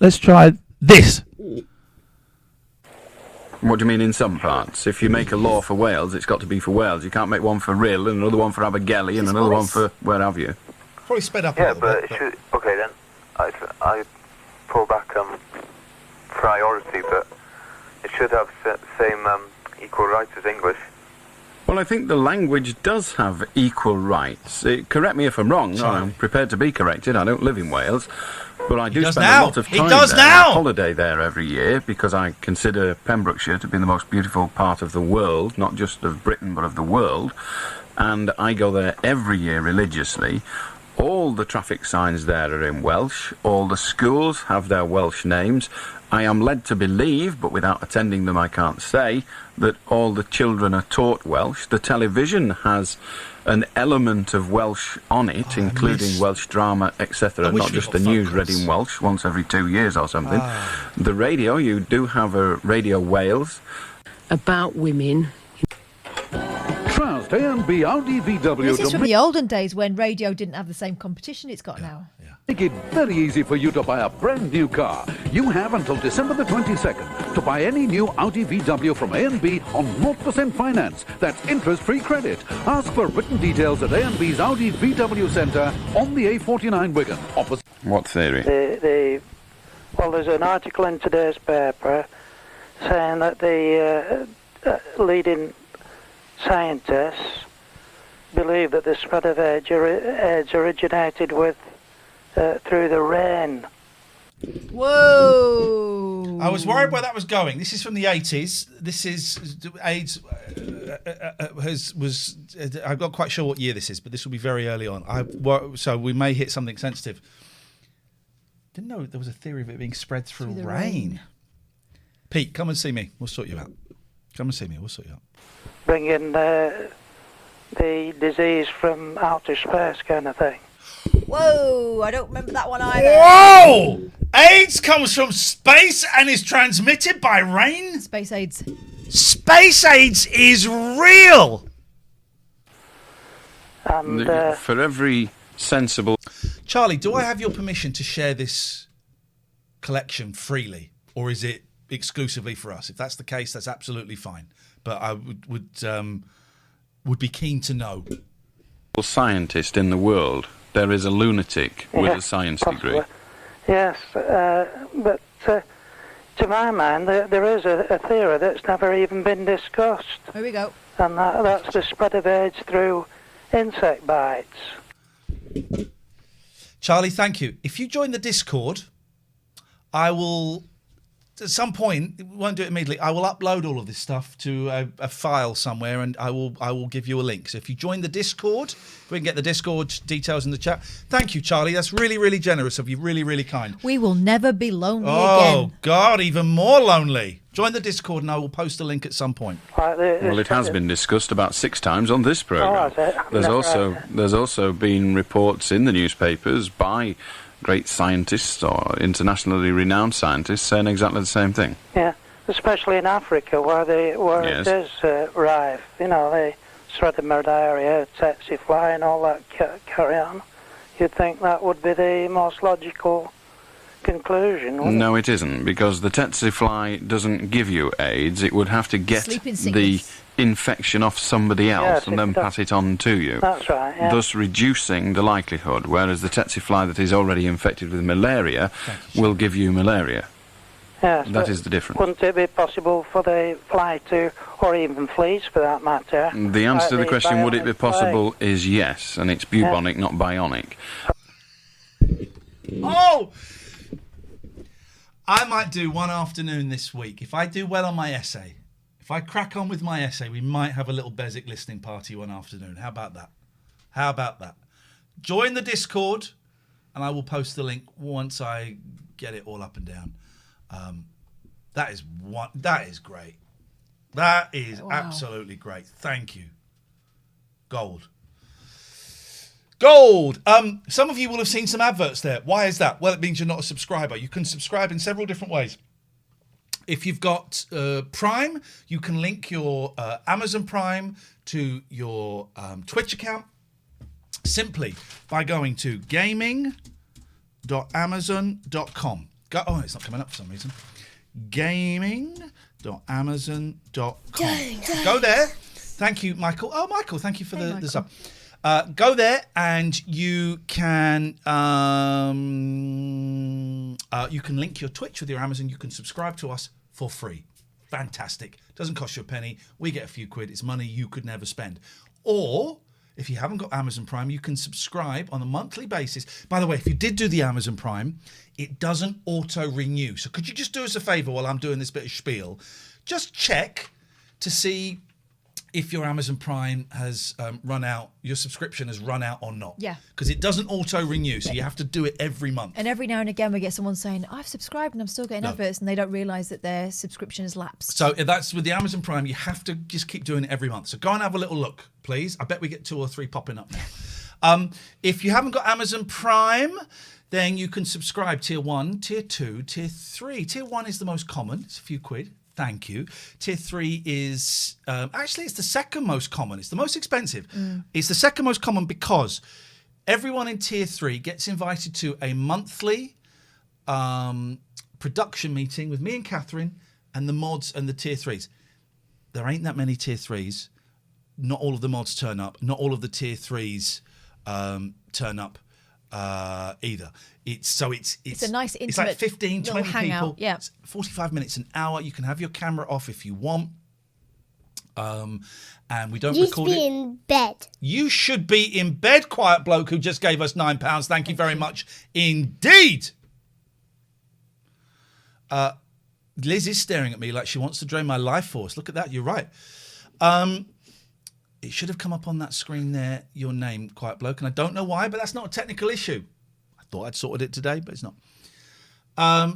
Let's try this. What do you mean in some parts? If you make a law for Wales, it's got to be for Wales. You can't make one for Rill and another one for Abergele and another one for where have you. Probably sped up. Yeah, but it should. Okay then, I pull back priority, but it should have same equal rights as English. Well, I think the language does have equal rights. Correct me if I'm wrong. I'm prepared to be corrected. I don't live in Wales. But I do spend a lot of time there. I holiday there every year because I consider Pembrokeshire to be the most beautiful part of the world, not just of Britain but of the world. and I go there every year religiously. All the traffic signs there are in Welsh. All the schools have their Welsh names. I am led to believe, but without attending them I can't say, that all the children are taught Welsh. The television has an element of Welsh on it, including Welsh drama, etc. Not just the news read in Welsh once every 2 years or something. The radio, you do have a Radio Wales. About women. Trust A&B Audi VW. This is from the olden days when radio didn't have the same competition it's got now. Make it very easy for you to buy a brand new car. You have until December the 22nd to buy any new Audi VW from A&B on 0% finance. That's interest-free credit. Ask for written details at A&B's Audi VW Centre on the A49 Wigan. Opposite. What theory? Well, there's an article in today's paper saying that the leading scientists believe that the spread of AIDS originated through the rain. Whoa! I was worried where that was going. This is from the 80s. This is AIDS I'm not quite sure what year this is, but this will be very early on. So we may hit something sensitive. Didn't know there was a theory of it being spread through rain. Pete, come and see me. We'll sort you out. Come and see me. We'll sort you out. Bringing the disease from outer space kind of thing. Whoa, I don't remember that one either. Whoa! AIDS comes from space and is transmitted by rain? Space AIDS. Space AIDS is real! And, for every sensible... Charlie, do I have your permission to share this collection freely? Or is it exclusively for us? If that's the case, that's absolutely fine. But I would be keen to know. Scientist in the world. There is a lunatic with a science degree. Yes, but to my mind, there is a theory that's never even been discussed. Here we go. And that's the spread of AIDS through insect bites. Charlie, thank you. If you join the Discord, I will... At some point, we won't do it immediately, I will upload all of this stuff to a file somewhere and I will give you a link. So if you join the Discord, we can get the Discord details in the chat. Thank you, Charlie. That's really, really generous of you. Really, really kind. We will never be lonely again. Oh, God, even more lonely. Join the Discord and I will post a link at some point. Well, it has been discussed about 6 times on this programme. There's also been reports in the newspapers by great scientists or internationally renowned scientists saying exactly the same thing. Yeah, especially in Africa where it is rife. You know, they spread the malaria, tsetse fly and all that carry on. You'd think that would be the most logical conclusion, wouldn't No, it isn't, because the tsetse fly doesn't give you AIDS. It would have to get the infection off somebody else and then pass it on to you. That's right, yeah. Thus reducing the likelihood, whereas the tsetse fly that is already infected with malaria will give you malaria. Yes, that is the difference. Wouldn't it be possible for the fly to, or even fleas for that matter? The answer to the question, would it be possible, is yes, and it's bubonic, not bionic. Oh! I might do one afternoon this week. If I do well on my essay, if I crack on with my essay, we might have a little Beswick listening party one afternoon. How about that? How about that? Join the Discord, and I will post the link once I get it all up and down. That is great. That is absolutely great. Thank you. Gold. Some of you will have seen some adverts there. Why is that? Well, it means you're not a subscriber. You can subscribe in several different ways. If you've got Prime, you can link your Amazon Prime to your Twitch account simply by going to gaming.amazon.com. Oh, it's not coming up for some reason. Gaming.amazon.com. Go there. Thank you, Michael. Oh, Michael, thank you for the sub. Go there and you can link your Twitch with your Amazon. You can subscribe to us for free. Fantastic. Doesn't cost you a penny. We get a few quid. It's money you could never spend. Or if you haven't got Amazon Prime, you can subscribe on a monthly basis. By the way, if you did do the Amazon Prime, it doesn't auto-renew. So could you just do us a favour while I'm doing this bit of spiel? Just check to see if your Amazon Prime has run out, your subscription has run out or not. Yeah. Because it doesn't auto-renew, so you have to do it every month. And every now and again we get someone saying, I've subscribed and I'm still getting adverts, and they don't realise that their subscription has lapsed. So that's with the Amazon Prime, you have to just keep doing it every month. So go and have a little look, please. I bet we get 2 or 3 popping up now. If you haven't got Amazon Prime, then you can subscribe Tier 1, Tier 2, Tier 3. Tier 1 is the most common. It's a few quid. Thank you. Tier 3 is... actually, it's the second most common. It's the most expensive. It's the second most common because everyone in Tier 3 gets invited to a monthly production meeting with me and Catherine and the mods and the Tier 3s. There ain't that many Tier 3s. Not all of the mods turn up. Not all of the Tier 3s turn up either. It's a nice intimate it's like 15, 20 hangout. people. Yeah. It's 45 minutes, an hour. You can have your camera off if you want. And we don't record it. You should be in bed. You should be in bed, quiet bloke who just gave us £9. Thank you very much indeed. Liz is staring at me like she wants to drain my life force. Look at that. You're right. It should have come up on that screen there, your name, quiet bloke, and I don't know why, but that's not a technical issue. I thought I'd sorted it today, but it's not.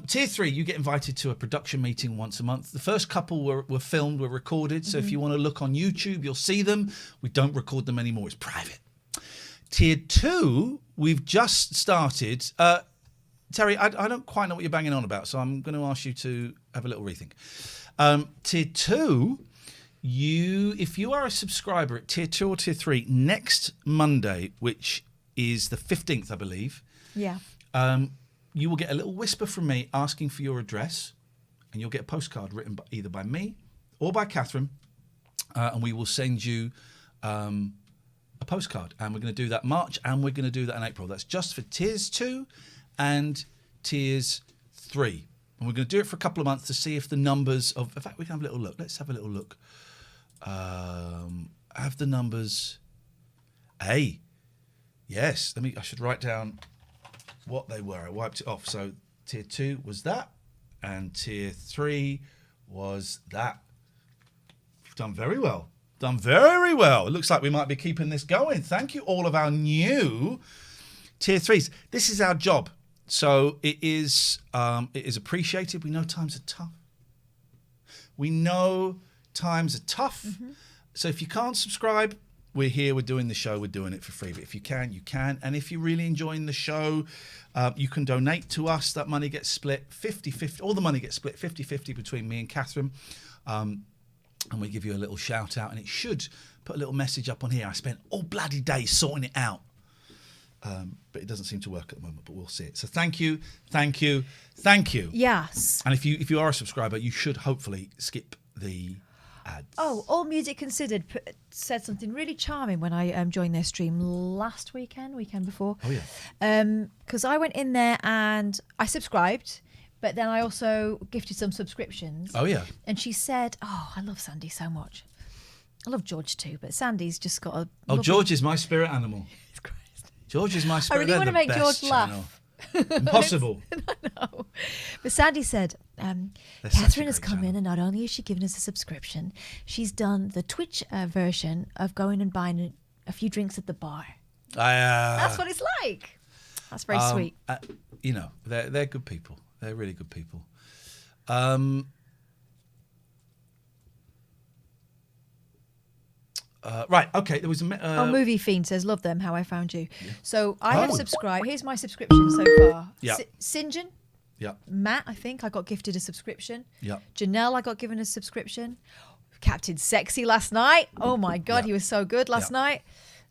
Tier 3, you get invited to a production meeting once a month. The first couple were filmed, were recorded, so if you want to look on YouTube, you'll see them. We don't record them anymore. It's private. Tier 2, we've just started. Terry, I don't quite know what you're banging on about, so I'm going to ask you to have a little rethink. Tier 2... if you are a subscriber at Tier 2 or Tier 3, next Monday, which is the 15th, I believe, you will get a little whisper from me asking for your address, and you'll get a postcard written either by me or by Catherine, and we will send you a postcard. And we're going to do that March, and we're going to do that in April. That's just for Tiers 2 and Tiers 3. And we're going to do it for a couple of months to see if the numbers of... In fact, we can have a little look. Let's have a little look. Have the numbers... Hey. Yes. I should write down what they were. I wiped it off. So Tier 2 was that. And Tier 3 was that. We've done very well. Done very well. It looks like we might be keeping this going. Thank you, all of our new Tier 3s. This is our job. So it is appreciated. We know times are tough. So if you can't subscribe, we're here, we're doing the show, we're doing it for free. But if you can, you can. And if you're really enjoying the show, you can donate to us. That money gets split 50-50. All the money gets split 50-50 between me and Catherine. And we give you a little shout out. And it should put a little message up on here. I spent all bloody day sorting it out. But it doesn't seem to work at the moment, but we'll see it. So thank you. Yes. And if you are a subscriber, you should hopefully skip the ads. Oh, All Music Considered said something really charming when I joined their stream last weekend before. Oh, yeah. Because I went in there and I subscribed, but then I also gifted some subscriptions. Oh, yeah. And she said, I love Sandy so much. I love George too, but Sandy's just got a... George is my spirit animal. George is my spirit. I really want to make George laugh. Impossible. No. But Sandy said, Catherine has come in, and not only has she given us a subscription, she's done the Twitch version of going and buying a few drinks at the bar. That's what it's like. That's very sweet. They're good people. They're really good people. Right, okay. There was a Movie Fiend says, love them, how I found you. Yeah. So I have subscribed. Here's my subscription so far. Yeah. St. John. Yeah. Matt, I think I got gifted a subscription. Yeah. Janelle, I got given a subscription. Captain Sexy last night. Oh my God, he was so good last night.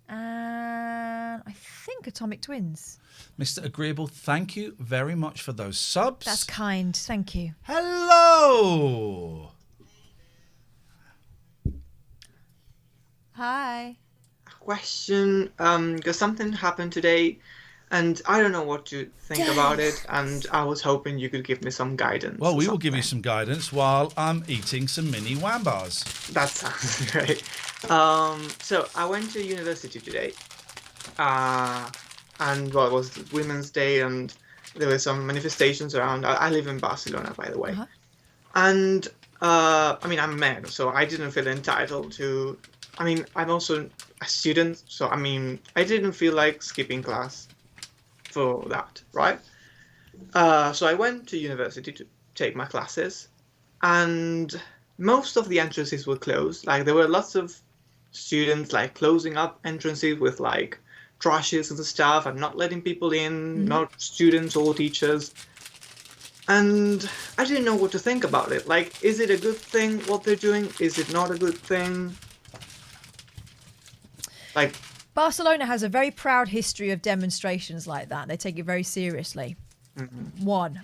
And I think Atomic Twins. Mr. Agreeable, thank you very much for those subs. That's kind. Thank you. Hello. Hi. Question, because something happened today and I don't know what to think about it, and I was hoping you could give me some guidance. Well, we will give you some guidance while I'm eating some mini wham bars. That sounds great. So I went to university today, and it was Women's Day, and there were some manifestations around. I live in Barcelona, by the way. And I mean, I'm a man, so I didn't feel entitled to. I mean, I'm also a student, so I mean, I didn't feel like skipping class for that, right? So I went to university to take my classes, and most of the entrances were closed. Like, there were lots of students like closing up entrances with like trashes and stuff and not letting people in, not students or teachers. And I didn't know what to think about it. Like, is it a good thing what they're doing? Is it not a good thing? Like, Barcelona has a very proud history of demonstrations like that. They take it very seriously. One.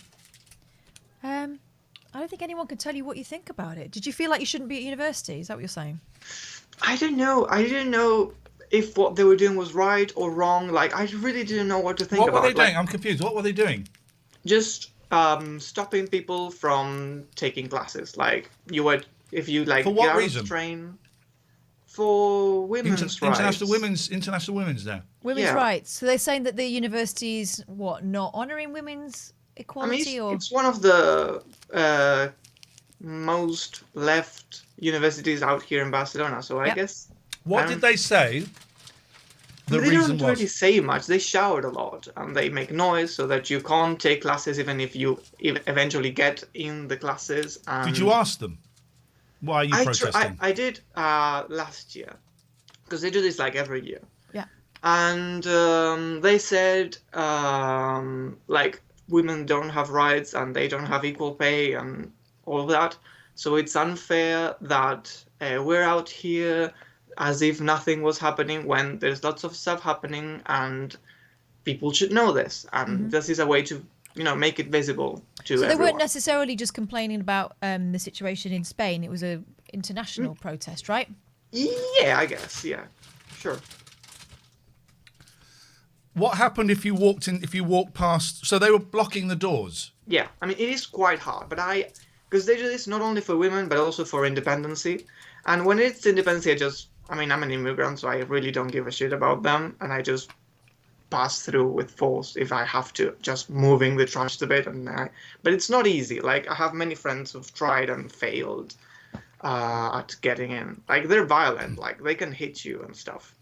I don't think anyone can tell you what you think about it. Did you feel like you shouldn't be at university? Is that what you're saying? I don't know. I didn't know if what they were doing was right or wrong. Like, I really didn't know what to think about. What were they doing? Like, I'm confused. What were they doing? Just stopping people from taking classes. Like, you would, if you like, For what get out of reason? the train. For women's rights. International Women's Day. Women's rights. So they're saying that the university's, what, not honouring women's equality? It's one of the most left universities out here in Barcelona, so I guess... What did they say the they reason don't was? really say much. They shout a lot, and they make noise so that you can't take classes even if you eventually get in the classes. And Did you ask them? Why are you protesting? I did last year, because they do this like every year. Yeah. And they said like women don't have rights and they don't have equal pay and all of that. So it's unfair that we're out here as if nothing was happening when there's lots of stuff happening, and people should know this. And this is a way to, make it visible to So they everyone. weren't necessarily just complaining about the situation in Spain. It was a international protest, right? Yeah, I guess. Yeah, sure. What happened if you walked past? So they were blocking the doors. Yeah, I mean, it is quite hard, but because they do this not only for women, but also for independency. And when it's independency, I'm an immigrant, so I really don't give a shit about them. And I just pass through with force if I have to, just moving the trash a bit. But it's not easy. Like, I have many friends who've tried and failed at getting in. Like, they're violent. Like, they can hit you and stuff.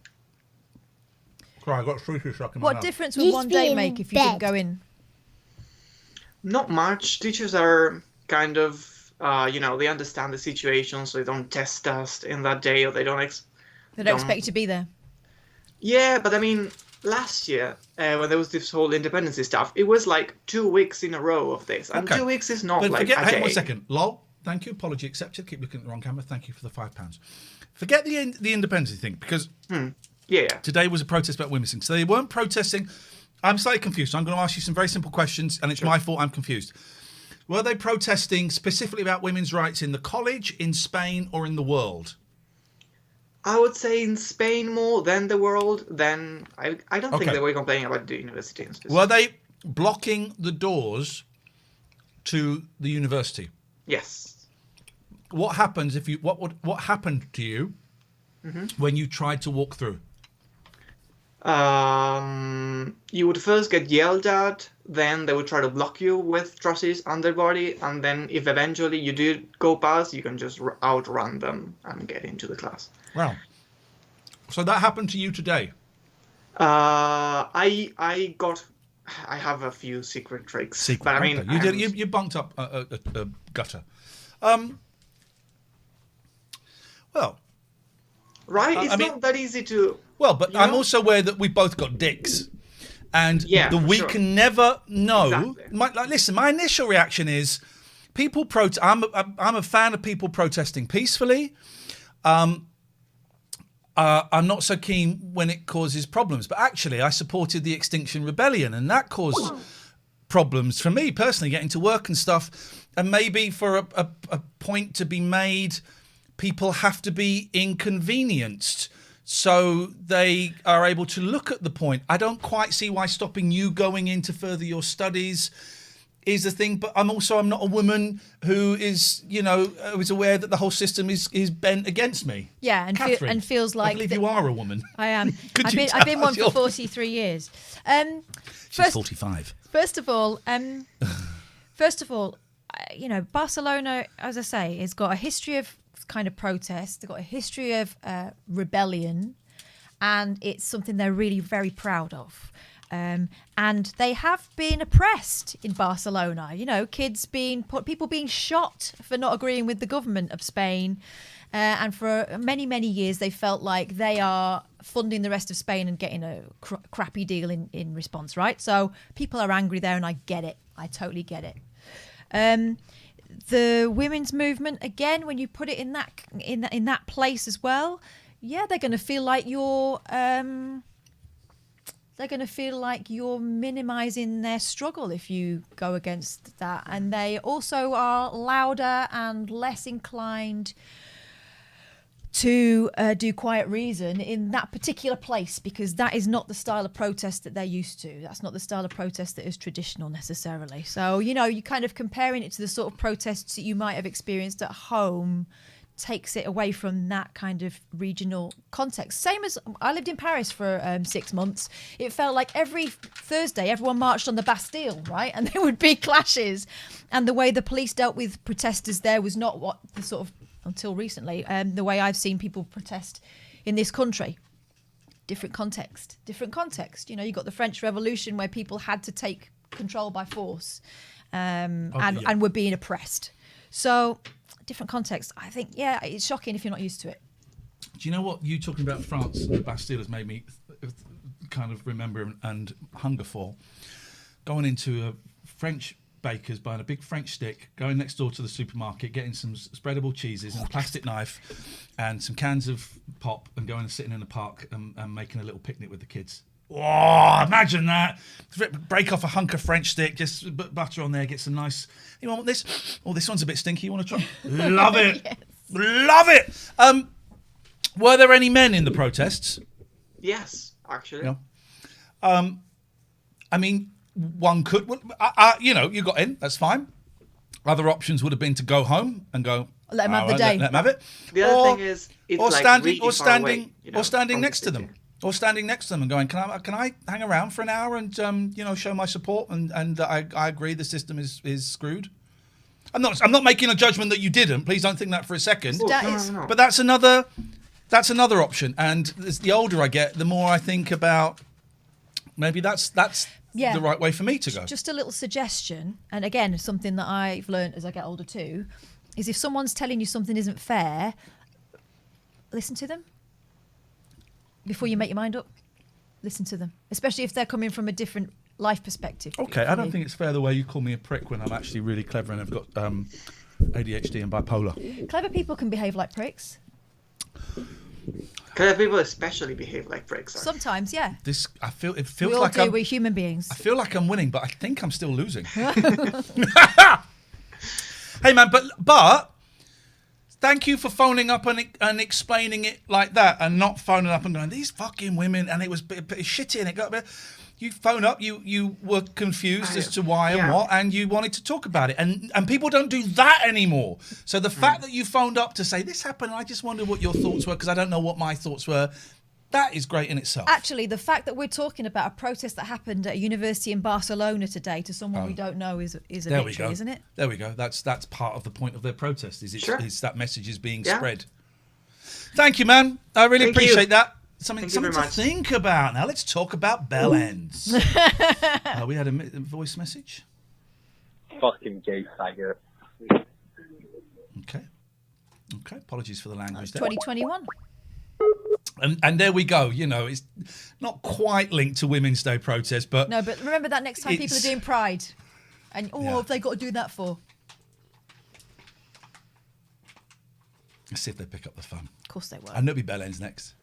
Sorry, I got sushi stuck in my What mouth. difference would one day make if you didn't go in? Not much. Teachers are kind of, they understand the situation, so they don't test us in that day, or they don't They don't expect you to be there. Yeah, but I mean, last year, when there was this whole independency stuff, it was like 2 weeks in a row of this. And 2 weeks is not But like forget, a hang day. on 1 second. Lol, thank you. Apology accepted. Keep looking at the wrong camera. Thank you for the £5. Forget the independency thing, because today was a protest about women's things. So they weren't protesting. I'm slightly confused. So I'm going to ask you some very simple questions, and it's my fault I'm confused. Were they protesting specifically about women's rights in the college, in Spain, or in the world? I would say in Spain more than the world. Then I don't think Okay. they were complaining about the university in specific. Were they blocking the doors to the university? Yes. What happens if you? What happened to you when you tried to walk through? You would first get yelled at, then they would try to block you with trusses underbody, and then if eventually you do go past, you can just outrun them and get into the class. Wow. So that happened to you today? I have a few secret tricks. But I mean, you bunked up a gutter. Well, right? It's not that easy to. Well, but I'm also aware that we both got dicks, and we sure. can never know. Exactly. Listen, my initial reaction is people I'm a fan of people protesting peacefully. I'm not so keen when it causes problems, but actually I supported the Extinction Rebellion, and that caused problems for me personally, getting to work and stuff. And maybe for a point to be made, people have to be inconvenienced so they are able to look at the point. I don't quite see why stopping you going in to further your studies is the thing, but I'm not a woman who is, who is aware that the whole system is bent against me. Yeah, and feels like... I believe you are a woman. I am. Could you I've been tell one for 43 years. She's 45. First of all, Barcelona, as I say, has got a history of kind of protest. They've got a history of rebellion, and it's something they're really very proud of. And they have been oppressed in Barcelona. People being shot for not agreeing with the government of Spain. And for many, many years, they felt like they are funding the rest of Spain and getting a crappy deal in response, right? So people are angry there, and I get it. I totally get it. The women's movement, again, when you put it in that place as well, yeah, they're going to feel like you're minimizing their struggle if you go against that. And they also are louder and less inclined to do quiet reason in that particular place, because that is not the style of protest that they're used to. That's not the style of protest that is traditional necessarily. So, you're kind of comparing it to the sort of protests that you might have experienced at home, takes it away from that kind of regional context. Same as I lived in Paris for 6 months. It felt like every Thursday everyone marched on the Bastille, right? And there would be clashes. And the way the police dealt with protesters there was not what the sort of, until recently, the way I've seen people protest in this country. Different context. You got the French Revolution where people had to take control by force and were being oppressed. So, different context. I think, yeah, it's shocking if you're not used to it. Do you know what you talking about France and the Bastille has made me kind of remember and hunger for? Going into a French baker's, buying a big French stick, going next door to the supermarket, getting some spreadable cheeses and a plastic knife and some cans of pop, and going and sitting in the park and making a little picnic with the kids. Oh, imagine that. Break off a hunk of French stick, just butter on there, get some nice... You want this? Oh, this one's a bit stinky. You want to try? Love it. Yes. Love it. Were there any men in the protests? Yes, actually. Yeah. I mean, one could... you got in. That's fine. Other options would have been to go home and go... Let them have the day. Let them have it. The other thing is... It's standing next to them. Or standing next to them and going, can I hang around for an hour and show my support and I agree the system is screwed. I'm not making a judgment that you didn't. Please don't think that for a second. No. But that's another option. And as the older I get, the more I think about maybe that's the right way for me to go. Just a little suggestion, and again, something that I've learned as I get older too, is if someone's telling you something isn't fair, listen to them. Before you make your mind up, listen to them, especially if they're coming from a different life perspective. Okay, I don't think it's fair the way you call me a prick when I'm actually really clever and I've got ADHD and bipolar. Clever people can behave like pricks. Clever people especially behave like pricks. Sometimes, yeah. It feels we all like do, we're human beings. I feel like I'm winning, but I think I'm still losing. Hey man, but thank you for phoning up and explaining it like that, and not phoning up and going, these fucking women, and it was a bit shitty, and it got a bit... You phone up, you were confused as to why and what, and you wanted to talk about it. And people don't do that anymore. So the fact that you phoned up to say, this happened, and I just wondered what your thoughts were, because I don't know what my thoughts were, that is great in itself. Actually, the fact that we're talking about a protest that happened at a university in Barcelona today to someone we don't know is a victory, isn't it? There we go. That's part of the point of their protest, is that message is being spread. Thank you, man. I really appreciate that. Something to think about. Now let's talk about bell ends. We had a voice message. Fucking gay faggot. Okay. Apologies for the language there. 2021. And there we go. It's not quite linked to Women's Day protest, but... No, but remember that next time people are doing Pride. And, what have they got to do that for? Let's see if they pick up the phone. Of course they will. And there'll be bell ends next.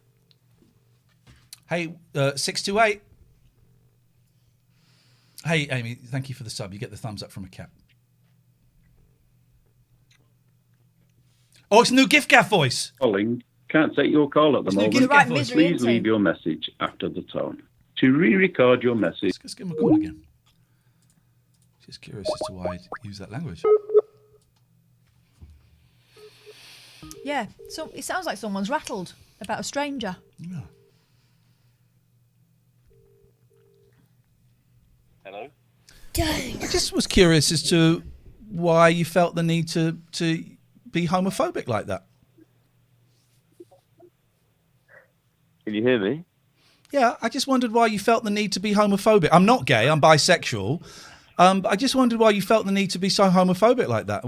Hey, 628. Hey, Amy, thank you for the sub. You get the thumbs up from a cat. Oh, it's a new gift gaff voice. Calling. Can't take your call at the moment. Please leave your message after the tone. To re-record your message... Let's give him a call again. Just curious as to why he used that language. Yeah, so it sounds like someone's rattled about a stranger. Yeah. Hello? I just was curious as to why you felt the need to be homophobic like that. Can you hear me? Yeah, I just wondered why you felt the need to be homophobic. I'm not gay. I'm bisexual. But I just wondered why you felt the need to be so homophobic like that.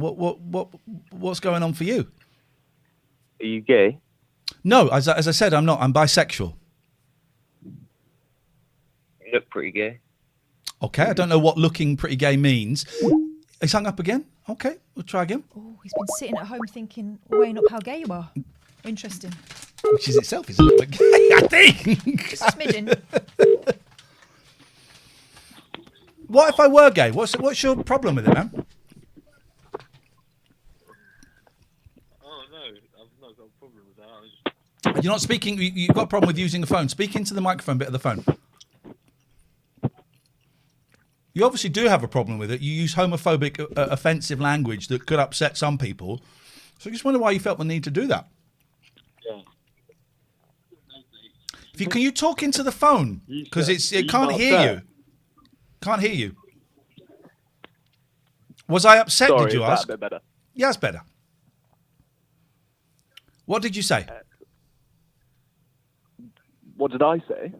What's going on for you? Are you gay? No, as I said, I'm not. I'm bisexual. You look pretty gay. Okay, I don't know what looking pretty gay means. He's hung up again? Okay, we'll try again. Oh, he's been sitting at home thinking, weighing up how gay you are. Interesting. Which is itself is a little bit gay, I think. Just a smidgen. What if I were gay? What's your problem with it, man? Oh, no, I've not got a problem with that. You're not speaking. You've got a problem with using a phone. Speak into the microphone bit of the phone. You obviously do have a problem with it. You use homophobic, offensive language that could upset some people. So I just wonder why you felt the need to do that. Yeah. Can you talk into the phone? Because it can't hear you. Can't hear you. Was I upset? Sorry, did you is that ask? a bit better? Yeah, it's better. What did you say? What did I say?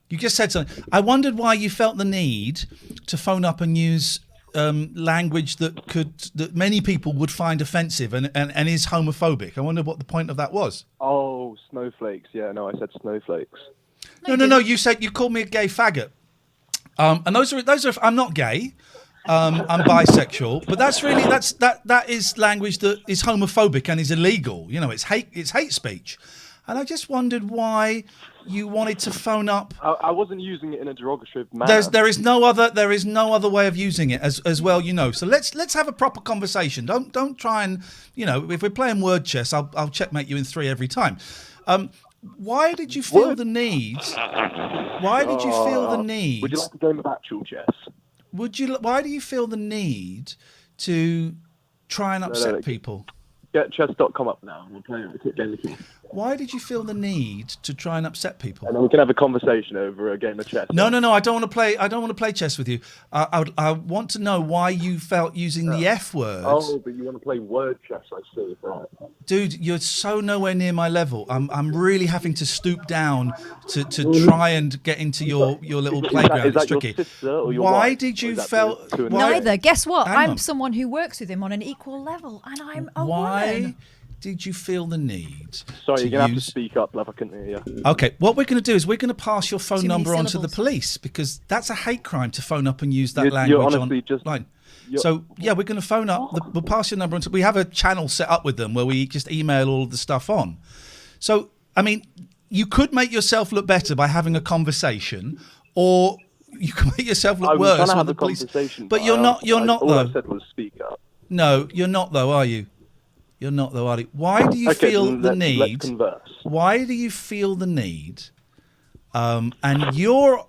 You just said something. I wondered why you felt the need to phone up and use language that many people would find offensive and is homophobic. I wonder what the point of that was. Oh, snowflakes. Yeah, no, I said snowflakes. No. You called me a gay faggot. And those are. I'm not gay. I'm bisexual. But that is language that is homophobic and is illegal. You know, it's hate speech. And I just wondered why you wanted to phone up. I wasn't using it in a derogatory manner. There is no other way of using it as well, you know. So let's have a proper conversation. Don't try and, you know, if we're playing word chess, I'll checkmate you in 3 every time. Why did you feel the need? Why did you feel the need? Would you like a game of actual chess? Why do you feel the need to try and upset people? Get chess.com up now. We'll play it. Why did you feel the need to try and upset people? And then we can have a conversation over a game of chess. No. I don't want to play. I don't want to play chess with you. I want to know why you felt using the F word. Oh, but you want to play word chess? I see. Right. Dude, you're so nowhere near my level. I'm really having to stoop down to try and get into your little playground. Is that it's tricky. Your sister or your why wife? did you felt? Neither. Guess what? Hang I'm on. someone who works with him on an equal level, and I'm a Why woman. did you feel the need? Sorry, you're gonna have to speak up, love. I couldn't hear you. Okay, what we're going to do is we're going to pass your phone Too many number on to the syllables. police because that's a hate crime to phone up and use that You're language honestly online. So yeah, we're going to phone up. We'll pass your number on. We have a channel set up with them where we just email all of the stuff on. So I mean, you could make yourself look better by having a conversation, or you can make yourself look worse trying to when have the a police. conversation, But you're not. You're not all though. I said was speak up. No, you're not though, are you? You're not though, are you? Why do you Okay, feel then the let's need? converse. Why do you feel the need? And you're,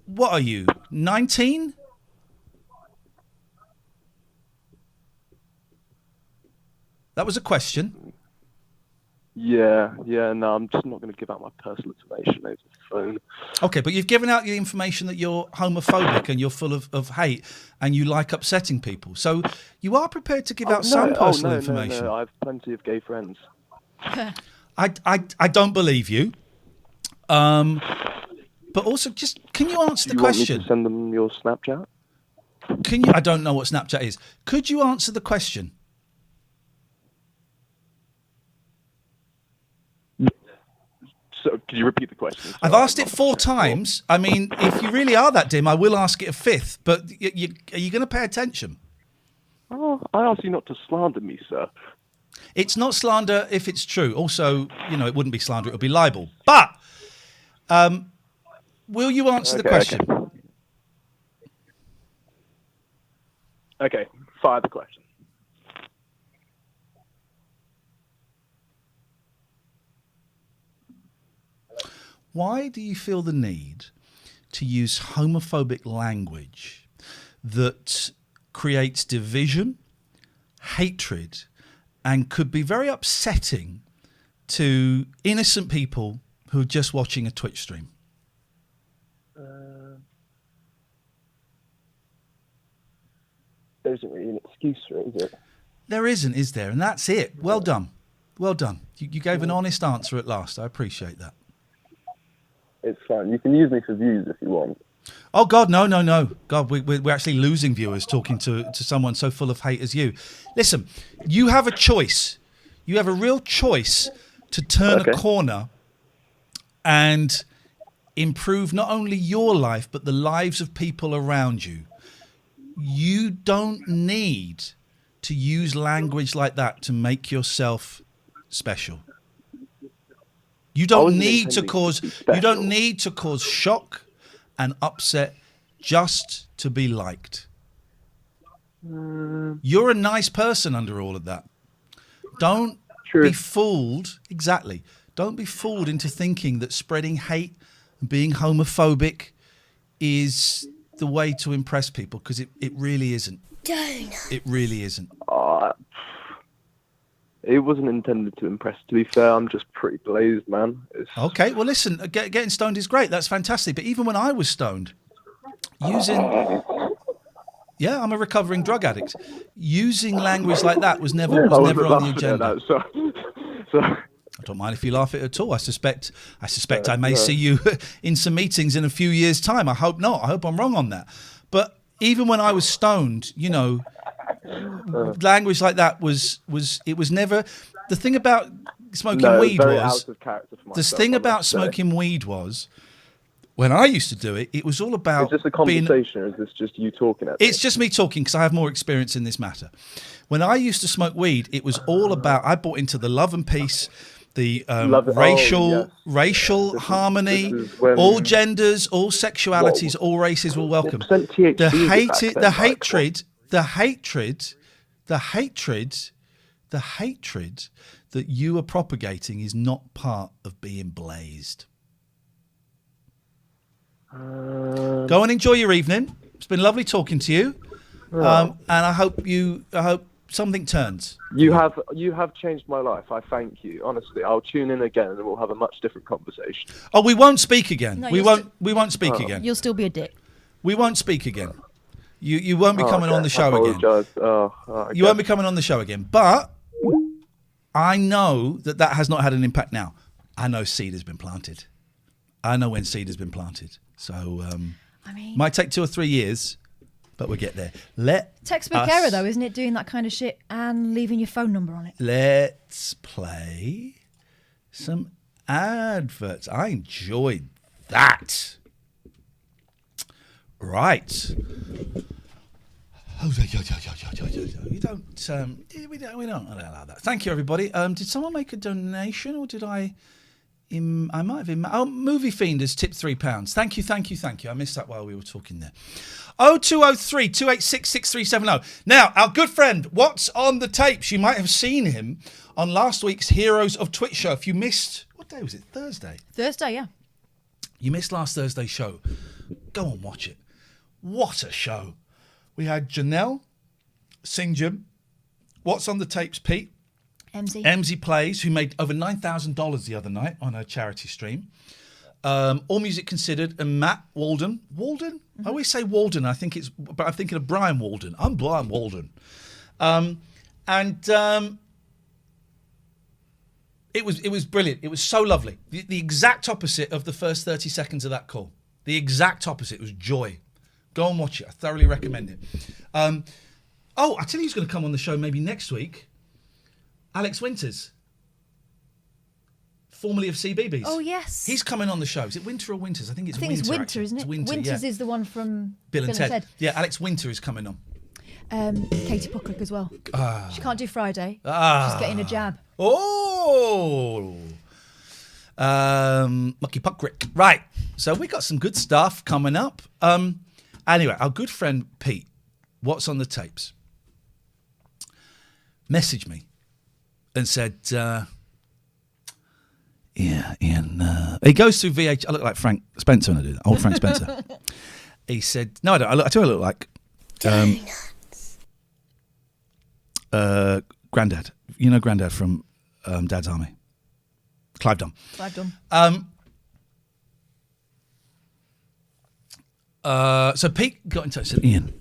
what are you? 19? That was a question. Yeah. No, I'm just not going to give out my personal information over the phone. Okay, but you've given out the information that you're homophobic and you're full of hate and you like upsetting people. So you are prepared to give out some personal information. No, I have plenty of gay friends. I don't believe you. But also, just can you answer the question? Want me to send them your Snapchat? Can you? I don't know what Snapchat is. Could you answer the question? So, could you repeat the question? I've asked it 4 times. I mean, if you really are that dim, I will ask it a 5th. But are you going to pay attention? Oh, I ask you not to slander me, sir. It's not slander if it's true. Also, you know, it wouldn't be slander; it would be libel. But will you answer the question? Okay, fire the question. Why do you feel the need to use homophobic language that creates division, hatred, and could be very upsetting to innocent people who are just watching a Twitch stream? there isn't really an excuse for it, is it? There isn't, is there? And that's it. Well done. Well done. You gave an honest answer at last. I appreciate that. It's fine. You can use me for views if you want. Oh, God, no. God, we're actually losing viewers talking to someone so full of hate as you. Listen, you have a choice. You have a real choice to turn a corner and improve not only your life, but the lives of people around you. You don't need to use language like that to make yourself special. You don't need to cause shock and upset just to be liked. You're a nice person under all of that. Don't be fooled. Exactly. Don't be fooled into thinking that spreading hate and being homophobic is the way to impress people, because it really isn't. It really isn't. It wasn't intended to impress, to be fair. I'm just pretty blazed, man. Okay, well, listen, getting stoned is great. That's fantastic. But even when I was stoned, yeah, I'm a recovering drug addict. Using language like that was never on the agenda. I don't mind if you laugh at it at all. I suspect I may see you in some meetings in a few years' time. I hope not. I hope I'm wrong on that. But even when I was stoned, language like that was never. The thing about smoking weed was smoking weed was, when I used to do it, it was all about. Is this a conversation, or is this just you talking at me? It's just me talking because I have more experience in this matter. When I used to smoke weed, it was all about. I bought into the love and peace, the racial harmony, all genders, all sexualities, all races were welcome. The hatred that you are propagating is not part of being blazed. Go and enjoy your evening. It's been lovely talking to you, and I hope something turns. You have changed my life. I thank you. Honestly, I'll tune in again, and we'll have a much different conversation. Oh, we won't speak again. No, we won't speak again. You'll still be a dick. We won't speak again. You won't be coming on the show again. You won't be coming on the show again. But I know that has not had an impact now. I know seed has been planted. I know when seed has been planted. So, might take 2 or 3 years, but we'll get there. Textbook error, though, isn't it? Doing that kind of shit and leaving your phone number on it. Let's play some adverts. I enjoyed that. Right. We don't allow that. Thank you, everybody. Did someone make a donation, or did I? I might have. Movie Fiend has tipped £3. Thank you. I missed that while we were talking there. 0203 286 6370. Now, our good friend, What's on the Tapes? You might have seen him on last week's Heroes of Twitch show. If you missed, what day was it? Thursday. Yeah. You missed last Thursday's show. Go and watch it. What a show. We had Janelle, Sing Jim, What's on the Tapes, Pete. MZ Plays, who made over $9,000 the other night on a charity stream. All Music Considered, and Matt Walden. Walden? Mm-hmm. I always say Walden. But I'm thinking of Brian Walden. I'm Brian Walden. It was brilliant. It was so lovely. The exact opposite of the first 30 seconds of that call. The exact opposite was joy. Go and watch it. I thoroughly recommend it. I tell you who's going to come on the show maybe next week. Alex Winters, formerly of CBeebies. Oh, yes. He's coming on the show. Is it Winter or Winters? I think it's Winter. It's Winter, isn't it? It's Winter, Winters is the one from Bill and Ted. Yeah, Alex Winter is coming on. Katie Pucklick as well. She can't do Friday. She's getting a jab. Oh! Mucky Puckrick. Right. So we got some good stuff coming up. Anyway, our good friend Pete, What's on the Tapes, messaged me and said, Iain, he goes through VH. I look like Frank Spencer when I do that. Old Frank Spencer. He said, no, I don't. I look like Grandad. You know Grandad from Dad's Army. Clive Dunn. So Pete got in touch and said, Iain,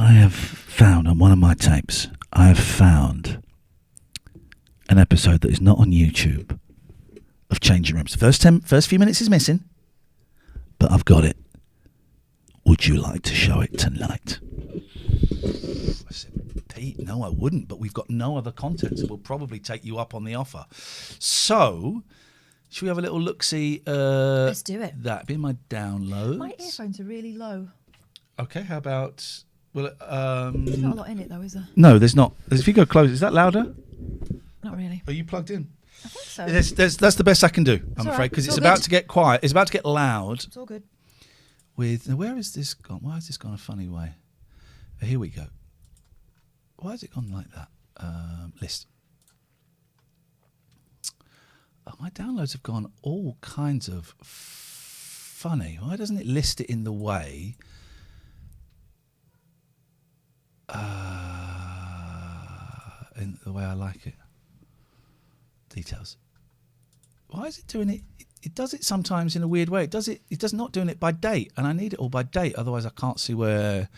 I have found on one of my tapes, I have found an episode that is not on YouTube of Changing Rooms. The first few minutes is missing, but I've got it. Would you like to show it tonight? I said, Pete, no, I wouldn't, but we've got no other content, so we'll probably take you up on the offer. So, should we have a little look-see? Let's do it. That'd be my downloads. My earphones are really low. Okay, how about... Well, There's not a lot in it, though, is there? No, there's not. If you go close, is that louder? Not really. Are you plugged in? I think so. That's the best I can do, I'm all afraid, right. because It's it's all about good. to get quiet. It's about to get loud. It's all good. Where is this gone? Why has this gone a funny way? Here we go. Why has it gone like that? List. My downloads have gone all kinds of funny. Why doesn't it list it in the way? In the way I like it. Details. Why is it doing it? It does it sometimes in a weird way. It does not doing it by date, and I need it all by date. Otherwise, I can't see where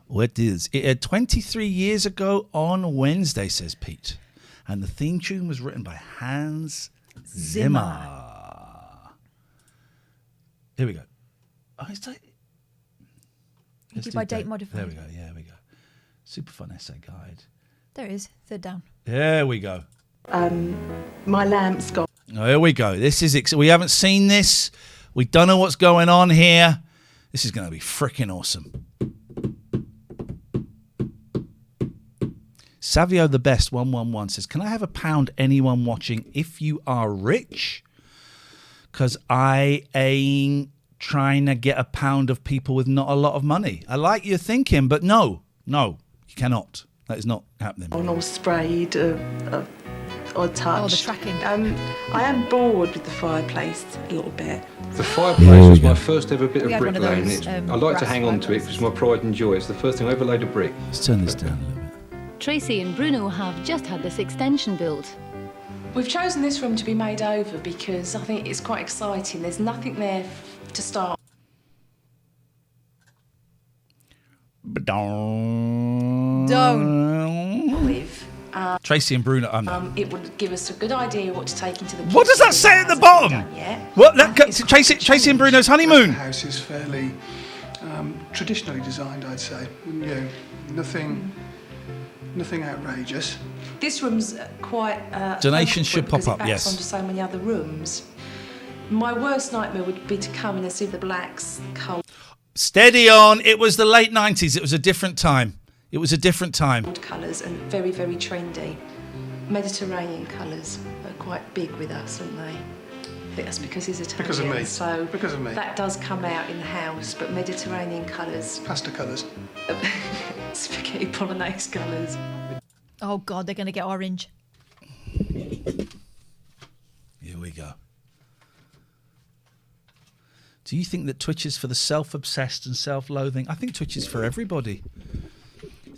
it is. It aired 23 years ago on Wednesday, says Pete, and the theme tune was written by Hans Zimmer. Here we go. Oh, it's like, You do by date modified. There we go. Yeah, we go. Super fun essay guide. There it is. Third down. There we go. My lamp's gone. Oh, here we go. This is we haven't seen this. We don't know what's going on here. This is going to be freaking awesome. Savio the Best 111 says, "Can I have £1? Anyone watching? If you are rich, because I ain't trying to get £1 of people with not a lot of money." I like your thinking, but no, you cannot. That is not happening. On all sprayed, odd touch. Oh, the tracking. I am bored with the fireplace a little bit. The fireplace was my first ever bit We of had one of bricklaying. those, I like to brass hang on to it because it's my pride and joy. It's the first thing I ever laid a brick. Let's turn this down a little bit. Tracy and Bruno have just had this extension built. We've chosen this room to be made over because I think it's quite exciting. There's nothing there to start with. Tracy and Bruno. It would give us a good idea what to take into the What does that say at the bottom? What? Tracy and Bruno's honeymoon. The house is fairly traditionally designed, I'd say. Nothing outrageous. This room's quite Donations should pop up, because it backs yes. onto so many other rooms. My worst nightmare would be to come in and see the blacks, cold Steady on. It was the late 90s. It was a different time. colours and very, very trendy. Mediterranean colours are quite big with us, aren't they? I think that's because he's Italian. Because of me. So Because of me. that does come out in the house, but Mediterranean colours. Pasta colours. Spaghetti bolognese colours. Oh, God, they're going to get orange. Here we go. Do you think that Twitch is for the self-obsessed and self-loathing? I think Twitch is for everybody.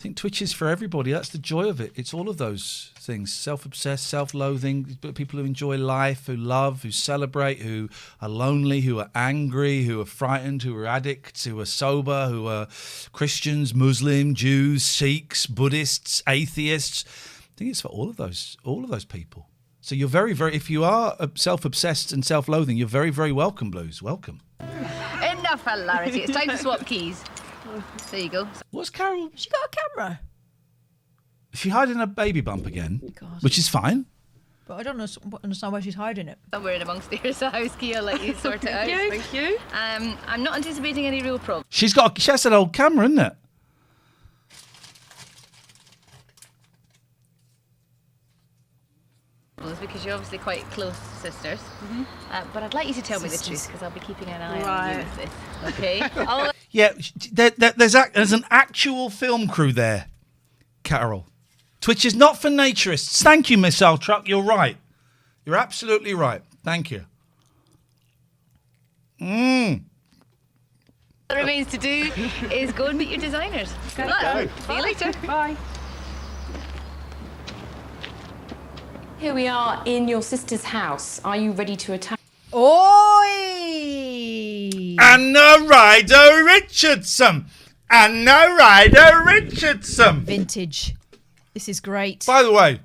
That's the joy of it. It's all of those things. Self-obsessed, self-loathing, people who enjoy life, who love, who celebrate, who are lonely, who are angry, who are frightened, who are addicts, who are sober, who are Christians, Muslim, Jews, Sikhs, Buddhists, atheists. I think it's for all of those people. So you're very, very, if you are self-obsessed and self-loathing, you're very, very welcome, Blues. Welcome. Enough hilarity. It's time to swap keys. There you go. What's Carol? She got a camera. She hiding a baby bump again, which is fine. But I don't understand why she's hiding it. Somewhere in amongst the house key, I'll let you sort it out. Thank you. I'm not anticipating any real problems. She has that old camera, isn't it? Because you're obviously quite close sisters. But I'd like you to tell me the truth because I'll be keeping an eye on you with this. Okay? Yeah, there's an actual film crew there, Carol. Twitch is not for naturists. Thank you, Missile Truck. You're right. You're absolutely right. Thank you. What remains to do is go and meet your designers. Good luck. See you later. Bye. Here we are in your sister's house. Are you ready to attack? Oi! Anna Ryder Richardson. Anna Ryder Richardson. Vintage. This is great. By the way,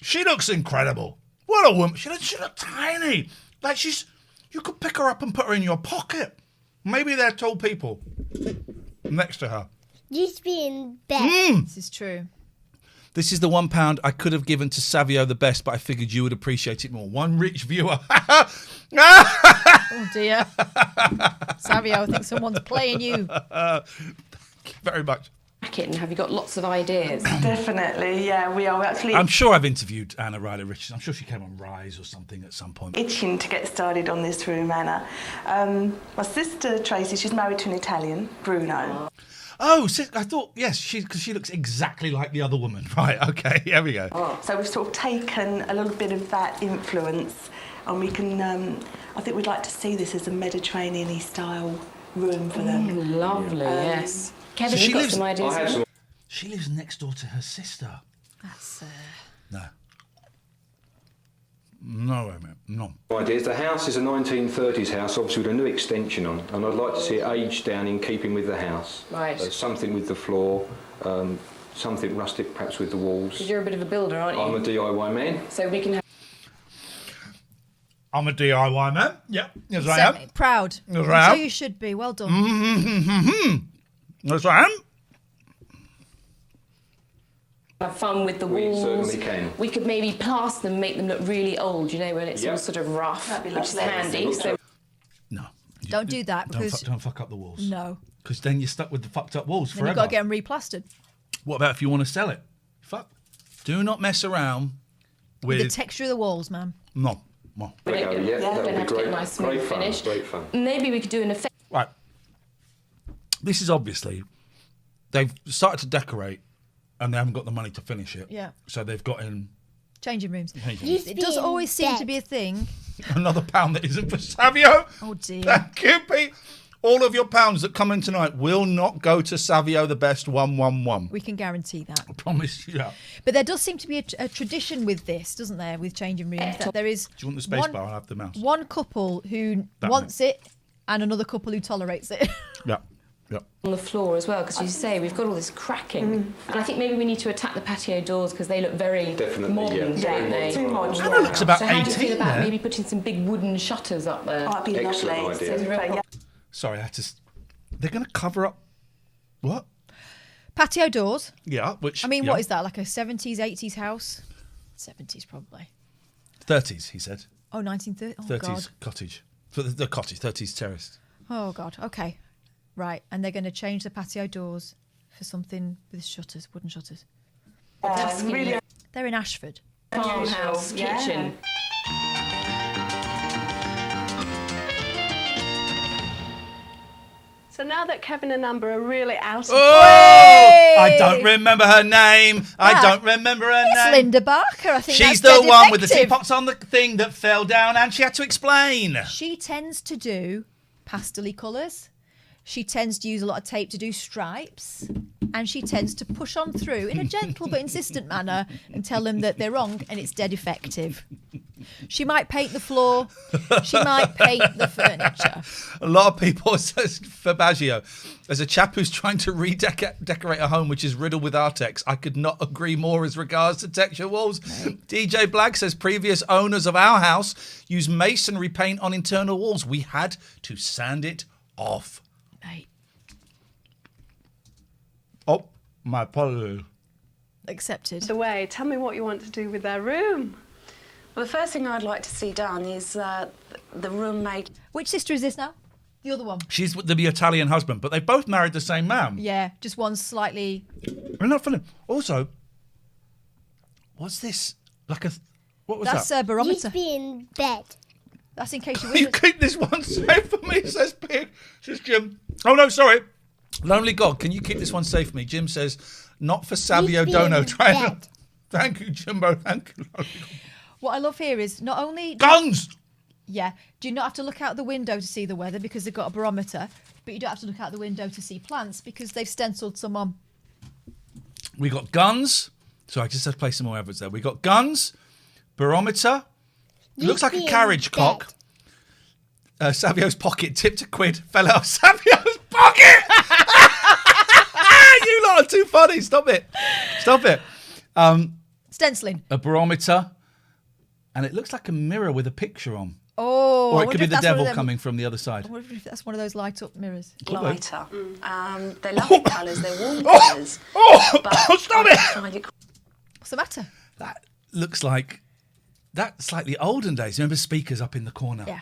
she looks incredible. What a woman. She looks tiny. Like you could pick her up and put her in your pocket. Maybe they're tall people next to her. Used to be in bed. This is true. This is the £1 I could have given to Savio the best, but I figured you would appreciate it more. One rich viewer. Oh dear. Savio, I think someone's playing you. Thank you very much. And have you got lots of ideas? Definitely, yeah, we are actually I'm sure I've interviewed Anna Ryder Richardson. I'm sure she came on Rise or something at some point. itching to get started on this room, Anna. My sister Tracy, she's married to an Italian, Bruno. Oh, I thought, yes, because she looks exactly like the other woman. Right, okay, here we go. So we've sort of taken a little bit of that influence, and we can, I think we'd like to see this as a Mediterranean-y style room for them. Lovely, yes. Kevin, So you've got some ideas? She lives next door to her sister. That's... No. No way, mate. No. Ideas. The house is a 1930s house, obviously with a new extension on, and I'd like to see it aged down in keeping with the house. Right. Something with the floor, something rustic perhaps with the walls. Because you're a bit of a builder, aren't you? I'm a DIY man. So we can have... I'm a DIY man. Yeah, yes I am. Proud. Yes I am. So you should be. Well done. Yes I am. Have fun with the walls. We certainly can. We could maybe plaster them, make them look really old, you know, when it's all Yep. sort of rough, That'd be which is lovely. handy. So Don't do that because... Don't fuck up the walls. No. Because then you're stuck with the fucked up walls Then forever. you've got to get them replastered. What about if you want to sell it? Fuck. Do not mess around with... The texture of the walls, man. No. Yeah, that would be have to great. get a nice smooth Great fun. finish. Great fun. Maybe we could do an effect. Right. This is obviously... They've started to decorate and they haven't got the money to finish it. Yeah. So they've got in Changing rooms. Changing rooms. It does always seem to be a thing. another £1 that isn't for Savio. Oh, dear. Thank you, Pete. All of your pounds that come in tonight will not go to Savio the Best 111. We can guarantee that. I promise you that. But there does seem to be a tradition with this, doesn't there, with changing rooms? That there is. Do you want the space bar? I'll have the mouse. One couple who That wants it and another couple who tolerates it. Yeah. Yeah. On the floor as well, because you say we've got all this cracking, and I think maybe we need to attack the patio doors because they look very modern, don't they? Too modern. Anna looks about so how do you 18 feel about there. maybe putting some big wooden shutters up there? Oh, that'd be Excellent lovely. idea. Super, yeah. Sorry, I had to... They're going to cover up... What? Patio doors. Yeah, which... I mean, yeah. what is that, like a 70s, 80s house? 70s, probably. 30s, he said. Oh, 1930. Oh, 30s God. cottage. For the cottage, 30s terrace. Oh, God. Okay. Right. And they're going to change the patio doors for something with shutters, wooden shutters. Really They're in Ashford. Farmhouse unusual, yeah. kitchen. So now that Kevin and Amber are really out of Oh! I don't remember her name. I don't remember her It's name. Linda Barker. I think She's that's the dead one with the effective. teapots on the thing that fell down and she had to explain. She tends to do pastel-y colours. She tends to use a lot of tape to do stripes. And she tends to push on through in a gentle but insistent manner and tell them that they're wrong and it's dead effective. She might paint the floor. She might paint the furniture. A lot of people, says Fabaggio, as a chap who's trying to redecorate a home which is riddled with Artex, I could not agree more as regards to texture walls. DJ Black says previous owners of our house used masonry paint on internal walls. We had to sand it off. Mate. Oh, my apologies. Accepted. the way. Tell me what you want to do with their room. Well, the first thing I'd like to see done is the room made. Which sister is this now? The other one. She's with the Italian husband, but they both married the same man. Yeah, just one slightly... Isn't that funny? Also, what's this? Like a... What was That's that? a barometer. Used to be in bed. That's in case you You wouldn't... keep this one safe for me, says Pig. Says Jim. Oh, no, sorry. Lonely God, can you keep this one safe for me? Jim says, not for Savio Used to be Dono. in Try bed. Thank you, Jimbo. Thank you. Lonely God. What I love here is not only... Guns! Yeah. Do you not have to look out the window to see the weather because they've got a barometer, but you don't have to look out the window to see plants because they've stenciled some on. We got guns. So I just had to play some more efforts there. We got guns, barometer. Looks like a carriage cock. Savio's pocket tipped £1. Fell out of Savio's pocket! Oh, too funny. Stop it. Stenciling. A barometer. And it looks like a mirror with a picture on. Oh, Or it could be the devil coming from the other side. I wonder if that's one of those light-up mirrors. Lighter. They're lovely colours. They're warm colours. Stop it! What's the matter? That looks like... That's like the olden days. Remember speakers up in the corner? Yeah.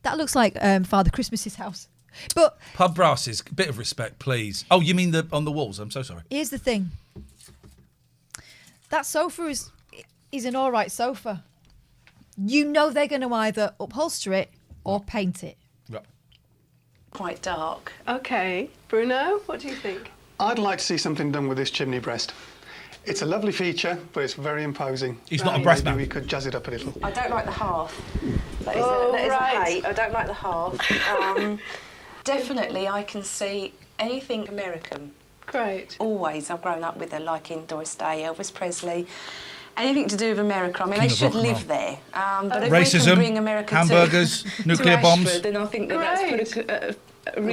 That looks like Father Christmas's house. But pub brasses, a bit of respect, please. Oh, you mean on the walls? I'm so sorry. Here's the thing. That sofa is an all right sofa. You know they're going to either upholster it or paint it. Right. Quite dark. Okay. Bruno, what do you think? I'd like to see something done with this chimney breast. It's a lovely feature, but it's very imposing. He's not a breast man. Maybe we could jazz it up a little. I don't like the hearth. That is a hate. I don't like the hearth. Definitely, I can see anything American. Great. Always. I've grown up with her, like in Doris Day, Elvis Presley. Anything to do with America. I mean, King they of should rock and live there. But if Racism, we can bring America hamburgers, to nuclear to bombs. Ashford, then I think that's put a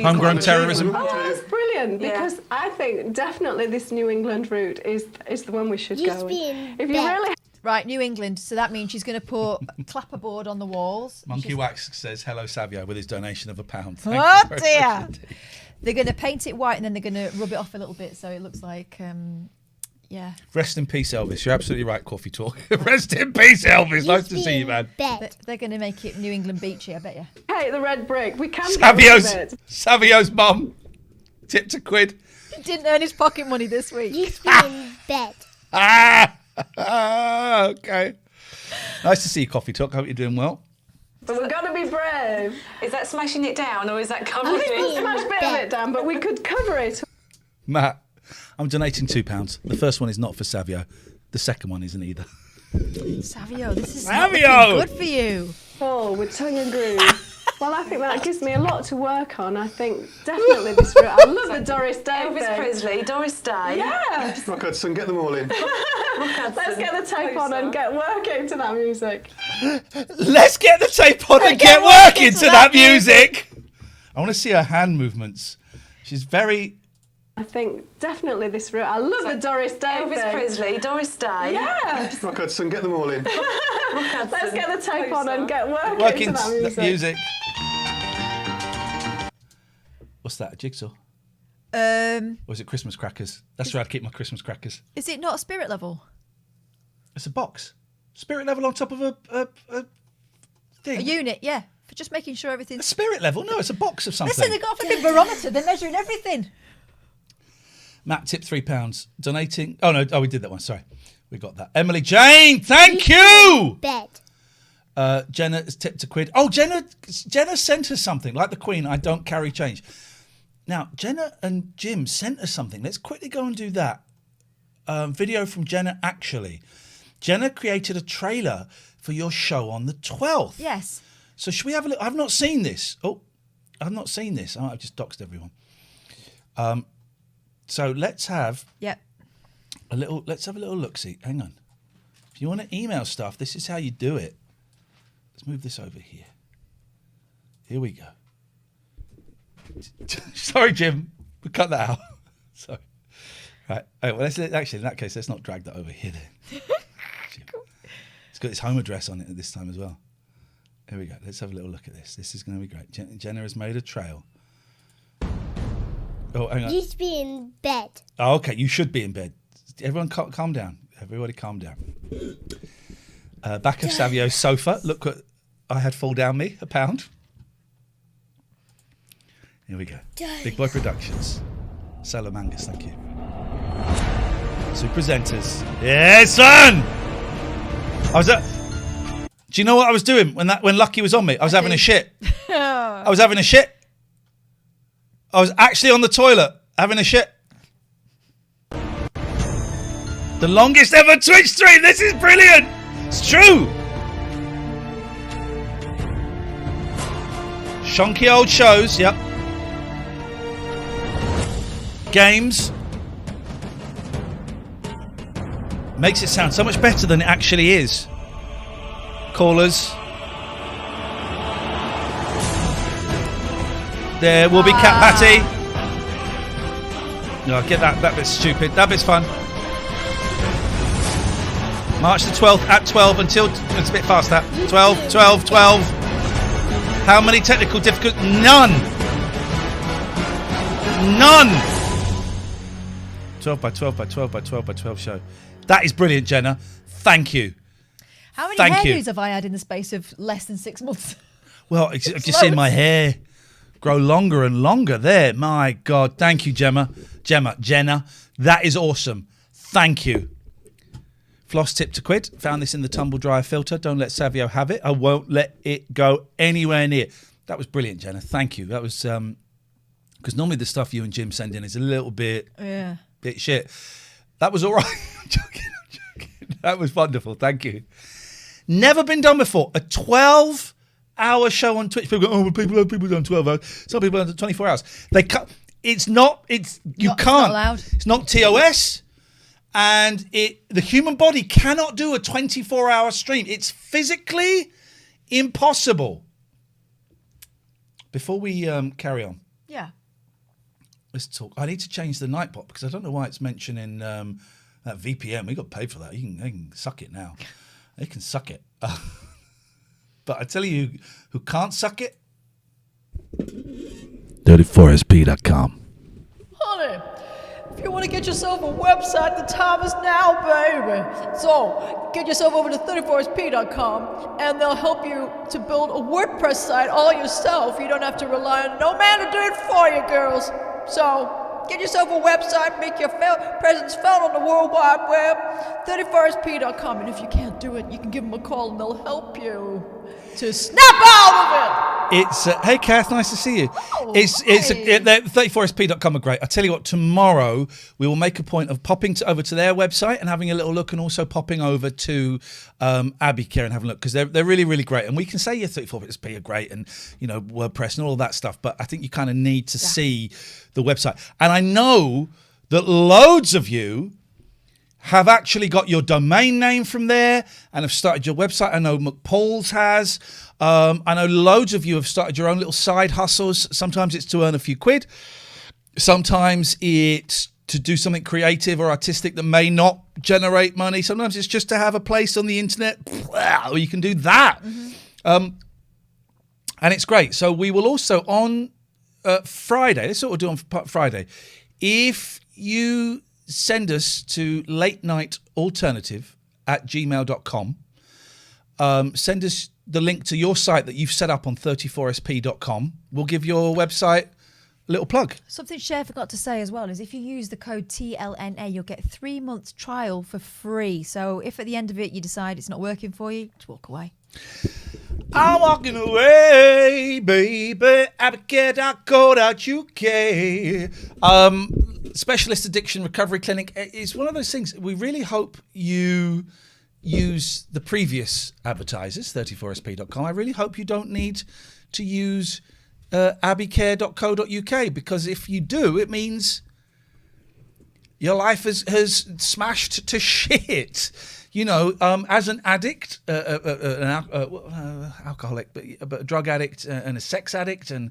Homegrown terrorism. Oh, that's brilliant, because I think definitely this New England route is the one we should go with. If you really... Right, New England. So that means she's going to put a clapperboard on the walls. Monkey Wax says, hello, Savio, with his donation of £1. Thank Oh, you very dear. much indeed. They're going to paint it white and then they're going to rub it off a little bit so it looks like, yeah. Rest in peace, Elvis. You're absolutely right, Coffee Talk. Rest in peace, Elvis. Nice to see you, man. They're going to make it New England beachy, I bet you. Hey, the red brick. We can get rid of it. Savio's mum tipped a £1. He didn't earn his pocket money this week. Used to be in bed. Okay. Nice to see you, Coffee Talk. Hope you're doing well. But we've got to be brave. Is that smashing it down or is that covering it? Smash a bit of it down, but we could cover it. Matt, I'm donating £2. The first one is not for Savio. The second one isn't either. Savio, this is Savio! good for you. Oh, with tongue and groove. Well, I think that gives me a lot to work on. I think definitely this route. I love the Doris Day Elvis thing. Presley, Doris Day. Yeah. Rock Hudson, get them all in. Let's get the tape on and get working to that music. Let's get the tape on and get working to that music. I want to see her hand movements. She's very... I think definitely this route. I love the Doris Day Elvis thing. Presley, Doris Day. Yeah. Rock Hudson, get them all in. Let's get the tape on and get working to that music. What's that, a jigsaw? Or is it Christmas crackers? That's where I'd keep my Christmas crackers. Is it not a spirit level? It's a box. Spirit level on top of a thing. A unit, yeah. For just making sure everything's... A spirit level? No, it's a box of something. Listen, they've got a fucking barometer. They're measuring everything. Matt tipped £3. Donating... Oh, no. Oh, we did that one. Sorry. We got that. Emily Jane, thank you! Bed. Jenna has tipped £1. Oh, Jenna sent us something. Like the Queen, I don't carry change. Now, Jenna and Jim sent us something. Let's quickly go and do that. Video from Jenna, actually. Jenna created a trailer for your show on the 12th. Yes. So should we have a look? I've not seen this. Oh, I've not seen this. Oh, I've just doxed everyone. So let's have a little look-see. Hang on. If you want to email stuff, this is how you do it. Let's move this over here. Here we go. Sorry, Jim. We cut that out. Sorry. Right. Oh, well, actually, in that case, let's not drag that over here then. It's got its home address on it at this time as well. Here we go. Let's have a little look at this. This is going to be great. Jenna has made a trail. Oh, hang on. Used to be in bed. Oh, okay. You should be in bed. Everyone calm down. Everybody calm down. Back of Savio's sofa. Look what I had fall down me. £1. Here we go. Big Boy Productions. Salamangas, thank you. Two presenters. Yeah, son! Do you know what I was doing when Lucky was on me? I was having a shit. I was having a shit. I was actually on the toilet having a shit. The longest ever Twitch stream. This is brilliant. It's true. Shonky old shows. Yep. Games. Makes it sound so much better than it actually is. Callers. There will be Cat Patty. No, get that bit's stupid. That bit's fun. March the 12th at 12 until... It's a bit fast, that. 12. How many technical difficulties? None. 12 by 12 by 12 by 12 by 12 show. That is brilliant, Jenna. Thank you. How many Thank you. hairdos have I had in the space of less than 6 months? Well, I've just seen my hair grow longer and longer there. My God. Thank you, Jenna. That is awesome. Thank you. Floss tip to quid. Found this in the tumble dryer filter. Don't let Savio have it. I won't let it go anywhere near. That was brilliant, Jenna. Thank you. That was because normally the stuff you and Jim send in is a little bit shit. That was all right. I'm joking. That was wonderful. Thank you. Never been done before. A 12-hour show on Twitch. People go, oh, people done 12 hours. Some people have done 24 hours. They cut. It's not. You can't. Not allowed. It's not TOS. And the human body cannot do a 24-hour stream. It's physically impossible. Before we carry on, let's talk. I need to change the Nightbot because I don't know why it's mentioning that VPN. We got paid for that. They can suck it now. They can suck it. But I tell you who can't suck it. 34sp.com. Honey, if you want to get yourself a website, the time is now, baby. So, get yourself over to 34sp.com and they'll help you to build a WordPress site all yourself. You don't have to rely on no man to do it for you, girls. So, get yourself a website, make your presence felt on the World Wide Web, 34sp.com. And if you can't do it, you can give them a call and they'll help you to snap out of it. It's hey Kath, nice to see you. 34sp.com are great. I tell you what, tomorrow we will make a point of popping over to their website and having a little look, and also popping over to AbbeyCare and having a look, because they're really, really great. And we can say your 34sp are great, and WordPress and all that stuff, but I think you kind of need to see the website. And I know that loads of you have actually got your domain name from there and have started your website. I know McPaul's has. I know loads of you have started your own little side hustles. Sometimes it's to earn a few quid. Sometimes it's to do something creative or artistic that may not generate money. Sometimes it's just to have a place on the internet. Or you can do that. And it's great. So we will also on Friday, this is what we'll do on Friday. If you send us to latenightalternative@gmail.com. Send us the link to your site that you've set up on 34sp.com. We'll give your website a little plug. Something Cher forgot to say as well is if you use the code TLNA, you'll get 3 months trial for free. So if at the end of it you decide it's not working for you, just walk away. I'm walking away, baby. AbbeyCare.co.uk. Specialist Addiction Recovery Clinic is one of those things. We really hope you use the previous advertisers, 34sp.com. I really hope you don't need to use AbbeyCare.co.uk, because if you do, it means your life has smashed to shit. As an addict, an alcoholic, but a drug addict and a sex addict, and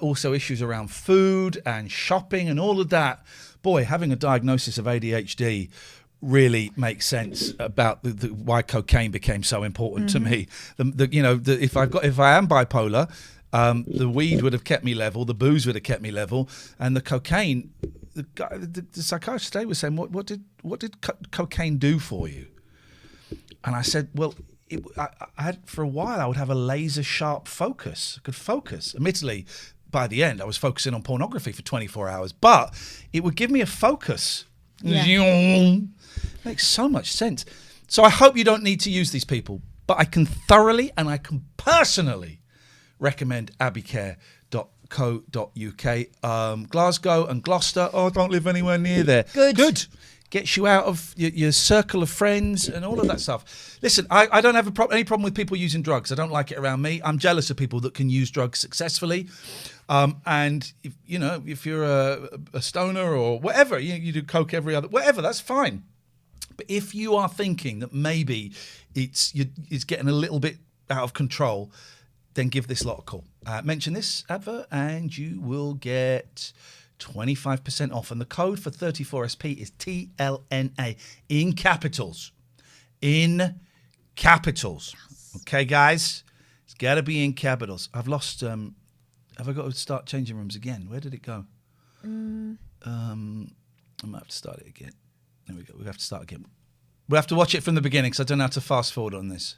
also issues around food and shopping and all of that. Boy, having a diagnosis of ADHD really makes sense about why cocaine became so important to me. If I am bipolar, the weed would have kept me level, the booze would have kept me level, and the cocaine. The psychiatrist today was saying, "What did cocaine do for you?" And I said, well, I had, for a while, I would have a laser sharp focus. I could focus. Admittedly, by the end, I was focusing on pornography for 24 hours, but it would give me a focus. Yeah. Makes so much sense. So I hope you don't need to use these people, but I can thoroughly and I can personally recommend AbbeyCare.co.uk. Glasgow and Gloucester. Oh, I don't live anywhere near there. Good. Gets you out of your circle of friends and all of that stuff. Listen, I don't have any problem with people using drugs. I don't like it around me. I'm jealous of people that can use drugs successfully. And if you're a stoner or whatever, you do coke every other, whatever, that's fine. But if you are thinking that maybe it's getting a little bit out of control, then give this lot a call. Mention this advert and you will get 25% off. And the code for 34SP is TLNA in capitals. In capitals. Yes. Okay, guys? It's got to be in capitals. I've lost... have I got to start changing rooms again? Where did it go? I might have to start it again. There we go. We have to start again. We'll have to watch it from the beginning because I don't know how to fast forward on this.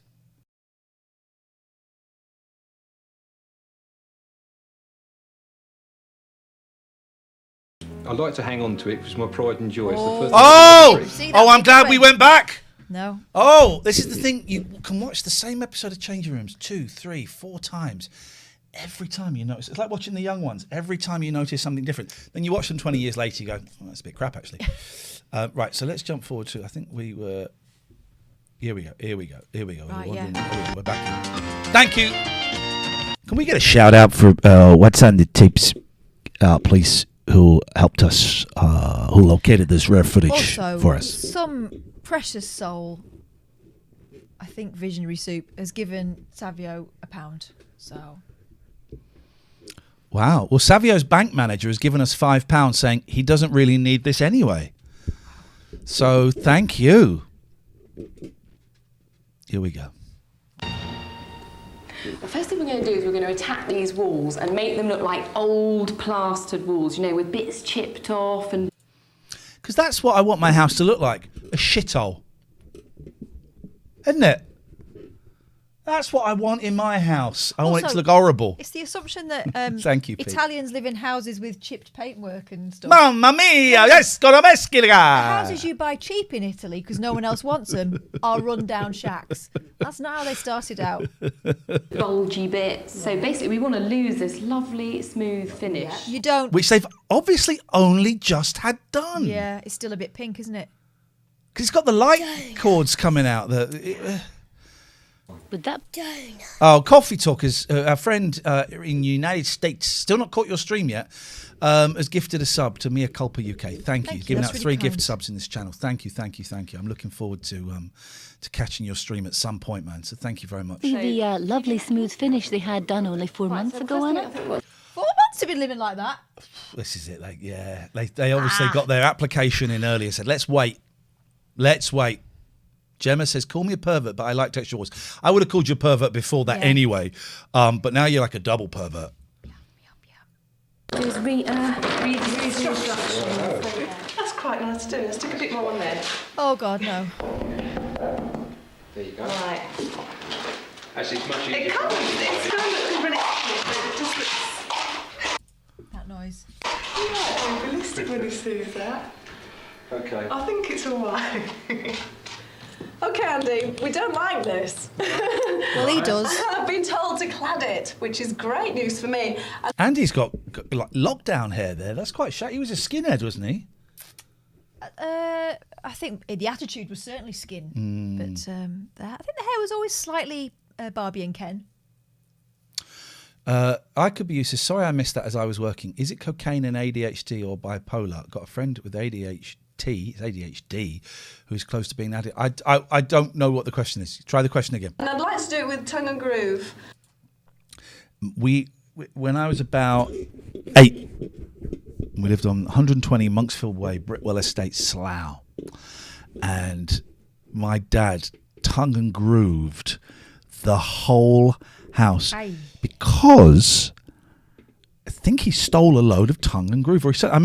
I like to hang on to it because my pride and joy. I'm glad we went back. No. Oh, this is the thing. You can watch the same episode of Changing Rooms 2, 3, 4 times. Every time you notice, it's like watching the young ones. Every time you notice something different, then you watch them 20 years later. You go, oh, that's a bit crap, actually. Right, so let's jump forward to. I think we were. Here we go. Right, We're back. Thank you. Can we get a shout out for What's on the Tapes, please? Who helped us? Who located this rare footage for us? Some precious soul, I think Visionary Soup, has given Savio £1. So. Wow. Well, Savio's bank manager has given us £5 saying he doesn't really need this anyway. So thank you. Here we go. The first thing we're going to do is we're going to attack these walls and make them look like old plastered walls, you know, with bits chipped off and... Because that's what I want my house to look like. A shithole. Isn't it? That's what I want in my house. I want it to look horrible. It's the assumption that Thank you, Pete. Italians live in houses with chipped paintwork and stuff. Mamma mia! Yes, the houses you buy cheap in Italy because no one else wants them are run-down shacks. That's not how they started out. bulgy bits. So basically we want to lose this lovely, smooth finish. You don't... Which they've obviously only just had done. Yeah, it's still a bit pink, isn't it? Because it's got the light cords coming out. Would that... Oh, Coffee Talkers, our friend in the United States, still not caught your stream yet, has gifted a sub to Mea Culpa UK. Thank you. Giving out 3 gift subs in this channel. Thank you. I'm looking forward to catching your stream at some point, man. So thank you very much. The lovely smooth finish they had done only 4 months ago on it. 4 months have been living like that. This is it. They obviously got their application in earlier. Said, let's wait. Gemma says, call me a pervert, but I like texture wars. I would have called you a pervert before that anyway. But now you're like a double pervert. Just read the instructions. That's quite nice to do. Let's stick a bit more on there. Oh, God, no. There you go. Right. Actually, it's much easier. It's kind of ridiculous, but it just looks... That noise. Yeah, realistic when he sees that. Okay. I think it's all right. Okay, Andy, we don't like this. Well, he does. I've been told to clad it, which is great news for me. Andy's got like lockdown hair there. That's quite shy. He was a skinhead, wasn't he? I think the attitude was certainly skin, but I think the hair was always slightly Barbie and Ken. I could be useless. Sorry I missed that as I was working. Is it cocaine and ADHD or bipolar? Got a friend with ADHD, who's close to being addicted. I don't know what the question is. Try the question again. And I'd like to do it with tongue and groove. When I was about 8, we lived on 120 Monksfield Way, Britwell Estate, Slough. And my dad tongue and grooved the whole house because I think he stole a load of tongue and groove. Or he said, I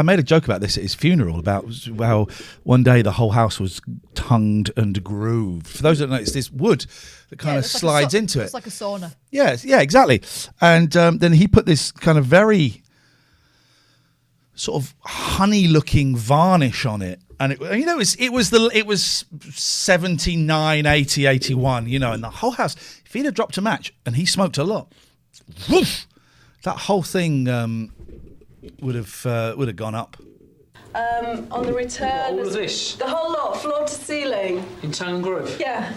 made a joke about this at his funeral about how one day the whole house was tongued and grooved. For those that don't know, it's this wood that kind of slides into it. It's like a sauna. Yeah, exactly. And then he put this kind of very sort of honey-looking varnish on it. And it was 79, 80, 81, and the whole house. If he'd have dropped a match, and he smoked a lot, woof, that whole thing would have gone up. On the return, all of this, the whole lot, floor to ceiling. in tongue and groove. Yeah.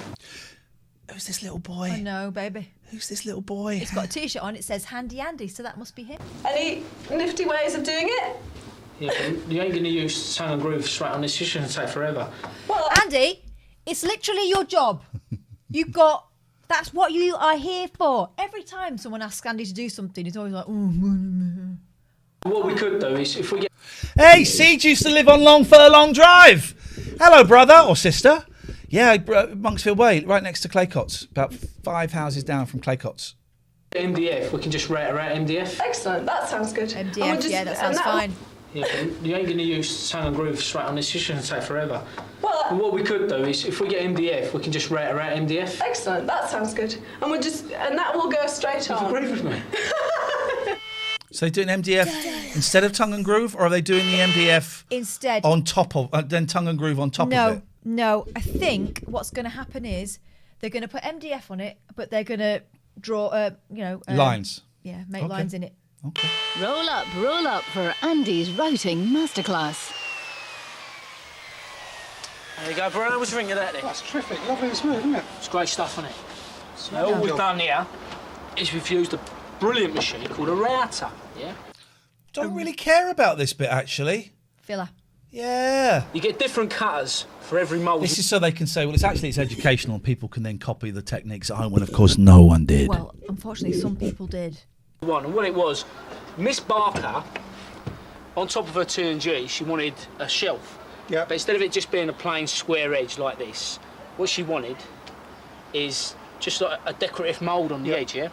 Who's this little boy? I know, baby. Who's this little boy? It's got a T-shirt on. It says Handy Andy, so that must be him. Any nifty ways of doing it? Yeah, you ain't going to use tongue and groove straight on this. It's going to take forever. Well, Andy, it's literally your job. That's what you are here for. Every time someone asks Andy to do something, he's always like, What we could do is if we get. Hey, Siege used to live on Long Furlong Drive. Hello, brother or sister. Yeah, Monksfield Way, right next to Claycott's. About 5 houses down from Claycott's. MDF, we can just rate her out MDF. Excellent, that sounds good. MDF, yeah, that sounds fine. Yeah, but you ain't going to use Tongue and Groove straight on this. It's going to take forever. Well, what we could do is, if we get MDF, we can just rate her out MDF. Excellent, that sounds good. And that will go straight on. Agree with me. So they're doing MDF instead of Tongue and Groove, or are they doing the MDF instead on top of, then Tongue and Groove on top of it? No, I think what's going to happen is they're going to put MDF on it, but they're going to draw, lines. Yeah, make lines in it. Okay. Roll up for Andy's writing masterclass. There you go, Bruno. What's the ring of that then? That's terrific. Lovely and smooth, isn't it? It's great stuff, isn't it? So all we've done here is we've used a brilliant machine called a router. Yeah. Don't really care about this bit actually. Filler. Yeah. You get different cutters for every mould. This is so they can say, well, it's educational, and people can then copy the techniques at home. When of course no one did. Well, unfortunately, some people did. And what it was, Miss Barker, on top of her T&G, she wanted a shelf. Yeah. But instead of it just being a plain square edge like this, what she wanted is just like a decorative mould on the edge, yeah?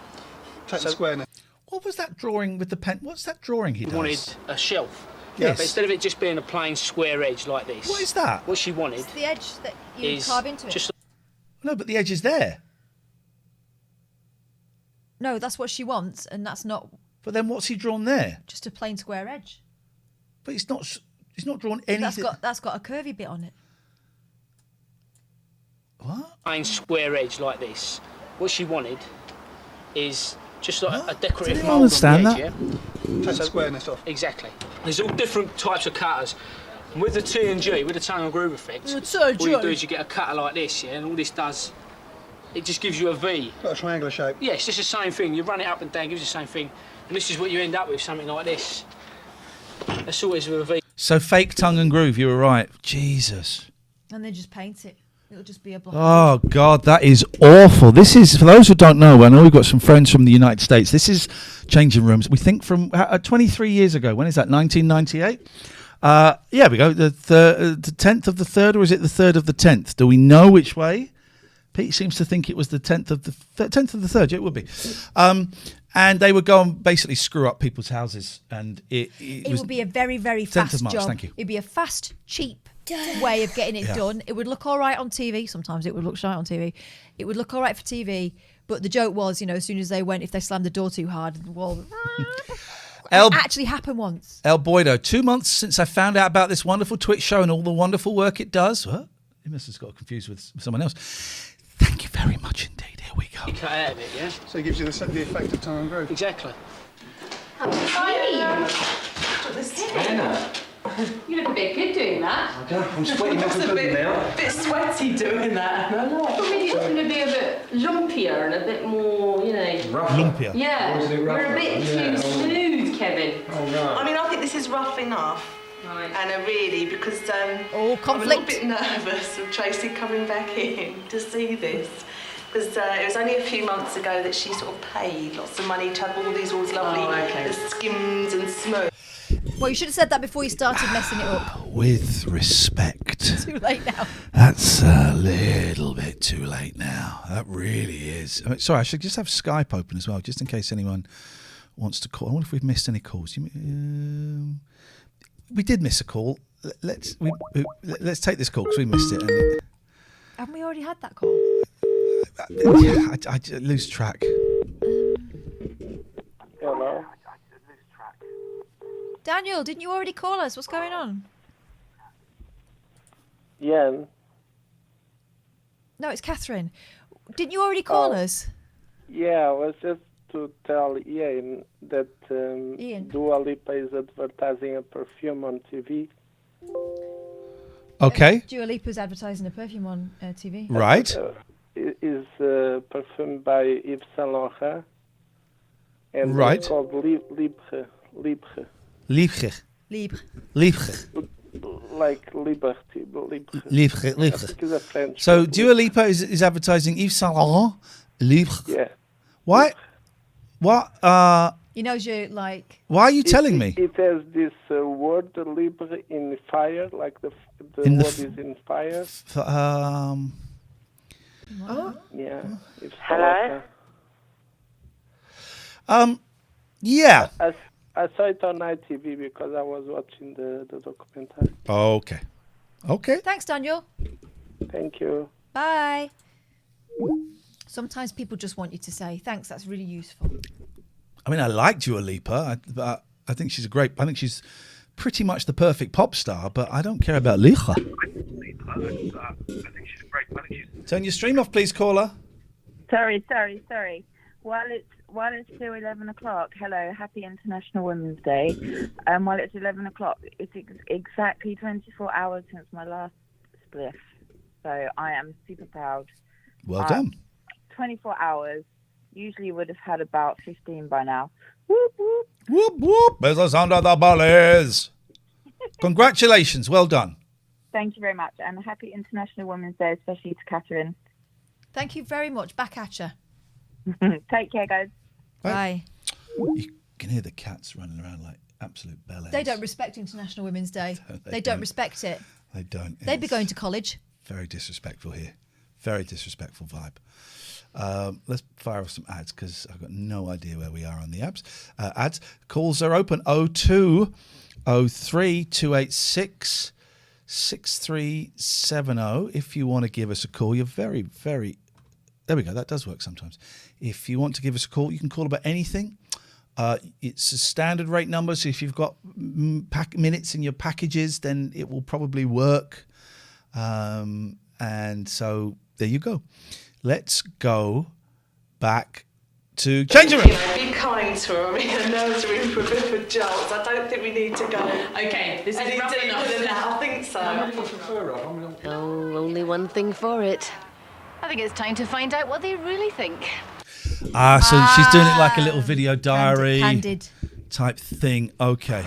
Take the squareness. What was that drawing with the pen? What's that drawing he does? Wanted a shelf. Yes. But instead of it just being a plain square edge like this. What is that? What she wanted It's the edge that you is carve into it. just No, but the edge is there. No, that's what she wants, and that's not But then what's he drawn there? just a plain square edge. But it's not drawn anything. That's got a curvy bit on it. What? plain square edge like this. What she wanted is just like a decorative Did mould you understand on the that? edge, Take the squareness off. Exactly. There's all different types of cutters. And with the T&G, with the tongue and groove effect, The all you T&G. do is you get a cutter like this, yeah, and all this does, it just gives you a V. Got a triangular shape. Yeah, it's just the same thing. You run it up and down, gives you the same thing. And this is what you end up with, something like this. That's always with a V. So fake Tongue and Groove, you were right. Jesus. And then just paint it. It'll just be a block. Oh, God, that is awful. This is, for those who don't know, I know we've got some friends from the United States. This is Changing Rooms. We think from 23 years ago. When is that, 1998? Yeah, we go. The 10th of the 3rd, or is it the 3rd of the 10th? Do we know which way? Pete seems to think it was the 10th of the 10th of the 3rd. Yeah, it would be. And they would go and basically screw up people's houses. And it would be a very, very 10th fast of March, job. thank you. It'd be a fast, cheap way of getting it Yeah. done. It would look all right on TV. Sometimes it would look shite on TV. It would look all right for TV. But the joke was, as soon as they went, if they slammed the door too hard, the wall... It actually happened once. El Boido, 2 months since I found out about this wonderful Twitch show and all the wonderful work it does. What? He must have got confused with someone else. Thank you very much indeed. Here we go. You cut out of it, yeah? So it gives you the effect of tongue and groove. Exactly. Anna. You look a bit good doing that. Okay, I'm sweating like a good now. Bit sweaty doing that. I thought maybe it was going to be a bit lumpier and a bit more, Lumpier? Yeah, Or is it you're a rougher? bit Yeah, too smooth, Kevin. Oh, no. I mean, I think this is rough enough. Right. Anna, really, because I'm a conflict. little bit nervous of Tracy coming back in to see this. Because it was only a few months ago that she sort of paid lots of money to have all these lovely the skims and smooth. Well, you should have said that before you started messing it up. With respect. Too late now. That's a little bit too late now. That really is. Sorry, I should just have Skype open as well, just in case anyone wants to call. I wonder if we've missed any calls. We did miss a call. Let's take this call because we missed it. Haven't we already had that call? Yeah, I lose track. Hello. Daniel, didn't you already call us? What's going on? Iain. No, it's Catherine. Didn't you already call us? Yeah, I was just to tell Iain that Dua Lipa is advertising a perfume on TV. Okay. Dua Lipa's advertising a perfume on TV. Right. Is perfumed by Yves Saint Laurent. And Right. it's called Libre. Libre. Like liberty. Libre. Libre. I think it's a French. So Dua Lipa is advertising Yves Saint Laurent. Libre. Yeah. What? He knows you like. Why are you telling me? It has this word libre in fire, like the In the word is in fire. Yeah. It's Hello? Yeah. I saw it on ITV because I was watching the documentary. Okay. Okay. Thanks, Daniel. Thank you. Bye. Sometimes people just want you to say thanks. That's really useful. I mean, I like Dua Lipa, but I think she's I think she's pretty much the perfect pop star, but I don't care about Licha. Turn your stream off, please, caller. Sorry. While it's still 11 o'clock, hello, happy International Women's Day. While it's 11 o'clock, it's exactly 24 hours since my last spliff. So I am super proud. Well done. 24 hours. Usually would have had about 15 by now. Whoop, whoop. Whoop, whoop. There's the sound of the bullies. Congratulations. Well done. Thank you very much. And happy International Women's Day, especially to Catherine. Thank you very much. Back at you. Take care, guys. Bye. You can hear the cats running around like absolute bellends. They don't respect International Women's Day. They don't respect it. They don't. They'd be going to college. Very disrespectful here. Very disrespectful vibe. Let's fire off some ads because I've got no idea where we are on the ads. Calls are open 02 03 286 6370. If you want to give us a call, you're very, very... There we go. That does work sometimes. If you want to give us a call, you can call about anything. It's a standard rate number, so if you've got minutes in your packages, then it will probably work. And so there you go. Let's go back to changing room. Be kind to her. I mean, her nerves are in for a bit of a jolt. I don't think we need to go. Okay, this is rough enough. I think so. Oh, only one thing for it. I think it's time to find out what they really think. So she's doing it like a little video diary Candid. type thing. Okay.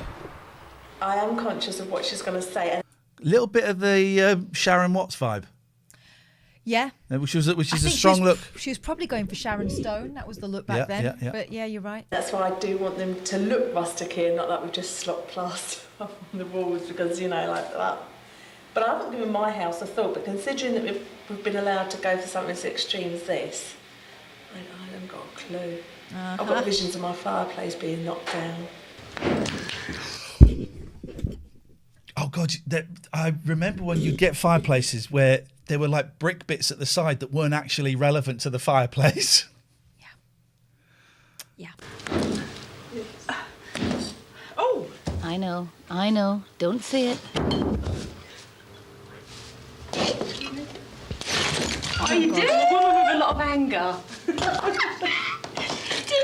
I am conscious of what she's going to say. Little bit of the Sharon Watts vibe. Yeah. Which is a strong look. She was probably going for Sharon Stone. That was the look back then. Yeah. But yeah, you're right. That's why I do want them to look rustic here, not like we've just slopped plaster on the walls because, like that. But I haven't given my house a thought, but considering that we've been allowed to go for something as extreme as this, I haven't got a clue. I've got visions of my fireplace being knocked down. Oh, God. I remember when you get fireplaces where there were like brick bits at the side that weren't actually relevant to the fireplace. Yeah. Oh! I know. Don't say it. Oh, you did? A woman with a lot of anger. Did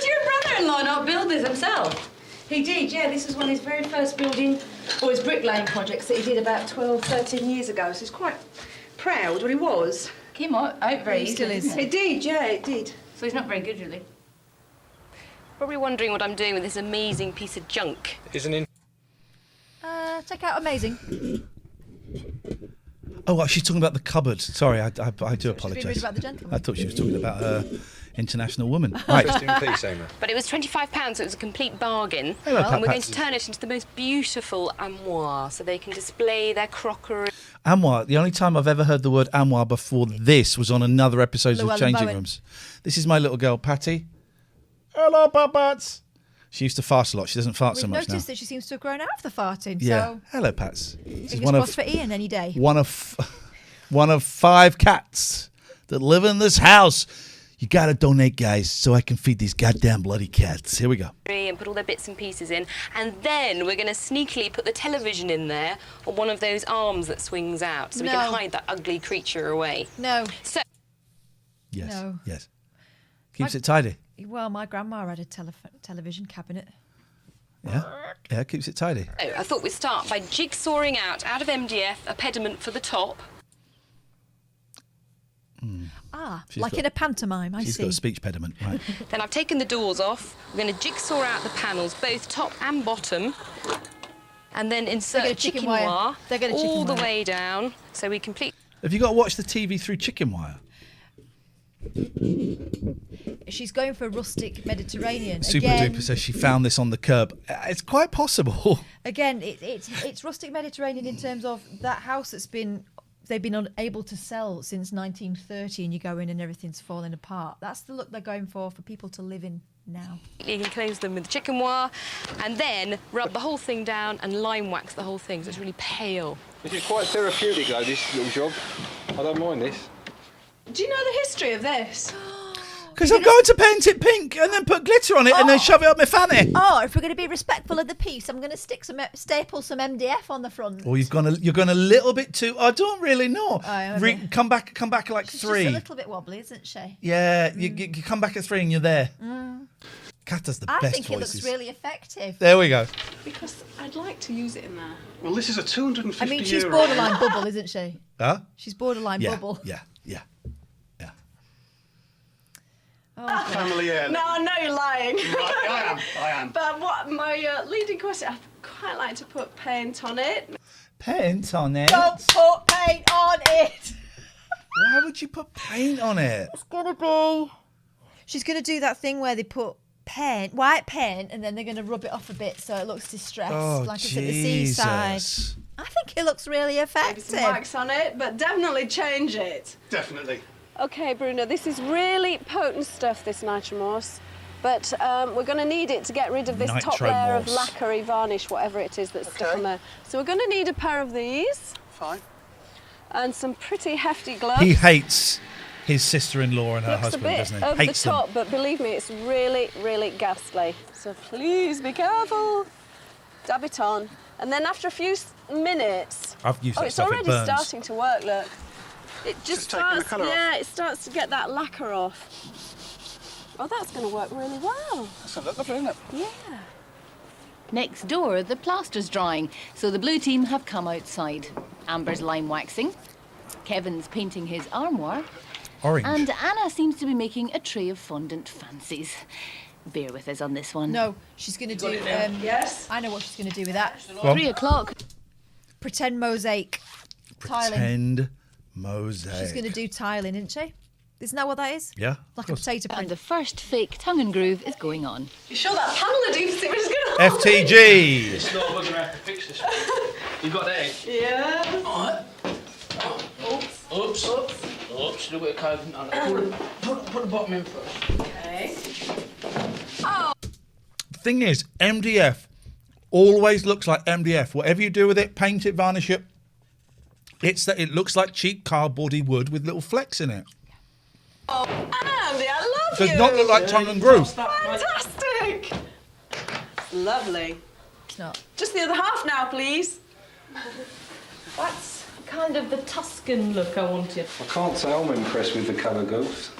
your brother-in-law not build this himself? He did, yeah. This was one of his very first building, or his bricklaying projects that he did about 12, 13 years ago. So he's quite proud. Well, he was. Came out very He still easily. is. It did, yeah, it did. So he's not very good, really. Probably wondering what I'm doing with this amazing piece of junk. Isn't it? Check out Amazing. Oh, well, she's talking about the cupboard. Sorry, I do She's been apologise. rude about the gentleman. I thought she was talking about International Woman. Right. Rest in peace, Amy. But it was £25, so it was a complete bargain. Hello, and we're Pat going to turn it into the most beautiful armoire, so they can display their crockery. Armoire. The only time I've ever heard the word armoire before this was on another episode of Llewellyn Changing Bowen. Rooms. This is my little girl, Patty. Hello, Pats. She used to fart a lot. She doesn't fart so We've much now. noticed that she seems to have grown out of the farting. Yeah. So Hello, Pats. This is fingers crossed for Iain any day. one of 5 cats that live in this house. You got to donate, guys, so I can feed these goddamn bloody cats. Here we go. And put all their bits and pieces in, and then we're going to sneakily put the television in there on one of those arms that swings out, so we can No. hide that ugly creature away. No. So, Yes. No. Yes. Keeps it tidy. Well, my grandma had a television cabinet. Yeah. Yeah, keeps it tidy. I thought we'd start by jigsawing out of MDF a pediment for the top. She's Like got- in a pantomime, I She's see. got a speech pediment, right? Then I've taken the doors off. We're going to jigsaw out the panels, both top and bottom, and then insert get a chicken chicken wire. wire They get a chicken all the wire. way down, so we complete. Have you got to watch the TV through chicken wire? She's going for rustic Mediterranean. Super Again, Duper says she found this on the curb. It's quite possible. Again, it's rustic Mediterranean in terms of that house they've been unable to sell since 1930, and you go in and everything's falling apart. That's the look they're going for people to live in now. You can cleanse them with the chicken wire and then rub the whole thing down and lime wax the whole thing so it's really pale. This is quite therapeutic though, this little job. I don't mind this. Do you know the history of this? Because I'm going to paint it pink and then put glitter on it and then shove it up my fanny. Oh, if we're going to be respectful of the piece, I'm going to staple some MDF on the front. Or you're going a little bit too. I don't really know. Oh, Come back like She's 3. just a little bit wobbly, isn't she? Yeah, you come back at 3 and you're there. Kat does the I best think it voices. looks really effective. There we go. Because I'd like to use it in there. Well, this is a 250 I mean, she's euro. borderline bubble, isn't she? Huh? She's borderline bubble. Yeah. Oh, Family heirloom. No, I know you're lying. Right, I am. But what my leading question, I'd quite like to put paint on it. Paint on it? Don't put paint on it. Why would you put paint on it? It's going to be... She's going to do that thing where they put white paint, and then they're going to rub it off a bit so it looks distressed, like it's at the seaside. I think it looks really Maybe effective. some wax on it, but definitely change it. Definitely. Okay, Bruno, this is really potent stuff, this nitromorse, but we're going to need it to get rid of this top layer of lacquery varnish, whatever it is that's stuck on there. So we're going to need a pair of these. Fine. And some pretty hefty gloves. He hates his sister-in-law and her Looks husband, a bit doesn't he? over Hates the top, them. but believe me, it's really, really ghastly. So please be careful. Dab it on. And then after a few minutes... I've used that it's stuff, it already burns. starting to work, look. It just taking the starts, colour off. it starts to get that lacquer off. Oh, that's going to work really well. That's lovely, isn't it? Yeah. Next door, the plaster's drying, so the blue team have come outside. Amber's lime waxing, Kevin's painting his armoire, Orange. and Anna seems to be making a tray of fondant fancies. Bear with us on this one. No, she's going to do... yes? I know what she's going to do with that. 3 o'clock. Pretend mosaic. Tiling. Pretend mosaic. She's going to do tiling, isn't she? Isn't that what that is? Yeah. Like a potato print. And the first fake tongue and groove is going on. You sure that panel adhesive is going to FTG. It's not we're going to have to fix this. You got that? Yeah. All right. Oops. A little bit of coke. Put the bottom in first. Okay. The thing is, MDF always looks like MDF. Whatever you do with it, paint it, varnish it, it looks like cheap cardboardy wood with little flecks in it. Oh, Andy, I love Does you. not look like tongue and groove. Fantastic. Lovely. It's not. Just the other half now, please. That's kind of the Tuscan look I wanted. I can't say I'm impressed with the colour goose.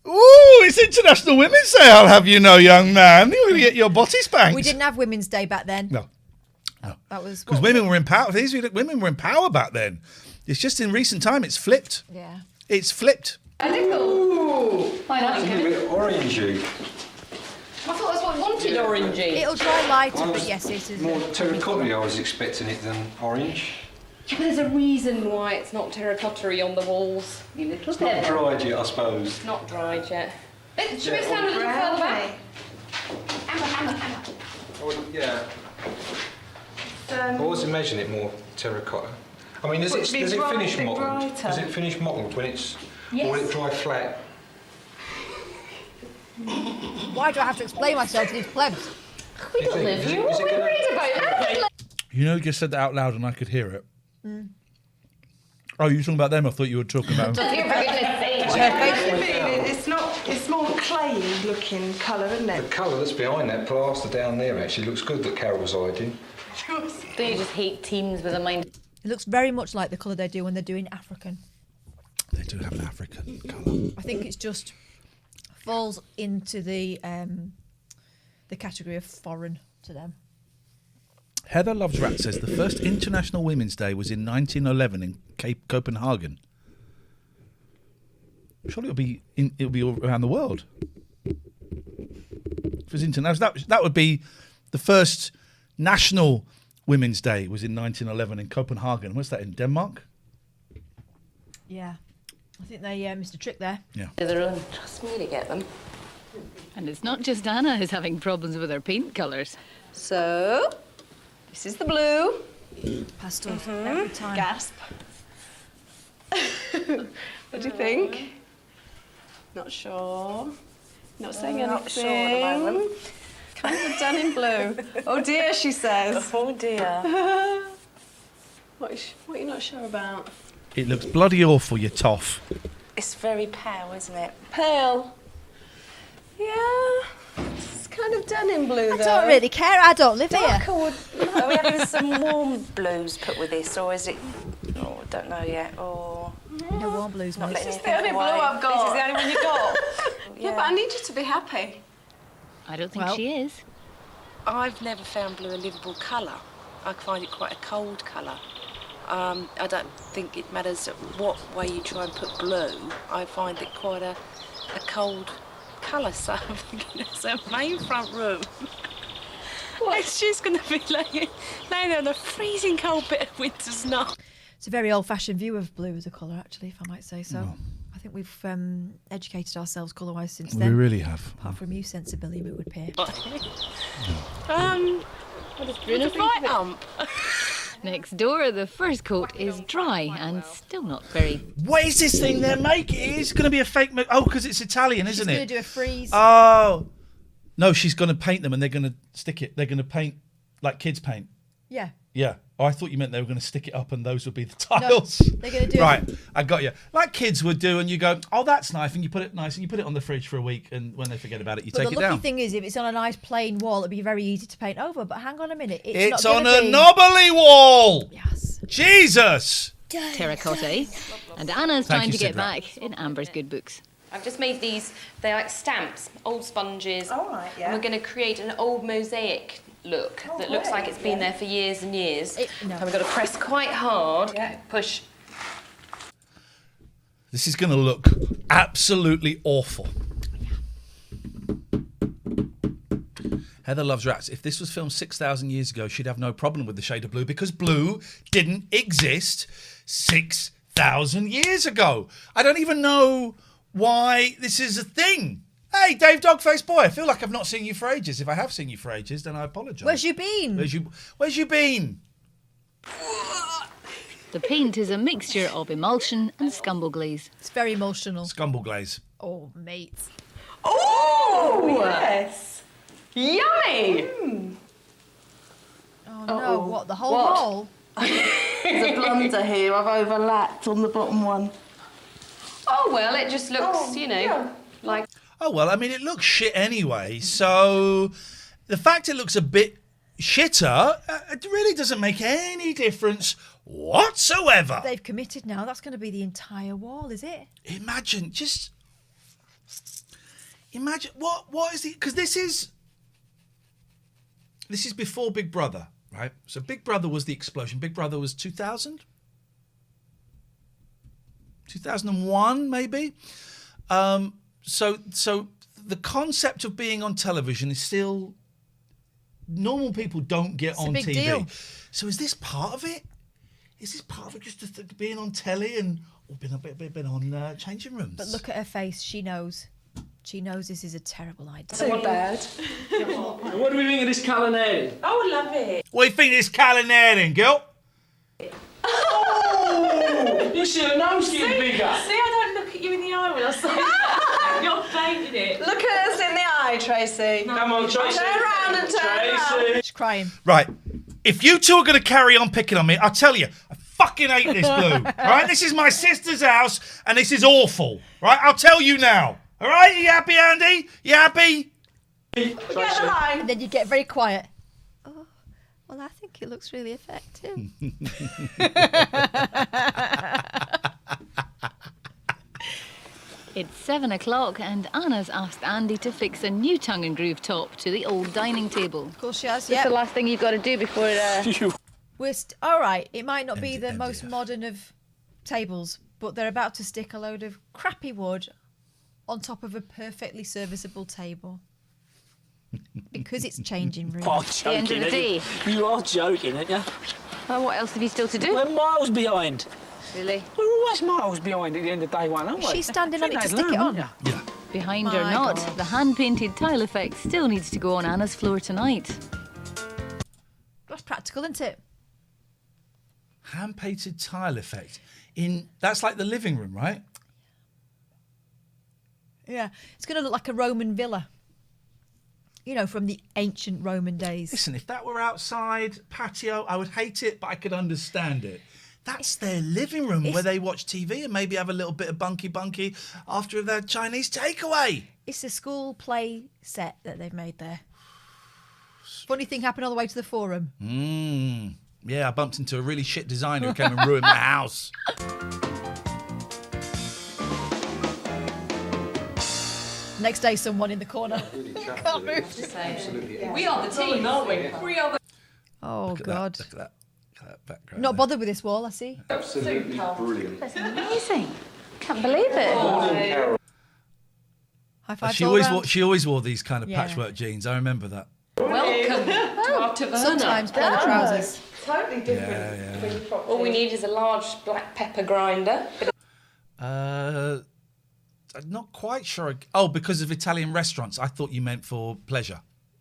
Ooh, it's International Women's Day, I'll have you know, young man. You're going to get your body spanked. We didn't have Women's Day back then. No. That was... Because women were in power. Women were in power back then. It's just in recent time, it's flipped. Yeah. It's flipped. Ooh. It's a little bit orangey. I thought that's what I wanted, orangey. It'll dry lighter, but yes, it is. More terracotta I was expecting it than orange. Yeah, but there's a reason why it's not terracotta-y on the walls. You little It's not devil. dried yet, I suppose. It's not dried yet. Should we stand a little further back? Emma. Yeah. I was imagining it more terracotta. I mean, does it finish mottled? Does it finish mottled when it's... Yes. Or will it dry flat? Why do I have to explain myself to these plebs? We don't live here. What are we worried about? You know, you just said that out loud and I could hear it. Mm. Oh, you were talking about them? I thought you were talking about... It's more clayey looking colour, isn't The it? colour that's behind that plaster down there actually looks good that Carol's hiding. Do you just hate teams with a mind? It looks very much like the colour they do when they're doing African. They do have an African colour. I think it's just falls into the category of foreign to them. Heather Loves Rat says the first International Women's Day was in 1911 in Copenhagen. Surely it'll be all around the world. If it was international, that would be the first National Women's Day was in 1911 in Copenhagen. What's that, in Denmark? Yeah. I think they missed a trick there. Yeah. Trust me to get them. And it's not just Anna who's having problems with her paint colours. So, this is the blue. Pastels every time. Gasp. What do you think? Not sure. Not saying anything. Not sure at the moment. Kind of done in blue. Oh dear, she says. Oh dear. What are you not sure about? It looks bloody awful, you toff. It's very pale, isn't it? Pale. Yeah. It's kind of done in blue, though. I don't really care. I don't live here. Are we having some warm blues put with this, or is it? Oh, I don't know yet. Or no warm blues, mate. This is the only blue I've got. This is the only one you got. Yeah, but I need you to be happy. I don't think she is. I've never found blue a livable colour. I find it quite a cold colour. I don't think it matters what way you try and put blue. I find it quite a cold colour, so I'm thinking it's our main front room. It's just going to be laying on a freezing cold bit of winter snow. It's a very old-fashioned view of blue as a colour, actually, if I might say so. Well. I think we've educated ourselves colour-wise since We then. really have. Apart from you, sensibly, it would appear. What is Bruno fight ump? Next door, the first coat is dry and still not very... What is this thing they're making? It's going to be a fake... Oh, because it's Italian, isn't it? She's going to do a freeze. Oh. No, she's going to paint them and they're going to stick it. They're going to paint like kids paint. Yeah. Yeah. Oh, I thought you meant they were going to stick it up and those would be the tiles. No, they're going to do Right, I got you. Like kids would do, and you go, oh, that's nice, and you put it nice, and you put it on the fridge for a week, and when they forget about it, you take it down. But the lucky thing is, if it's on a nice plain wall, it'd be very easy to paint over. But hang on a minute, It's not on gonna a be... knobbly wall. Yes. Jesus. Terracotta, eh? And Anna's Thank trying you, to get Sidra. back in Amber's good books. I've just made these. They're like stamps, old sponges. All right, yeah. And we're going to create an old mosaic look that looks like it's been there for years and years. And we've got to press quite hard, push. This is going to look absolutely awful. Heather loves rats. If this was filmed 6,000 years ago, she'd have no problem with the shade of blue because blue didn't exist 6,000 years ago. I don't even know why this is a thing. Hey, Dave Dogface Boy, I feel like I've not seen you for ages. If I have seen you for ages, then I apologise. Where's you been? Where's you been? The paint is a mixture of emulsion and scumble glaze. It's very emotional. Scumble glaze. Oh, mate. Oh, yes. Yummy. Oh, no. What, the whole wall? There's a blunder here. I've overlapped on the bottom one. Oh, well, it just looks, like... Oh, well, I mean, it looks shit anyway, so the fact it looks a bit shitter, it really doesn't make any difference whatsoever. They've committed now. That's going to be the entire wall, is it? Imagine what is the... Because this is before Big Brother, right? So Big Brother was the explosion. Big Brother was 2000? 2001, maybe? So the concept of being on television is still... Normal people don't get on big TV. Deal. So is this part of it? Is this part of it, just being on telly and been on changing rooms? But look at her face. She knows. She knows this is a terrible idea. Too bad. What do we think of this culinary? Oh, I love it. What do you think of this culinary, girl? Oh! You see her nose getting bigger. See, I don't look at you in the eye when I say that. You're painting it. Look at us in the eye, Tracy. Come on, Tracy. Turn around and turn around. She's crying. Right. If you two are going to carry on picking on me, I'll tell you, I fucking hate this blue. Right? This is my sister's house, and this is awful. Right? I'll tell you now. All right? You happy, Andy? You happy? Get the line. And then you get very quiet. Oh, well, I think it looks really effective. It's 7 o'clock and Anna's asked Andy to fix a new tongue and groove top to the old dining table. Of course she has, It's the last thing you've got to do before... We're all right, it might not be the most modern of tables, but they're about to stick a load of crappy wood on top of a perfectly serviceable table. Because it's changing rooms. Oh, At the end of the day. You are joking, aren't you? Well, what else have you still to do? We're miles behind. Really? We're always miles behind at the end of day one, aren't we? She's standing on it to Think stick they'd it learn, on. wouldn't you? Behind or My not, God. the hand-painted tile effect still needs to go on Anna's floor tonight. That's practical, isn't it? Hand-painted tile effect. That's like the living room, right? Yeah. It's going to look like a Roman villa. You know, from the ancient Roman days. Listen, if that were outside, patio, I would hate it, but I could understand it. That's their living room where they watch TV and maybe have a little bit of bunky after their Chinese takeaway. It's a school play set that they've made there. Funny thing happened all the way to the forum. Yeah, I bumped into a really shit designer who came and ruined my house. Next day, someone in the corner. Can't move. Absolutely. We are the team, aren't we? We are the... Oh, Look at God. Look at that background. Not bothered with this wall, I see. Absolutely brilliant. That's amazing. Can't believe it. High five. She always wore these kind of patchwork jeans. I remember that. Welcome to our taverna. Sometimes pull the trousers. Totally different. Yeah. All we need is a large black pepper grinder. I'm not quite sure. Oh, because of Italian restaurants. I thought you meant for pleasure.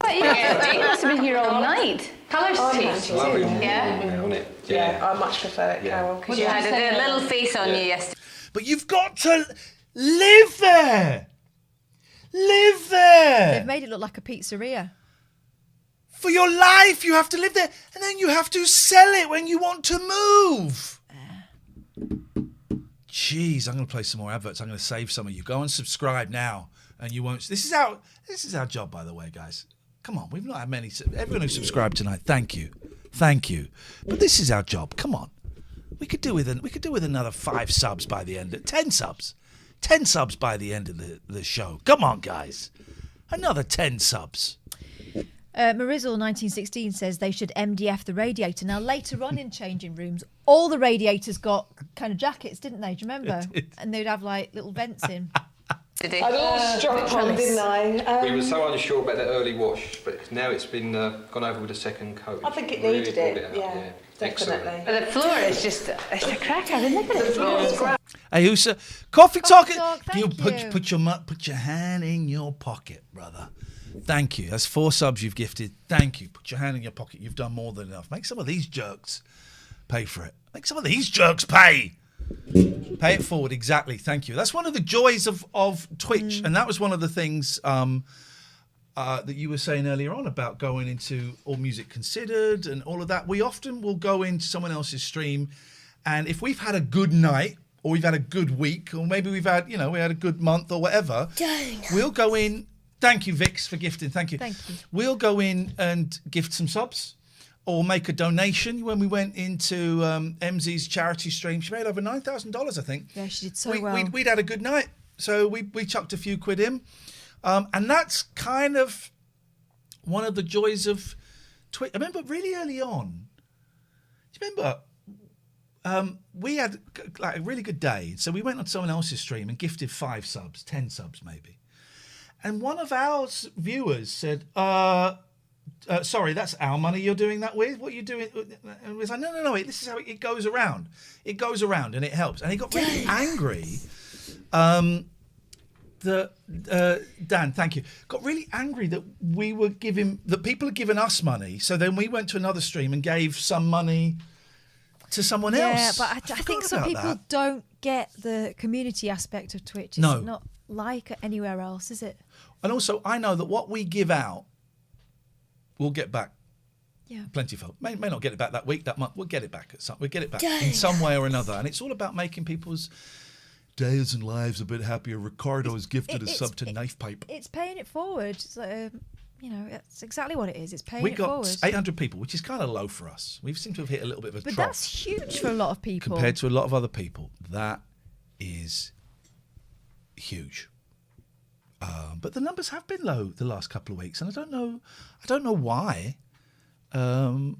You must have been here all night. Colours team. Lovely. Yeah. On it. Yeah, I much prefer it, Carol. You had a little face on you yesterday. But you've got to live there. Live there. They've made it look like a pizzeria. For your life, you have to live there. And then you have to sell it when you want to move. Jeez, I'm going to play some more adverts. I'm going to save some of you. Go and subscribe now. And you won't. This is our job, by the way, guys. Come on, we've not had many. Everyone who subscribed tonight, thank you. But this is our job. Come on. We could do with another 5 subs by the end. 10 subs. 10 subs by the end of the show. Come on, guys. Another 10 subs. Marizzle 1916 says they should MDF the radiator. Now, later on in changing rooms, all the radiators got kind of jackets, didn't they? Do you remember? And they'd have like little vents in. I all struck on, didn't I? We were so unsure about the early wash, but now it's been gone over with a second coat. I think it Really needed brought it, out, yeah. Excellent. Definitely. But the floor is just it's a cracker, isn't it? The floor is great. Hey, who's coffee talk? Talk, You thank put your hand in your pocket, brother. Thank you. That's 4 subs you've gifted. Thank you. Put your hand in your pocket. You've done more than enough. Make some of these jerks pay for it. Make some of these jerks pay. Pay it forward. Exactly. Thank you. That's one of the joys of Twitch, and that was one of the things that you were saying earlier on about going into All Music Considered and all of that. We often will go into someone else's stream, and if we've had a good night or we've had a good week, or maybe we had a good month or whatever, we'll go in. Thank you, Vix, for gifting. Thank you. Thank you. We'll go in and gift some subs or make a donation. When we went into MZ's charity stream, she made over $9,000, I think. Yeah, she did so well. We'd had a good night, so we chucked a few quid in. And that's kind of one of the joys of Twitch. I remember really early on, do you remember we had like a really good day. So we went on someone else's stream and gifted 5 subs, 10 subs maybe. And one of our viewers said, sorry, that's our money you're doing that with? What are you doing? And we was like, no, this is how it goes around. It goes around and it helps. And he got really angry. Dan, thank you. Got really angry that that people had given us money. So then we went to another stream and gave some money to someone else. Yeah, but I think some people don't get the community aspect of Twitch. It's not like anywhere else, is it? And also, I know that what we give out, we'll get back. Yeah. Plenty of folk. May not get it back that week, that month. We'll get it back we'll get it back in some way or another. And it's all about making people's days and lives a bit happier. Ricardo has gifted a sub to Knife Pipe. It's paying it forward. It's like, that's exactly what it is. It's paying We it got forward. 800 people, which is kind of low for us. We seem to have hit a little bit of a But trough. that's huge for a lot of people. Compared to a lot of other people. That is huge. But the numbers have been low the last couple of weeks, and I don't know why. Because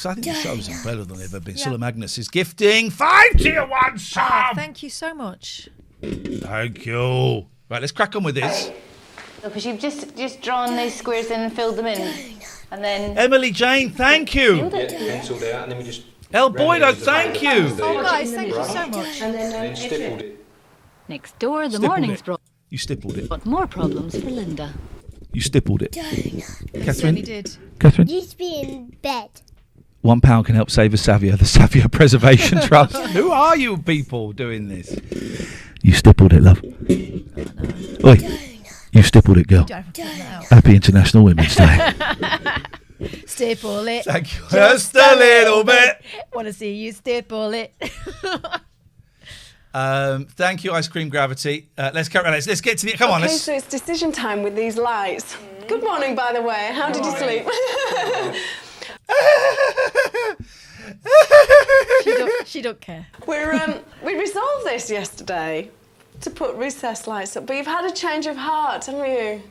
I think the shows are better than they've ever been. Yeah. Sulla Magnus is gifting 5 tier 1 subs. Thank you so much. Thank you. Right, let's crack on with this. Because you've just drawn these squares in and filled them in. And then Emily Jane, thank you. Penciled out, and then we just. El Boydo, thank you. Oh, guys, thank you so much. And then Stippled it. next door, the Stippled morning's it. brought You stippled it. more problems for Linda. You stippled it. Catherine. He did. Catherine. Just be in bed. £1 can help save a Savia, the Savia Preservation Trust. Who are you people doing this? You stippled it, love. Oi, you stippled it, girl. Happy International Women's Day. Stipple it. Thank you. Just a little bit. Want to see you stipple it. Thank you, Ice Cream Gravity. Let's get to the. Come on, Okay, let's. so it's decision time with these lights. Good morning, by the way. How did you sleep? She don't care. We resolved this yesterday to put recessed lights up, but you've had a change of heart, haven't you?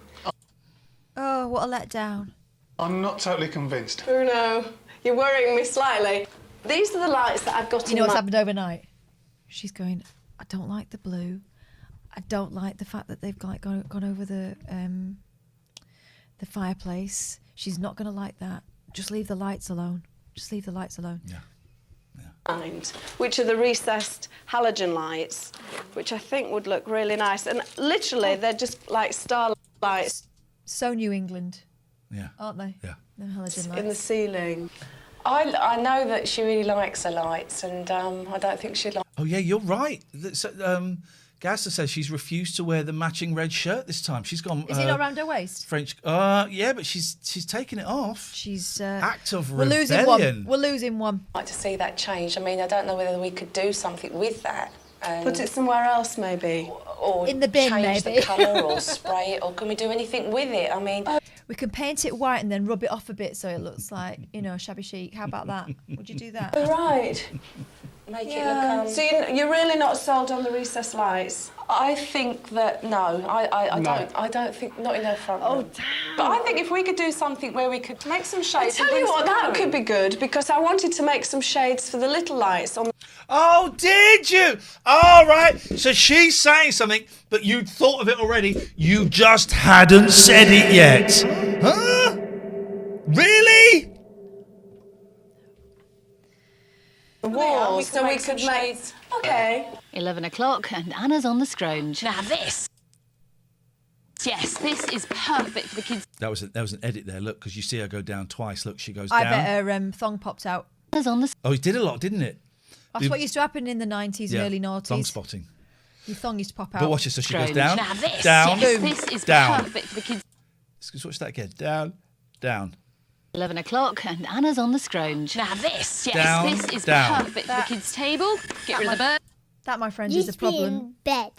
Oh, what a letdown. I'm not totally convinced. Oh no, you're worrying me slightly. These are the lights that I've got You in know what's my... happened overnight? She's going, I don't like the blue. I don't like the fact that they've gone over the fireplace. She's not going to like that. Just leave the lights alone. Just leave the lights alone. Yeah. Which are the recessed halogen lights, which I think would look really nice. And literally, they're just like starlights. So New England. Yeah. Aren't they? Yeah. The halogen lights. In the ceiling. I know that she really likes her lights, and I don't think she'd like... Oh yeah, you're right. Gazza says she's refused to wear the matching red shirt this time. She's gone. Is it not around her waist? French. Yeah, but she's taken it off. She's act of we're rebellion. losing one. We're losing one. I'd like to see that change. I mean, I don't know whether we could do something with that. And Put it somewhere else, maybe. Or in the bin, change maybe. the colour or spray it, or can we do anything with it? I mean... We can paint it white and then rub it off a bit so it looks like, shabby chic. How about that? Would you do that? Right. Make Yeah. it look... So you're really not sold on the recessed lights? I think that, no, I don't think, not in her front room. damn. But I think if we could do something where we could make some I shades... tell you what, that could be good, because I wanted to make some shades for the little lights on the... Oh, did you? All right. So she's saying something, but you'd thought of it already. You just hadn't said it yet. Huh? Really? The walls, so we could make... shades. Okay. 11 o'clock and Anna's on the scrounge. Now this. Yes, this is perfect for the kids. That was an edit there. Look, because you see her go down twice. Look, she goes I down. bet her thong popped out. Anna's on the... Oh, it did a lot, didn't it? That's what used to happen in the 90s and early noughties. Thong spotting. Your thong used to pop out. But watch it. So she goes down, Now this. down, Yes, this is down. perfect for the kids. Let's watch that again. Down, down. 11 o'clock and Anna's on the scrounge. Now this. Yes, Down, this is down. perfect for the kids' table. Get rid of the bird. That, my friend, is a Just be problem. in bed.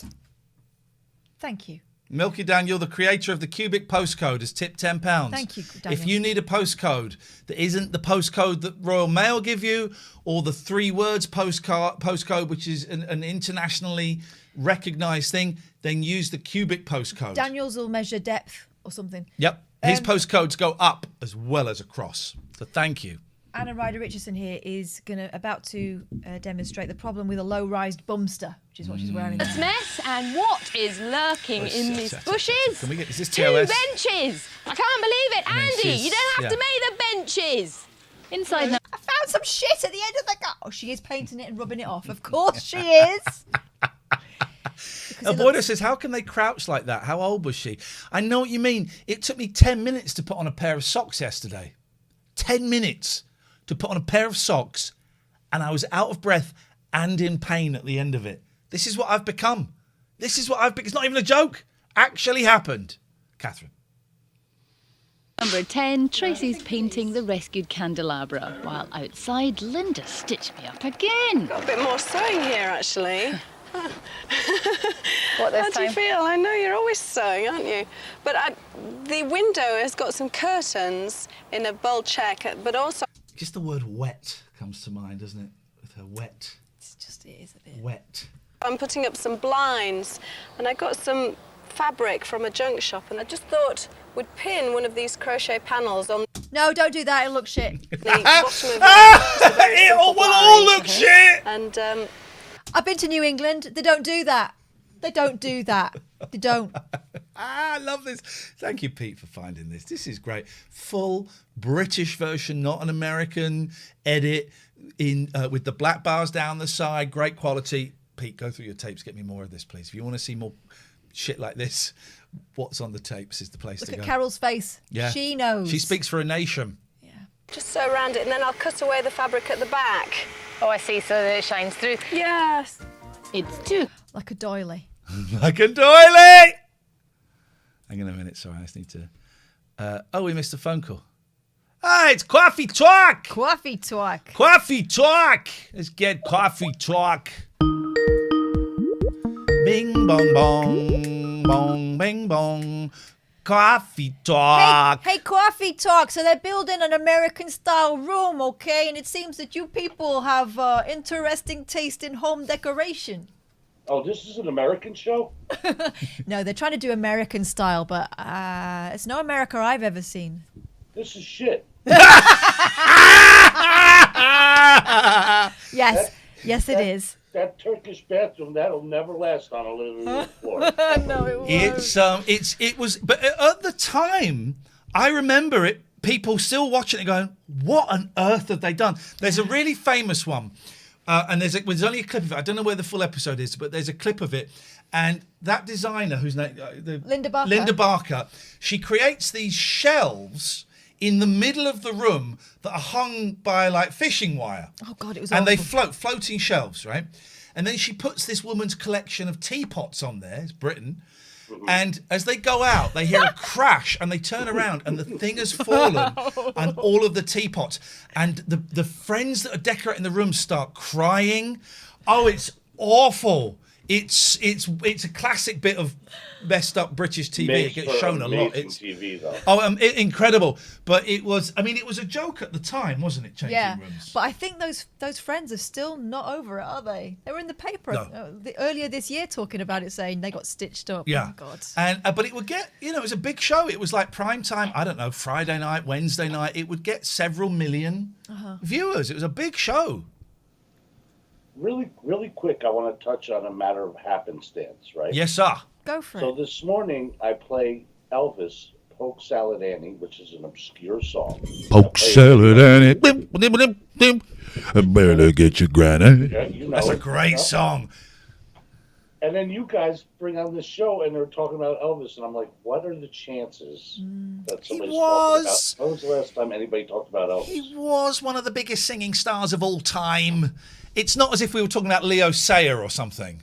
Thank you. Milky Daniel, the creator of the cubic postcode, has tipped £10. Thank you, Daniel. If you need a postcode that isn't the postcode that Royal Mail give you, or the 3 words postcode, which is an internationally recognised thing, then use the cubic postcode. Daniel's will measure depth or something. Yep. His postcodes go up as well as across. So thank you. Anna Ryder Richardson here is about to demonstrate the problem with a low-rised bumster, which is what she's wearing. It's mess, and what is lurking in these bushes? Can we get, is this 2 TOS? benches. I can't believe it. I mean, Andy, she's- you don't have to yeah. make the benches. Inside now. I found some shit at the end of the car. Oh, she is painting it and rubbing it off. Of course she is. Boyda says, how can they crouch like that? How old was she? I know what you mean. It took me 10 minutes to put on a pair of socks yesterday. 10 minutes to put on a pair of socks, and I was out of breath and in pain at the end of it. This is what I've become. It's not even a joke. Actually happened. Catherine. Number 10, Tracy's painting the rescued candelabra, while outside Linda stitched me up again. Got a bit more sewing here, actually. What How do you feel? I know you're always sewing, aren't you? But the window has got some curtains in a bold check, but also... Just the word wet comes to mind, doesn't it? With her wet. It is a bit. Wet. I'm putting up some blinds, and I got some fabric from a junk shop, and I just thought we'd pin one of these crochet panels on... No, don't do that. It'll look shit. The bottom of it. It will all look shit! And, I've been to New England. They don't do that. They don't do that. They don't. I love this. Thank you, Pete, for finding this. This is great. Full British version, not an American edit, in with the black bars down the side. Great quality. Pete, go through your tapes. Get me more of this, please. If you want to see more shit like this, what's on the tapes is the place to go. Look at Carol's face. Yeah. She knows. She speaks for a nation. Just sew around it and then I'll cut away the fabric at the back. Oh, I see, so that it shines through. Yes. It's too. Like a doily. Like a doily! Hang on a minute, sorry, I just need to... we missed a phone call. Ah, it's Coffee Talk! Coffee Talk. Coffee Talk! Let's get Coffee Talk. Bing, bong, bong, bong, bing, bong. Coffee Talk. Hey, Coffee Talk. So they're building an American-style room, okay? And it seems that you people have interesting taste in home decoration. Oh, this is an American show? No, they're trying to do American style, but it's no America I've ever seen. This is shit. Yes, it is. That Turkish bathroom, that'll never last on a living room floor. No, it won't. It was, but at the time, I remember it. People still watching it, going, "What on earth have they done?" There's a really famous one, and there's only a clip of it. I don't know where the full episode is, but there's a clip of it, and that designer, whose name, Linda Barker. Linda Barker, she creates these shelves in the middle of the room that are hung by like fishing wire. Oh God, it was and awful. they floating shelves, right? And then she puts this woman's collection of teapots on there. It's Britain. And as they go out, they hear a crash and they turn around and the thing has fallen on all of the teapots. And the friends that are decorating the room start crying. Oh, it's awful. It's a classic bit of messed up British TV. Makes it gets shown a lot. amazing TV, though. Incredible. But it was a joke at the time, wasn't it? Changing rooms. But I think those friends are still not over it, are they? They were in the paper earlier this year talking about it, saying they got stitched up. Yeah. Oh, God. And but it would get, it was a big show. It was like prime time. I don't know, Friday night, Wednesday night. It would get several million viewers. It was a big show. Really, really quick, I want to touch on a matter of happenstance, right? Yes, sir. Go for So this morning, I play Elvis, Poke Salad Annie, which is an obscure song. Poke salad Annie. I better get your granny. Yeah, you know That's a it, great you know? song. And then you guys bring on this show, and they're talking about Elvis, and I'm like, what are the chances that somebody's talking about? When was the last time anybody talked about Elvis? He was one of the biggest singing stars of all time. It's not as if we were talking about Leo Sayer or something.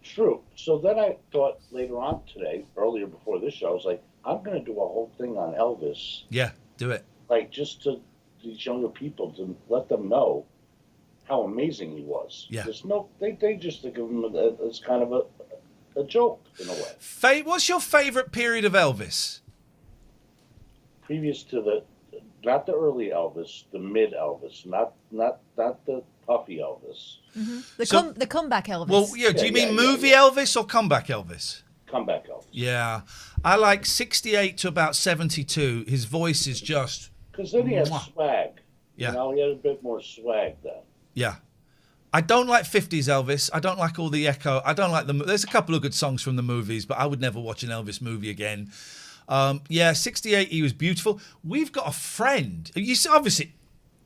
True. So then I thought later on today, earlier before this show, I was like, I'm going to do a whole thing on Elvis. Yeah, do it. Like, just to these younger people, to let them know how amazing he was. Yeah. There's they just think of him as kind of a joke, in a way. What's your favourite period of Elvis? Previous to not the early Elvis, the mid Elvis, not the puffy Elvis. Mm-hmm. The comeback Elvis. Well, yeah. Do you mean movie Elvis or comeback Elvis? Comeback Elvis. Yeah, I like 68 to about 72. His voice is just. Because then he had swag. Yeah. He had a bit more swag then. Yeah. I don't like 50s Elvis. I don't like all the echo. I don't like there's a couple of good songs from the movies, but I would never watch an Elvis movie again. 68, he was beautiful. We've got a friend. Obviously,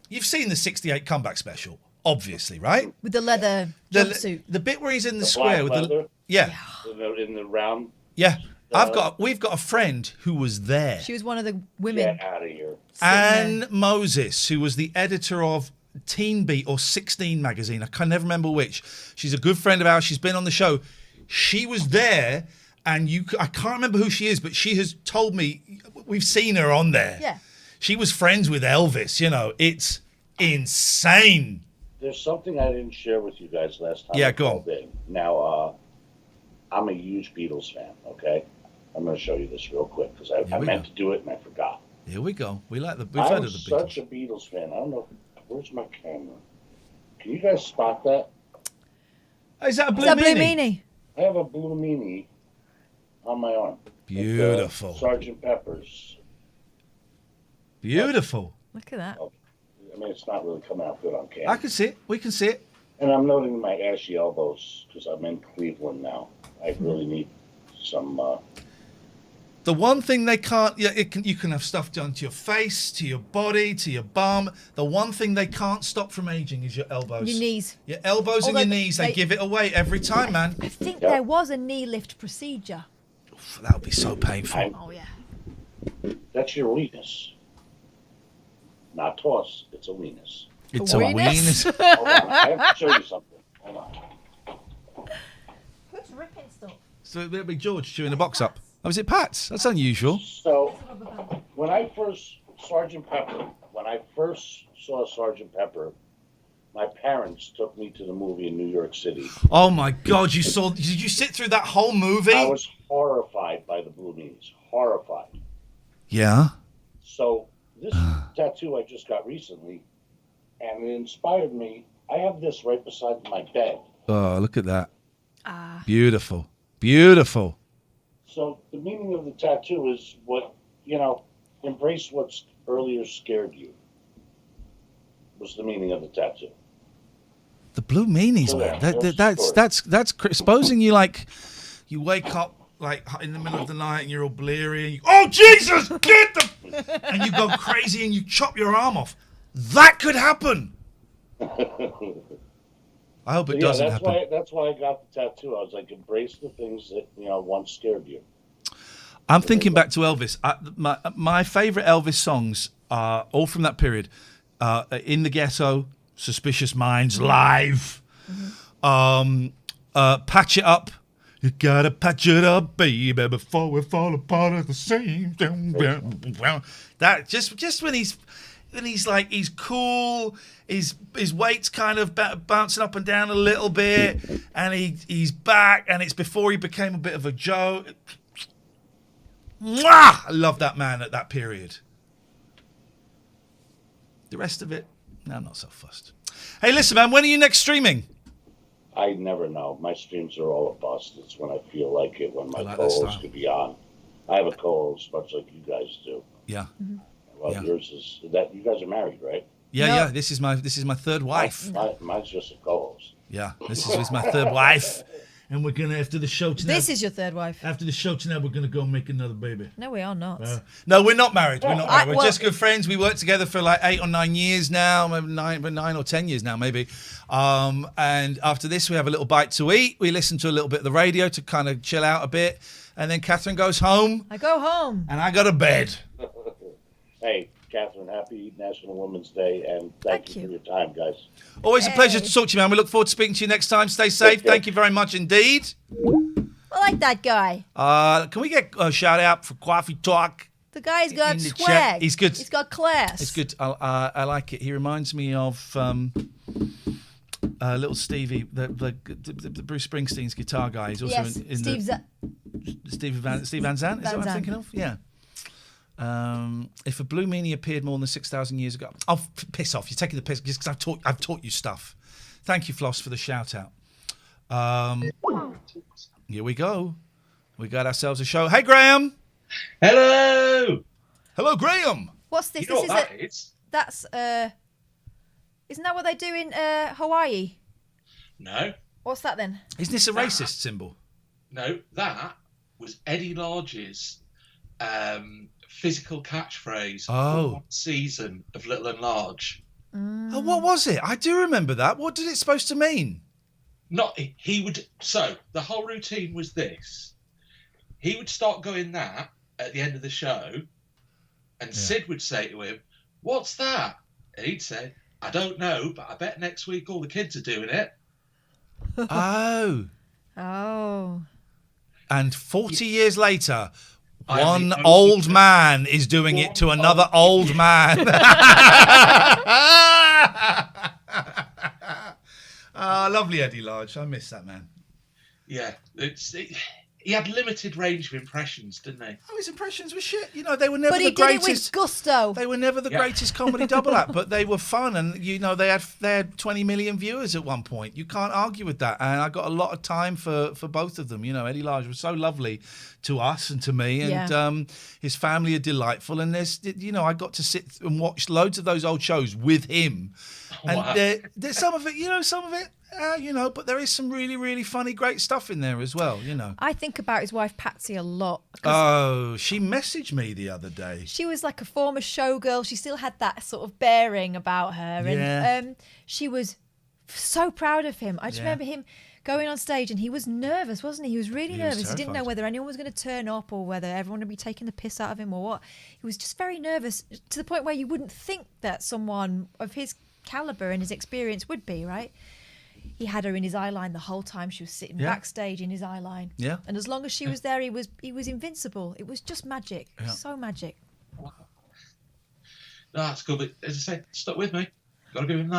you've seen the 68 comeback special, obviously, right? With the leather jumpsuit. The bit where he's in the black square with leather? Yeah. In the round. Yeah. We've got a friend who was there. She was one of the women. Get out of here. Anne Moses, who was the editor of Teen Beat or 16 magazine. I can never remember which. She's a good friend of ours. She's been on the show. She was there, and I can't remember who she is, but she has told me we've seen her on there. Yeah. She was friends with Elvis. It's insane. There's something I didn't share with you guys last time. Yeah, go on. Now, I'm a huge Beatles fan, okay? I'm going to show you this real quick because I meant to do it and I forgot. Here we go. We've heard I'm of the Beatles. such a Beatles fan. I don't know. Where's my camera? Can you guys spot that? Is that a blue meanie? I have a blue meanie on my arm. Beautiful. Sgt. Pepper's. Beautiful. Look at that. I mean, it's not really coming out good on camera. I can see it. We can see it. And I'm noting my ashy elbows because I'm in Cleveland now. I really need some. The one thing they can't, you can have stuff done to your face, to your body, to your bum. The one thing they can't stop from aging is your elbows. Your knees. Your elbows and your knees, they give it away every time, man. I think there was a knee lift procedure. Oof, that would be so painful. Oh, yeah. That's your weakness. Not toss, it's a weenus. It's a weenus. Hold on, I have to show you something. Hold on. Who's ripping stuff? So it'll be George chewing the box up. Oh, is it Pat's? That's unusual. So, when I first saw Sergeant Pepper, my parents took me to the movie in New York City. Oh my God! Did you sit through that whole movie? I was horrified by the Blue Meanies. Horrified. Yeah. So this tattoo I just got recently, and it inspired me. I have this right beside my bed. Oh, look at that. Beautiful. Beautiful. So the meaning of the tattoo is embrace what's earlier scared you. Was the meaning of the tattoo. The Blue Meanies, man. That's supposing you wake up like in the middle of the night and you're all bleary and oh Jesus, get them, and you go crazy and you chop your arm off. That could happen. I hope it doesn't happen. That's why I got the tattoo. I was like, embrace the things that once scared you. I'm thinking back to Elvis. My favorite Elvis songs are all from that period. In the Ghetto, Suspicious Minds, Live, Patch It Up. You gotta patch it up, baby, before we fall apart at the same time. That just when he's cool, his weight's kind of bouncing up and down a little bit, and he's back, and it's before he became a bit of a joke. Mwah! I love that man at that period. The rest of it, no, I'm not so fussed. Hey, listen, man, when are you next streaming? I never know. My streams are all a bust. It's when I feel like it, when my co-host could be on. I have a co-host much like you guys do. Yeah. Mm-hmm. Well, yours is that you guys are married, right? Yeah. This is my third wife. Mine's just a co-host. Yeah, this is my third wife. And we're going to, after the show tonight... This is your third wife. After the show tonight, we're going to go make another baby. No, we are not. No, we're not married. We're just good friends. We worked together for like 8 or 9 years now, maybe 9 or 10 years now, maybe. And after this, we have a little bite to eat. We listen to a little bit of the radio to kind of chill out a bit. And then Catherine goes home. I go home. And I go to bed. Hey, Catherine, happy National Women's Day, and thank you for your time, guys. Always a pleasure to talk to you, man. We look forward to speaking to you next time. Stay safe. Thank you very much indeed. I like that guy. Can we get a shout out for Coffee Talk? The guy's got swag. Chat? He's good. He's got class. It's good. I like it. He reminds me of little Stevie, the Bruce Springsteen's guitar guy. He's also in Steve Van Zandt. Is that what I'm thinking of? Yeah. If a Blue Meanie appeared more than 6,000 years ago, oh, piss off! You're taking the piss just because I've taught you stuff. Thank you, Floss, for the shout out. Here we go. We got ourselves a show. Hey, Graham. Hello. Hello, Graham. What's this? You know what that is? That's isn't that what they do in Hawaii? No. What's that then? Isn't this a racist symbol? No, that was Eddie Large's physical catchphrase for one season of Little and Large. Oh, what was it? I do remember that. What did it supposed to mean? So the whole routine was this. He would start going that at the end of the show, and Sid would say to him, "What's that?" And he'd say, "I don't know, but I bet next week all the kids are doing it." Oh. And 40 years later, one old man is doing it to another old man. Lovely Eddie Large. I miss that man. Yeah, he had limited range of impressions, didn't he? Oh, his impressions were shit. You know, they were never but the he greatest. did it with gusto. They were never the greatest comedy double act, but they were fun, and they had 20 million viewers at one point. You can't argue with that. And I got a lot of time for both of them. You know, Eddie Large was so lovely to us and to me, and his family are delightful. And I got to sit and watch loads of those old shows with him. And some of it, but there is some really, really funny, great stuff in there as well, I think about his wife Patsy a lot. Oh, she messaged me the other day. She was like a former showgirl. She still had that sort of bearing about her. And she was so proud of him. I just remember him going on stage and he was nervous, wasn't he? He was really nervous. He didn't know whether anyone was going to turn up or whether everyone would be taking the piss out of him or what. He was just very nervous to the point where you wouldn't think that someone of his caliber and his experience would be, right? He had her in his eye line the whole time. She was sitting backstage in his eye line. Yeah. And as long as she was there, he was invincible. It was just magic. Yeah. So magic. No, that's cool. But as I say, stuck with me. Got to give him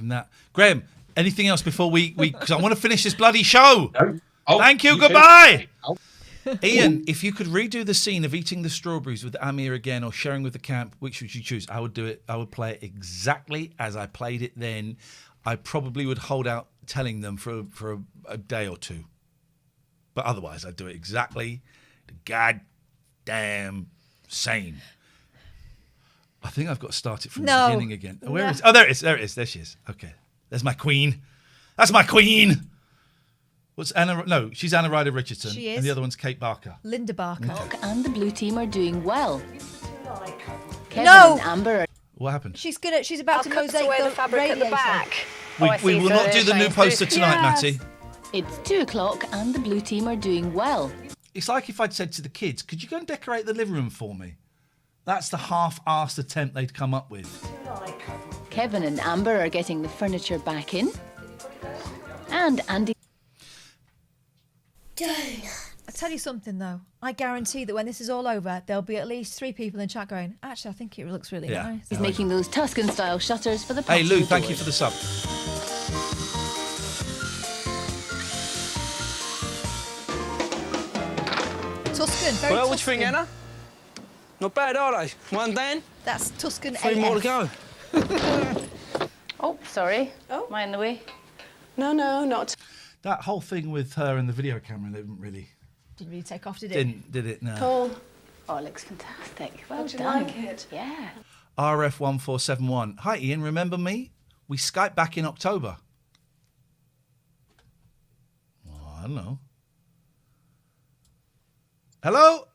that. Graham, anything else before we because I want to finish this bloody show. No. Oh, thank you. Goodbye. Iain, if you could redo the scene of eating the strawberries with Amir again or sharing with the camp, which would you choose? I would do it. I would play it exactly as I played it then. I probably would hold out telling them for a day or two. But otherwise, I'd do it exactly the goddamn same. I think I've got to start it from the beginning again. Where is? Oh, there it is. There she is. Okay. There's my queen. That's my queen. What's Anna? No, she's Anna Ryder Richardson. She is. And the other one's Kate Barker. Linda Barker. Okay. And the blue team are doing well. Kevin No! and Amber. What happened? She's about to mosaic away the fabric at the back. We will not do the new poster tonight, Matty. It's 2:00 and the blue team are doing well. It's like if I'd said to the kids, could you go and decorate the living room for me? That's the half-assed attempt they'd come up with. Kevin and Amber are getting the furniture back in. And Andy... I tell you something, though. I guarantee that when this is all over, there'll be at least 3 people in chat going, actually, I think it looks really nice. He's making those Tuscan-style shutters for the Hey, patio Lou, thank doors. you for the sub. Tuscan, very Well, Tuscan. what do you think, Anna? Not bad, are they? One down? That's Tuscan 3 more to go. Oh, sorry. Oh. Am I in the way? No, not. That whole thing with her and the video camera, they didn't really take off, did it? Did it? No. Cool. Oh, it looks fantastic. Well How'd you done. like it? Yeah. RF1471. Hi, Iain. Remember me? We Skyped back in October. Oh, I don't know. Hello?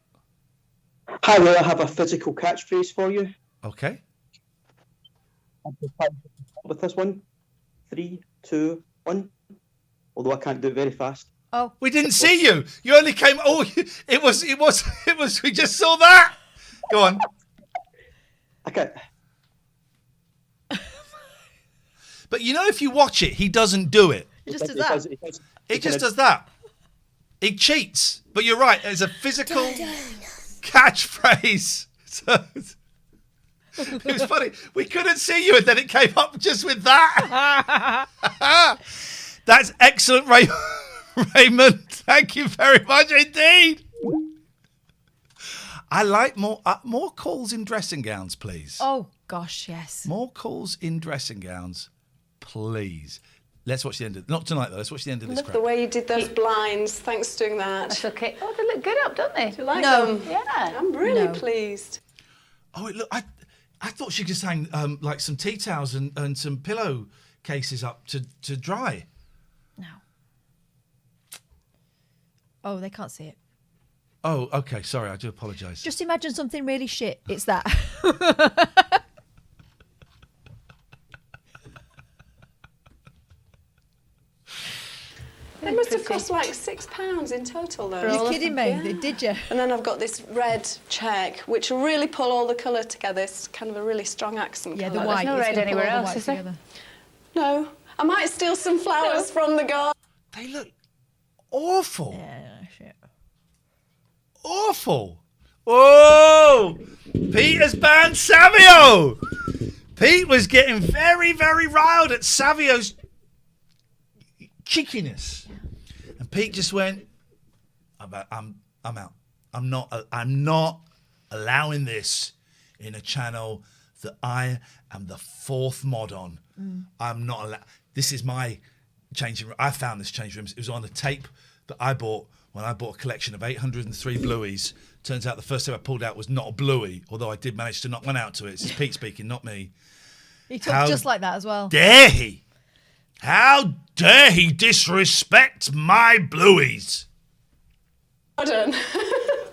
Hi, Will. I have a physical catchphrase for you. Okay. With this one. 3, 2, 1. Although I can't do it very fast. Oh, we didn't see you. You only came. Oh, it was. We just saw that. Go on. Okay. But you know, if you watch it, he doesn't do it. He just does that. It just does that. He cheats. But you're right. It's a physical catchphrase. So, it was funny. We couldn't see you, and then it came up just with that. That's excellent, Raymond. Thank you very much indeed. I like more calls in dressing gowns, please. Oh, gosh, yes. More calls in dressing gowns, please. Let's watch the end of... Not tonight, though. Let's watch the end of this Love crap. the way you did those blinds. Thanks for doing that. That's okay. Oh, they look good up, don't they? Do you like No. them? Yeah. I'm really pleased. Oh, look, I thought she just hang like some tea towels and some pillow cases up to dry. No. Oh, they can't see it. Oh, okay. Sorry, I do apologise. Just imagine something really shit. It's that. They must have cost like £6 in total, though. You're kidding me? Did you? And then I've got this red check, which will really pull all the colour together. It's kind of a really strong accent Yeah, colour. the white. There's no it's red gonna pull anywhere all the else, white is there? together. No. I might steal some flowers from the garden. They look awful. Yeah, shit. Awful. Oh, Peter's banned Savio. Pete was getting very, very riled at Savio's cheekiness, and Pete just went, "I'm out. I'm not allowing this in a channel that I am the fourth mod on. I'm not allowed. This is my changing room. I found this changing room. It was on a tape that I bought when I bought a collection of 803 blueies. Turns out the first tape I pulled out was not a bluey, although I did manage to knock one out to it. This is Pete speaking, not me. He talks just like that as well. Dare he? How dare he disrespect my blueies? Pardon?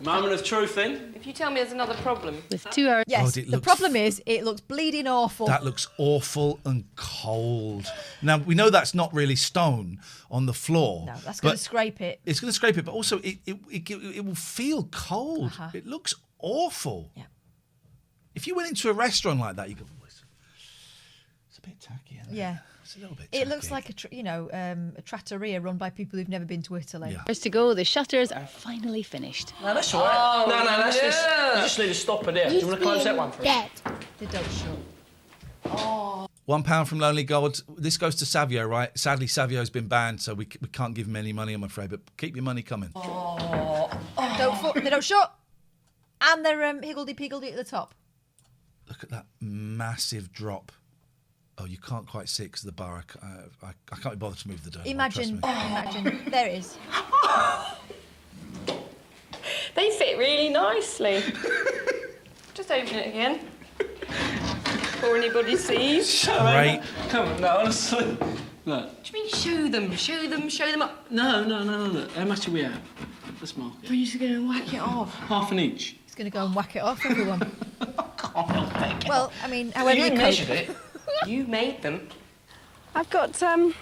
Moment of truth, then. If you tell me there's another problem. With 2 hours. Yes, God, it the looks problem is it looks bleeding awful. That looks awful and cold. Now, we know that's not really stone on the floor. No, that's going to scrape it. It's going to scrape it, but also it will feel cold. Uh-huh. It looks awful. Yeah. If you went into a restaurant like that, you go, oh, it's a bit tacky, isn't it? Yeah. It's a little bit It looks like a trattoria run by people who've never been to Italy. Hours to go. The shutters are finally finished. No, that's all right. Oh, no, that's this. yeah. You just need a stopper there. Do you want to close that one for us? They don't shut. Oh. £1 from Lonely Gold. This goes to Savio, right? Sadly, Savio's been banned, so we can't give him any money, I'm afraid. But keep your money coming. They don't shut. And they're higgledy-piggledy at the top. Look at that massive drop. Oh, you can't quite see it because of the bar. I can't be bothered to move the dome. Imagine. There it is. They fit really nicely. Just open it again. Before anybody sees. Great. Come on, no, honestly. Look. What do you mean show them? Show them up. No, look. How much do we have? Let's mark it. We're just going to whack it off. Half an inch. He's going to go and whack it off, everyone. Well, I mean, however you measured cope. it. You made them. I've got some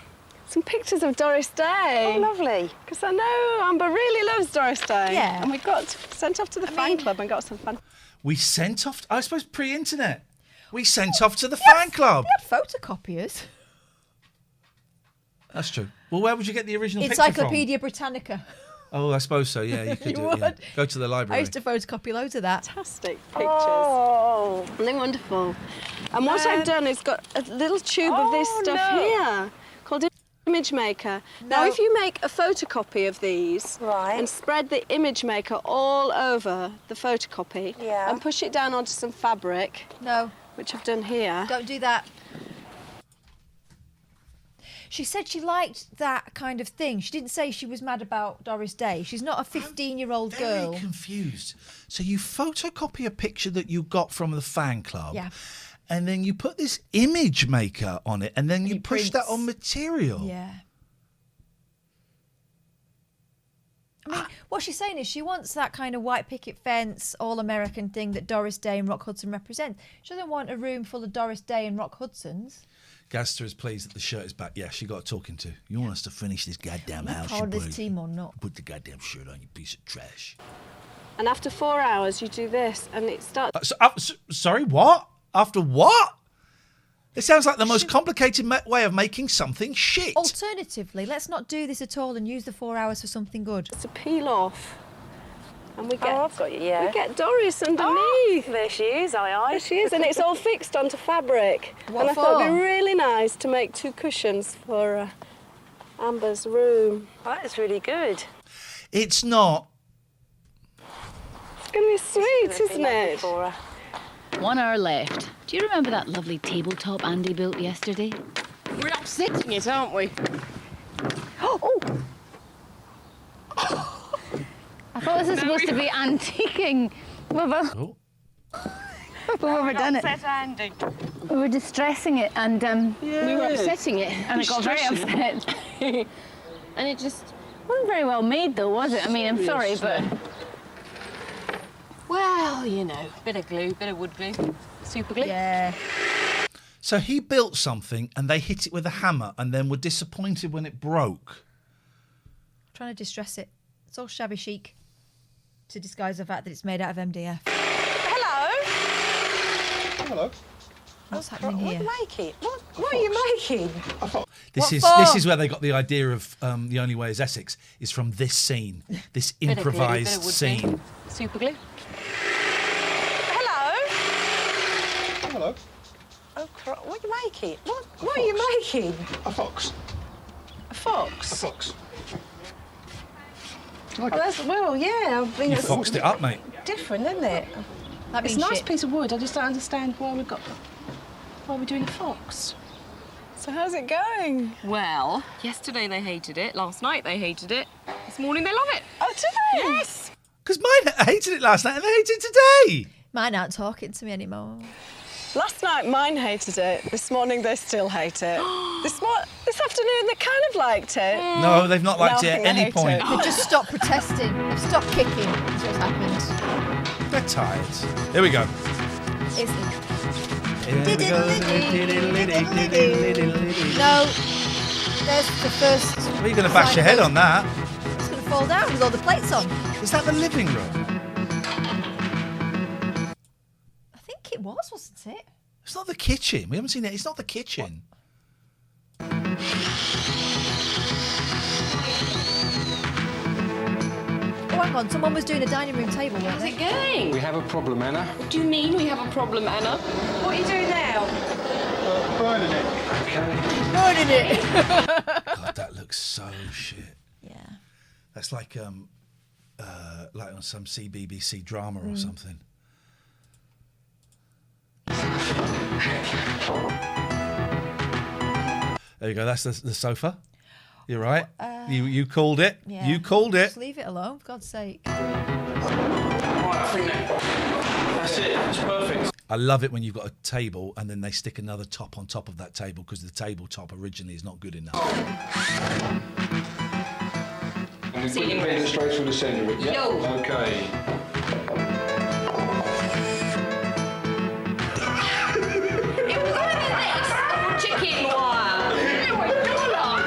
pictures of Doris Day. Oh, lovely. Because I know Amber really loves Doris Day. Yeah. And we got sent off to the fan club and got some fun. We sent off, I suppose, pre-internet. We sent off to the fan club. We had photocopiers. That's true. Well, where would you get the original Encyclopedia Britannica. Oh, I suppose so, yeah. You could do it. Yeah. Go to the library. I used to photocopy loads of that. Fantastic pictures. Oh, they're wonderful. And what I've done is got a little tube of this stuff here called Image Maker. Now, if you make a photocopy of these and spread the Image Maker all over the photocopy and push it down onto some fabric, which I've done here. Don't do that. She said she liked that kind of thing. She didn't say she was mad about Doris Day. She's not a 15-year-old girl. Very confused. So you photocopy a picture that you got from the fan club. Yeah. And then you put this image maker on it, and then you push that on material. Yeah. I mean, what she's saying is she wants that kind of white picket fence, all-American thing that Doris Day and Rock Hudson represent. She doesn't want a room full of Doris Day and Rock Hudsons. Gazster is pleased that the shirt is back. Yeah, she got a talking to. You want us to finish this goddamn house? Part of this team or not? Put the goddamn shirt on, you piece of trash. And after 4 hours, you do this, and it starts... Sorry, what? After what? It sounds like the most complicated way of making something shit. Alternatively, let's not do this at all and use the 4 hours for something good. To peel off. And we get, I've got you, yeah. We get Doris underneath. Oh, there she is, There she is, and it's all fixed onto fabric. What and I thought it'd for? be really nice to make 2 cushions for Amber's room. That is really good. It's not. It's going to be sweet, isn't it? 1 hour left. Do you remember that lovely tabletop Andy built yesterday? We're upsetting it, aren't we? I thought this was supposed to be antiquing. We've overdone it. Upset Andy. We were distressing it and we were upsetting it. And it got very upset. And it just wasn't very well made though, was it? I mean, I'm sorry, but... Well, you know, bit of glue, bit of wood glue, super glue. Yeah. So he built something and they hit it with a hammer and then were disappointed when it broke. Trying to distress it. It's all shabby chic to disguise the fact that it's made out of MDF. Hello. Hello. What's happening What here? are you making? What are you making? This is where they got the idea of The Only Way is Essex, is from this scene, this Bit of glue, improvised bit of wood scene. glue, super glue. Hello. Hello. Oh, what are you making? What are you making? A fox. A fox? A fox. Oh, that's, well, yeah. I mean, You it's foxed it up, mate. different, isn't it? That It's means a nice shit. piece of wood. I just don't understand why we're doing a fox. So how's it going? Well, yesterday they hated it. Last night they hated it. This morning they love it. Oh, do they? Yes. Because mine hated it last night and they hate it today. Mine aren't talking to me anymore. Last night mine hated it. This morning they still hate it. This afternoon they kind of liked it. No, they've not liked Now I it think at they any hate point. it. They've just stopped protesting. They've stopped kicking. That's what's happened. They're tired. Here we go. No, there's the first. Well, you're going to bash your head on that. It's going to fall down with all the plates on. Is that the living room? I think it was, wasn't it? It's not the kitchen. We haven't seen it. It's not the kitchen. Oh, hang on. Someone was doing a dining room table, weren't How's they? it going? We have a problem, Anna. What do you mean we have a problem, Anna? What are you doing now? Burning it. Okay. Burning it. God, that looks so shit. Yeah. That's like on some CBBC drama or something. There you go. That's the sofa. You're right. You called it. Yeah. You called it. Just leave it alone, for God's sake. Right, I think that's it. It's perfect. I love it when you've got a table and then they stick another top on top of that table because the tabletop originally is not good enough. And we put the pin straight through the centre of it. Yep. Yo. Okay. It was either this or chicken wire. Oh my God.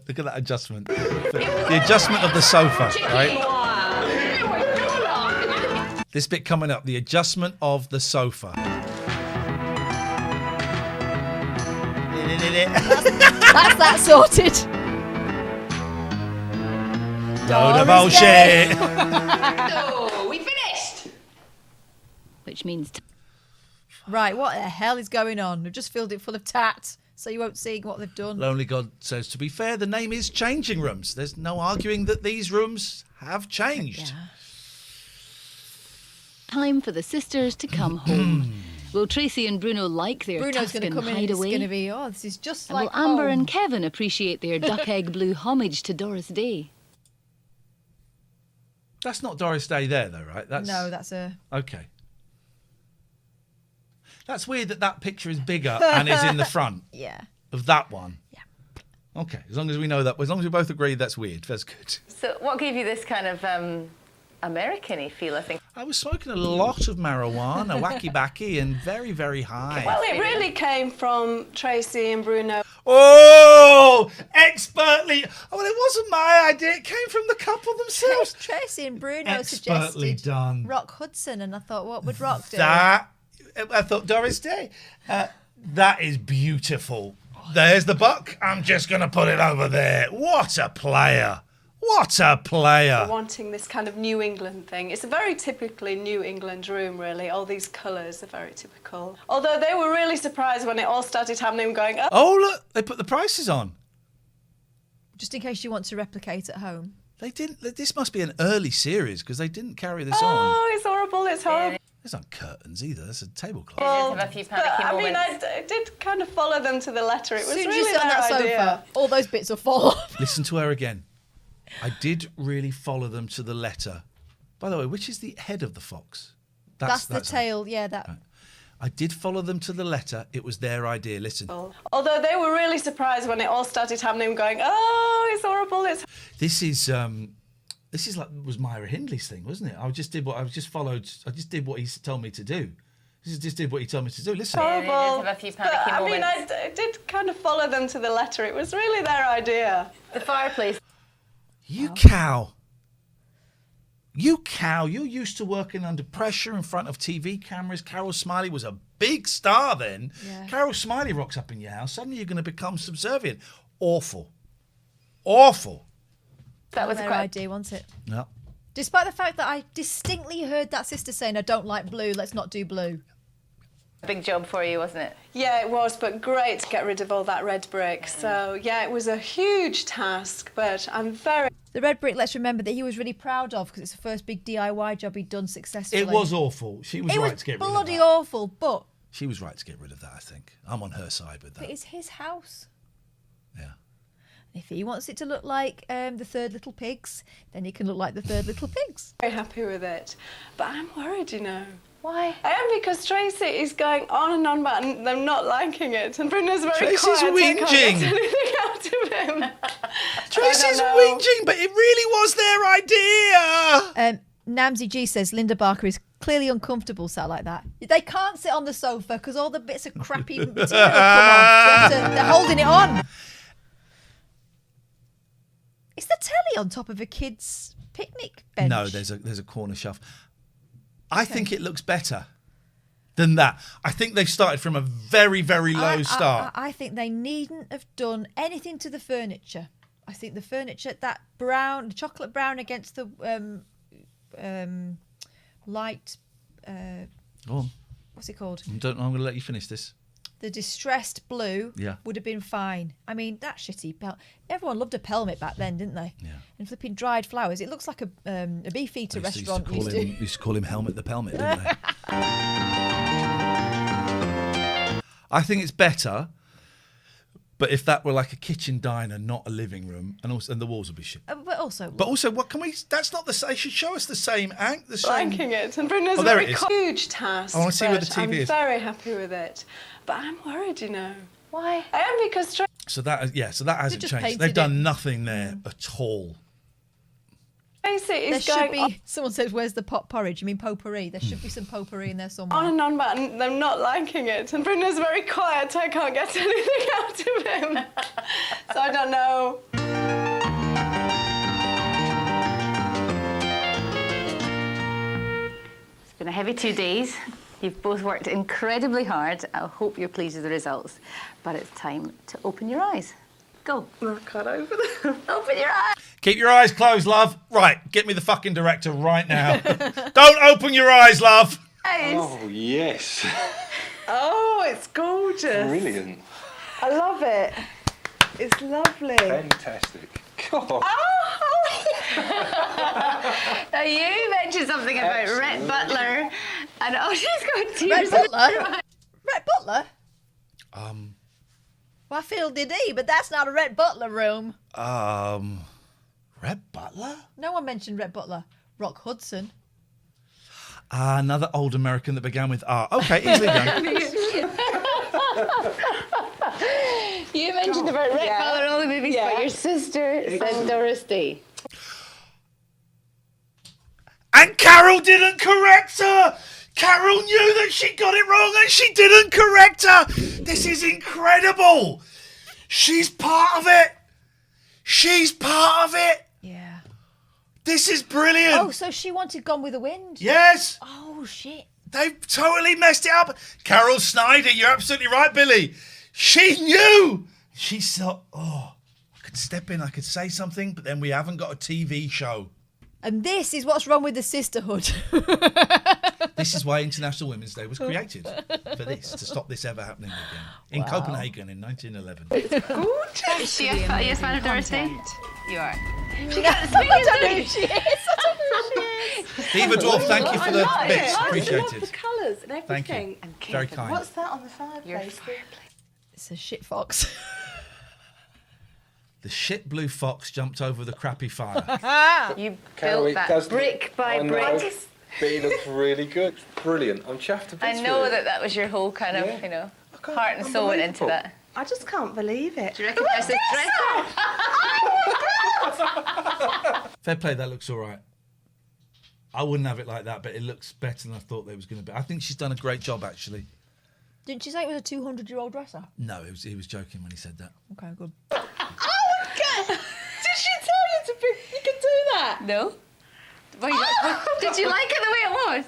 Look at that adjustment. The adjustment of the sofa, right? This bit coming up, the adjustment of the sofa. That's that sorted. Load of bullshit. No, we finished. Which means... Right, what the hell is going on? They've just filled it full of tat, so you won't see what they've done. Lonely God says, to be fair, the name is Changing Rooms. There's no arguing that these rooms have changed. Yeah. Time for the sisters to come home. Will Tracy and Bruno like their Bruno's going to Tuscan come in and it's hideaway? going to be, oh, this is just And like will Amber home. and Kevin appreciate their duck egg blue homage to Doris Day? That's not Doris Day there, though, right? No, that's a... Okay. That's weird that picture is bigger and is in the front Yeah. of that one. Yeah. Okay, as long as we know that, as long as we both agree that's weird, that's good. So what gave you this kind of American-y feel, I think? I was smoking a lot of marijuana, wacky-backy, and very, very high. Well, it really came from Tracy and Bruno. Oh, expertly. Oh, well, it wasn't my idea. It came from the couple themselves. Tracy and Bruno Expertly suggested done. Rock Hudson, and I thought, what would Rock do? I thought Doris Day. That is beautiful. There's the buck. I'm just going to put it over there. What a player. What a player. Wanting this kind of New England thing. It's a very typically New England room, really. All these colours are very typical. Although they were really surprised when it all started happening, going, oh. Oh, look, they put the prices on. Just in case you want to replicate at home. They didn't. This must be an early series because they didn't carry this on. Oh, it's horrible, it's horrible. There's not curtains either. That's a tablecloth. Well, have a few but, panicky I mean, moments. I did kind of follow them to the letter. It was As soon as really you sit on their that idea. sofa, all those bits will fall off. Listen to her again. I did really follow them to the letter. By the way, which is the head of the fox? That's the tail, yeah, that... Right. I did follow them to the letter. It was their idea. Listen. Although they were really surprised when it all started happening, going, oh, it's horrible, it's... This is like was Myra Hindley's thing, wasn't it? I just did what he told me to do. Just did what he told me to do. Listen. horrible. Have a few But, panicky I mean, moments. I did kind of follow them to the letter. It was really their idea. The fireplace. You cow. You cow. You're used to working under pressure in front of TV cameras. Carol Smiley was a big star then. Yeah. Carol Smiley rocks up in your house. Suddenly you're going to become subservient. Awful. Awful. That was their idea, wasn't it? No. Despite the fact that I distinctly heard that sister saying, I don't like blue, let's not do blue. Big job for you, wasn't it? Yeah, it was, but great to get rid of all that red brick. So, yeah, it was a huge task, but I'm very... The red brick, let's remember that he was really proud of because it's the first big DIY job he'd done successfully. It was awful. She was right to get rid of that. It was bloody awful, but... She was right to get rid of that, I think. I'm on her side with that. But it's his house. Yeah. If he wants it to look like the third Little Pigs, then it can look like the third Little Pigs. Very happy with it, but I'm worried, you know. Why? I am, because Tracy is going on and on about them not liking it, and Brynna's very Tracy's quiet. I can't whinging. get anything out of him. Tracy's whinging, but it really was their idea. Namzi G says Linda Barker is clearly uncomfortable sat like that. They can't sit on the sofa because all the bits of crappy material come off. They're holding it on. Is the telly on top of a kid's picnic bench? No, there's a corner shelf. I think it looks better than that. I think they've started from a very, very low start. I think they needn't have done anything to the furniture. I think the furniture, that brown, the chocolate brown against the light, Go on. what's it called? I'm going to let you finish this. The distressed blue would have been fine. I mean, that shitty everyone loved a pelmet back then, didn't they? Yeah. And flipping dried flowers. It looks like a beefeater restaurant. Used to call him Helmet the Pelmet, didn't they? I think it's better, but if that were like a kitchen diner, not a living room, and the walls would be shit. But also, what can we? That's not the same. They should show us the same act. The same. Liking it, and Brynna's there very it is. huge task. I want to see where the TV I'm is. very happy with it, but I'm worried, you know. Why? I am, because So that hasn't just changed. painted They've done it. nothing there at all. Tracy there is should going be. Someone says, "Where's the pot porridge?" You mean potpourri? There should be some potpourri in there somewhere. on and on about them not liking it, and Brynna's very quiet. I can't get anything out of him, so I don't know. It's been a heavy 2 days. You've both worked incredibly hard. I hope you're pleased with the results. But it's time to open your eyes. Go. I can't open them. Open your eyes. Keep your eyes closed, love. Right, get me the fucking director right now. Don't open your eyes, love. Oh, yes. Oh, it's gorgeous. Brilliant. I love it. It's lovely. Fantastic. God. Now you mentioned something about Rhett Butler, and she's got tears. Rhett Butler? Rhett Butler? Well, I feel did he, but that's not a Rhett Butler room. Rhett Butler? No one mentioned Rhett Butler. Rock Hudson. Another old American that began with R. Okay, easily done. You mentioned about Rhett Butler, all the movies, but your sister said Doris Day. And Carol didn't correct her. Carol knew that she got it wrong and she didn't correct her. This is incredible. She's part of it. She's part of it. Yeah. This is brilliant. Oh, so she wanted Gone with the Wind? Yes. Oh, shit. They've totally messed it up. Carol Snyder, you're absolutely right, Billy. She knew. She thought, I could step in, I could say something, but then we haven't got a TV show. And this is what's wrong with the sisterhood. This is why International Women's Day was created, for this, to stop this ever happening again. In Copenhagen in 1911. It's gorgeous. Is she a fan of Doris Day? You are. She can't I don't know who she is. I don't know who she is. Eva Dwarf, thank you for the bits. I Appreciated. love the colours and everything. Thank you. Very kind. What's that on the fireplace? It's a shit fox. The shit blue fox jumped over the crappy fire. You Carol, built it that does brick by look, brick. But it looks really good. Brilliant. I'm chuffed to bits I with know it. that was your whole kind of, heart and soul went into that. I just can't believe it. Do you recognise this dress? Fair play, that looks all right. I wouldn't have it like that, but it looks better than I thought it was going to be. I think she's done a great job, actually. Didn't she say it was a 200-year-old dresser? No, he was joking when he said that. Okay, good. Oh my God! Did she tell you you could do that? No. Did you like it the way it was?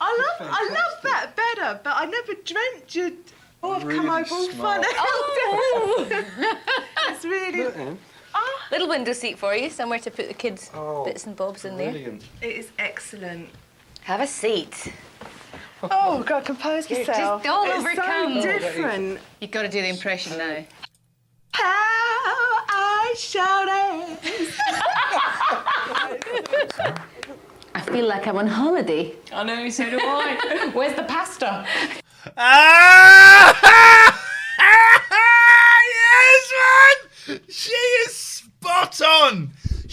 I love that better, but I never dreamt you'd I've Really come over all smart. funny. Oh. It's really... Little window seat for you, somewhere to put the kids' bits and bobs in there. Brilliant. It is excellent. Have a seat. Oh, God, compose yourself. Just don't it's overcome. so different. You've got to do the impression now. How I shouted. I feel like I'm on holiday. I know, so do I. Where's the pasta? Yes, man! She is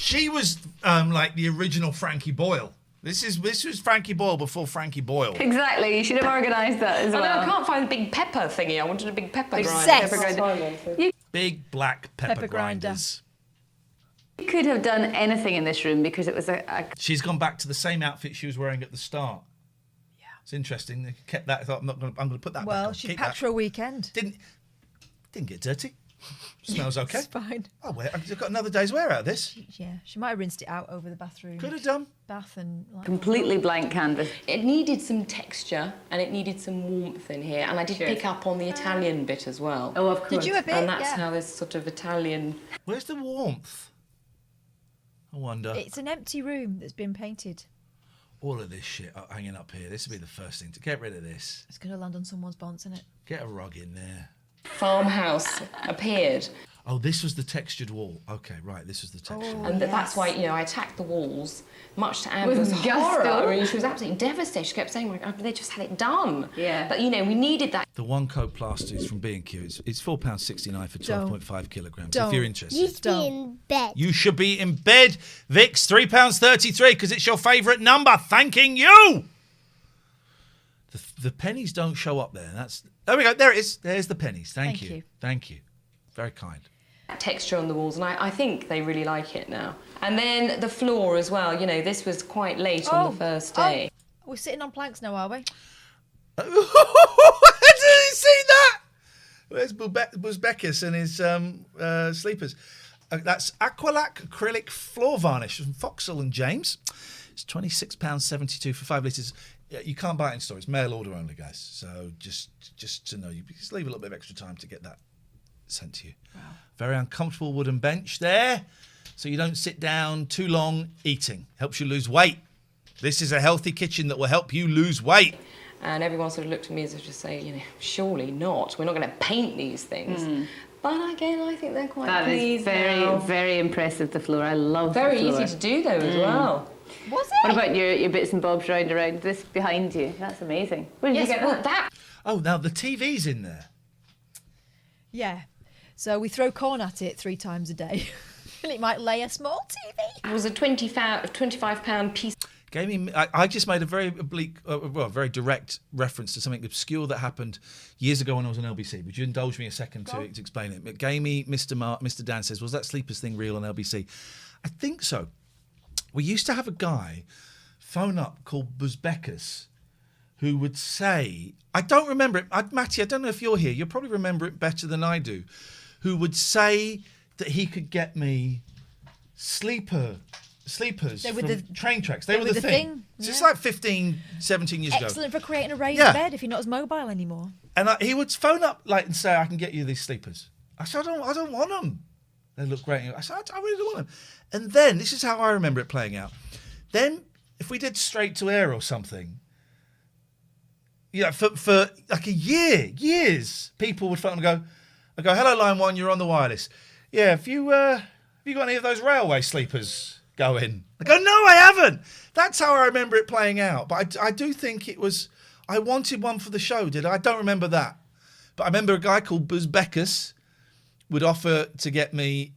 She was like the original Frankie Boyle. This was Frankie Boyle before Frankie Boyle. Exactly, you should have organised that as well. I can't find the big pepper thingy. I wanted a big pepper Obsessed. grinder. Big black pepper grinders. You could have done anything in this room because it was a... She's gone back to the same outfit she was wearing at the start. Yeah. It's interesting. They kept that. I thought, I'm going to put that back on. Well, she packed for a weekend. Didn't get dirty. Smells okay. It's fine. I've got another day's wear out of this. Yeah, she might have rinsed it out over the bathroom. Could have done. Bath and... Completely blank canvas. It needed some texture and it needed some warmth in here. And I did pick up on the Italian bit as well. Oh, of course. Did you a bit? And that's how this sort of Italian... Where's the warmth? I wonder. It's an empty room that's been painted. All of this shit hanging up here. This would be the first thing to get rid of this. It's going to land on someone's bonds, isn't it? Get a rug in there. Farmhouse appeared. Oh, this was the textured wall. Okay, right, this was the textured wall. And that's why, I attacked the walls, much to Amber's horror. I mean, she was absolutely devastated. She kept saying, they just had it done. Yeah. But, we needed that. The one coat plaster is from B&Q. It's £4.69 for 12.5 kilograms. Don't. If you're interested. You should be in bed. You should be in bed. Vix, £3.33 because it's your favourite number. Thanking you. The pennies don't show up there. There we go. There it is. There's the pennies. Thank you. Thank you. Very kind. Texture on the walls, and I think they really like it now. And then the floor as well. This was quite late on the first day. We're sitting on planks now, are we? Did you see that? Where's Busbecus and his sleepers? That's Aqualac acrylic floor varnish from Foxall and James. It's £26.72 for 5 litres. You can't buy it in stores. Mail order only, guys. So just to know, you just leave a little bit of extra time to get that sent to you. Wow. Very uncomfortable wooden bench there, so you don't sit down too long eating. Helps you lose weight. This is a healthy kitchen that will help you lose weight. And everyone sort of looked at me as if to say, surely not. We're not going to paint these things. But again, I think they're quite pleased now. Very, very impressive, the floor. I love the floor. Very easy to do, though, as well. Was it? What about your bits and bobs around this behind you? That's amazing. Where did you get that? Oh, now the TV's in there. Yeah. So we throw corn at it 3 times a day. And it might lay a small TV. It was a £25 piece. I just made a very oblique, very direct reference to something obscure that happened years ago when I was on LBC. Would you indulge me a second to explain it? Gamey, Mr. Dan says, was that sleepers thing real on LBC? I think so. We used to have a guy phone up called Busbecus who would say, I don't remember it. Matty, I don't know if you're here. You'll probably remember it better than I do. Who would say that he could get me sleepers from the train tracks. They were the thing. Yeah. So it's like 15, 17 years ago. Excellent for creating a raised bed if you're not as mobile anymore. And he would phone up and say, I can get you these sleepers. I said, I don't want them. They look great. I said, I really don't want them. And then, this is how I remember it playing out. Then, if we did straight to air or something, for like years, people would phone and go, hello, Line 1, you're on the wireless. Yeah, have you got any of those railway sleepers going? I go, no, I haven't. That's how I remember it playing out. But I do think it was, I wanted one for the show, did I? I don't remember that. But I remember a guy called Busbecus would offer to get me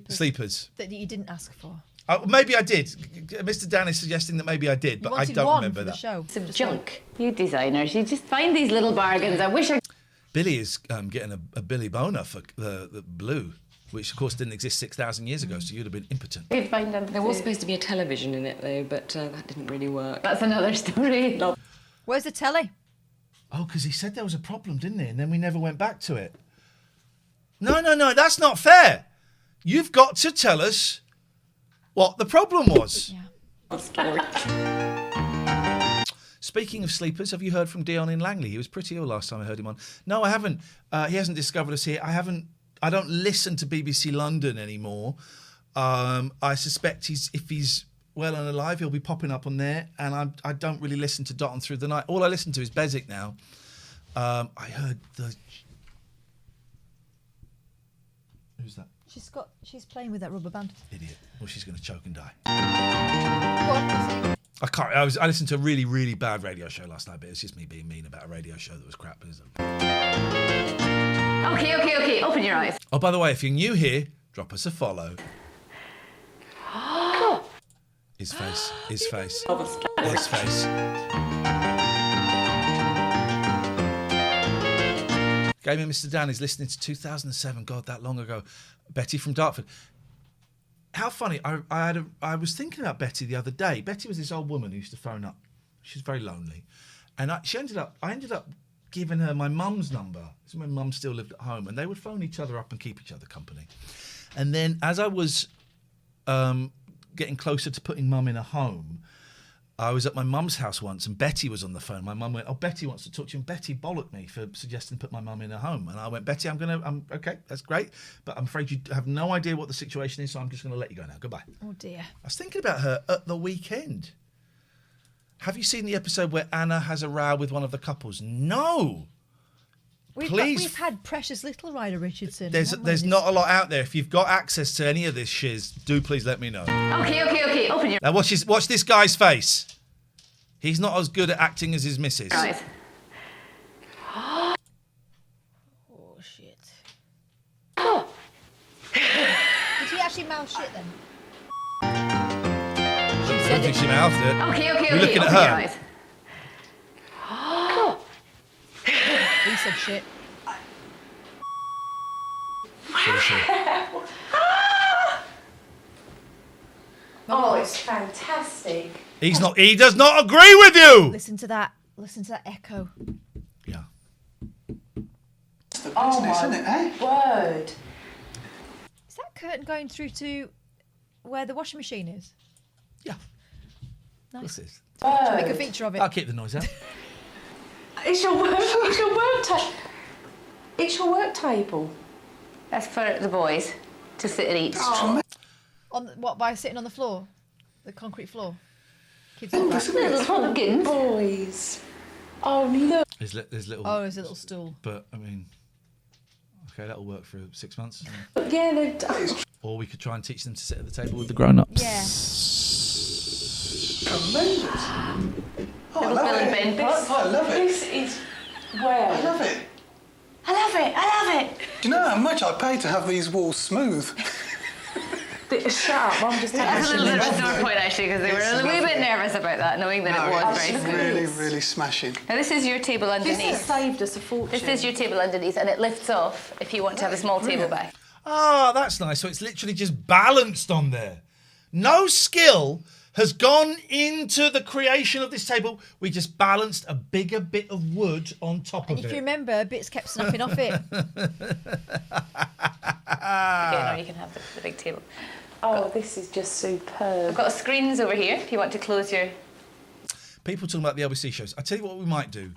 sleepers. That you didn't ask for. Maybe I did. Mr. Dan is suggesting that maybe I did, but I don't remember that. Show. Some junk. You designers, you just find these little bargains. I wish I... Billy is getting a Billy boner for the blue, which of course didn't exist 6,000 years ago, so you'd have been impotent. There was supposed to be a television in it though, but that didn't really work. That's another story. Where's the telly? Oh, because he said there was a problem, didn't he? And then we never went back to it. No, that's not fair. You've got to tell us what the problem was. Speaking of sleepers, have you heard from Dion in Langley? He was pretty ill last time I heard him on. No, I haven't. He hasn't discovered us here. I don't listen to BBC London anymore. I suspect if he's well and alive, he'll be popping up on there. And I don't really listen to Dot on Through the Night. All I listen to is Beswick now. I heard the... Who's that? She's playing with that rubber band. Idiot. Well, she's going to choke and die. What? I can't. I listened to a really, really bad radio show last night, but it's just me being mean about a radio show that was crap, isn't it? Okay. Open your eyes. Oh, by the way, if you're new here, drop us a follow. His face. His face. Gaming Mr. Dan is listening to 2007. God, that long ago. Betty from Dartford. How funny. I was thinking about Betty the other day. Betty was this old woman who used to phone up. She was very lonely. And I ended up giving her my mum's number. This is when mum still lived at home. And they would phone each other up and keep each other company. And then as I was getting closer to putting mum in a home, I was at my mum's house once and Betty was on the phone. My mum went, "Oh, Betty wants to talk to you." And Betty bollocked me for suggesting to put my mum in a home. And I went, "Betty, I'm okay, that's great. But I'm afraid you have no idea what the situation is, so I'm just going to let you go now. Goodbye." Oh, dear. I was thinking about her at the weekend. Have you seen the episode where Anna has a row with one of the couples? No. We've had precious little Ryder Richardson. There's not a lot out there. If you've got access to any of this shiz, do please let me know. Okay. Open your... Now watch this guy's face. He's not as good at acting as his missus. Right. Oh, shit. Did he actually mouth shit then? I don't think she mouthed it. Okay. We're looking at her. He said shit. Oh, it's fantastic. He does not agree with you. Listen to that echo. Yeah. It's the business, isn't it, eh? Word. Is that curtain going through to where the washing machine is? Yeah. Nice. This is. Should make a feature of it. I'll keep the noise out. It's your work table. It's your work table. That's for the boys to sit and eat. By sitting on the floor? The concrete floor? Kids Little pumpkins. Boys. Oh, look. There's little. Oh, there's a little stool. But I mean, okay, that'll work for 6 months. Yeah, they've done. Or we could try and teach them to sit at the table with the grown-ups. Yeah. Tremendous. Oh, I love it. I love it. This is well. I love it. I love it. Do you know how much I pay to have these walls smooth? Shut up, I'm just That's a little bit of a sore point actually, because they were a wee bit nervous about that, knowing that it was very smooth. Really, really smashing. Now this is your table underneath. This has saved us a fortune. This is your table underneath, and it lifts off if you want to have a small table by. Ah, that's nice. So it's literally just balanced on there. No skill has gone into the creation of this table. We just balanced a bigger bit of wood on top of it. And if you remember, bits kept snapping off it. Okay, now you can have the big table. Oh, this is just superb. I've got screens over here if you want to close your... People talking about the LBC shows. I tell you what we might do.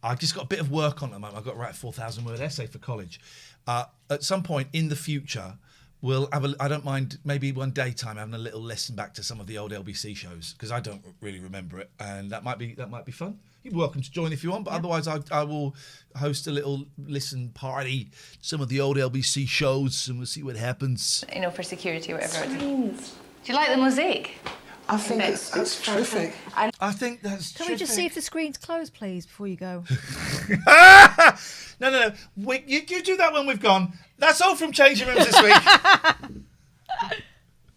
I've just got a bit of work on at the moment. I've got to write a 4,000-word essay for college. At some point in the future, we'll have I don't mind maybe one daytime having a little listen back to some of the old LBC shows, because I don't really remember it, and that might be fun. You're welcome to join if you want, but otherwise I will host a little listen party to some of the old LBC shows, and we'll see what happens. You know, for security or whatever. Do you like the mosaic? I think that's terrific. I think that's Can we just see if the screen's closed, please, before you go? No. You do that when we've gone. That's all from Changing Rooms this week.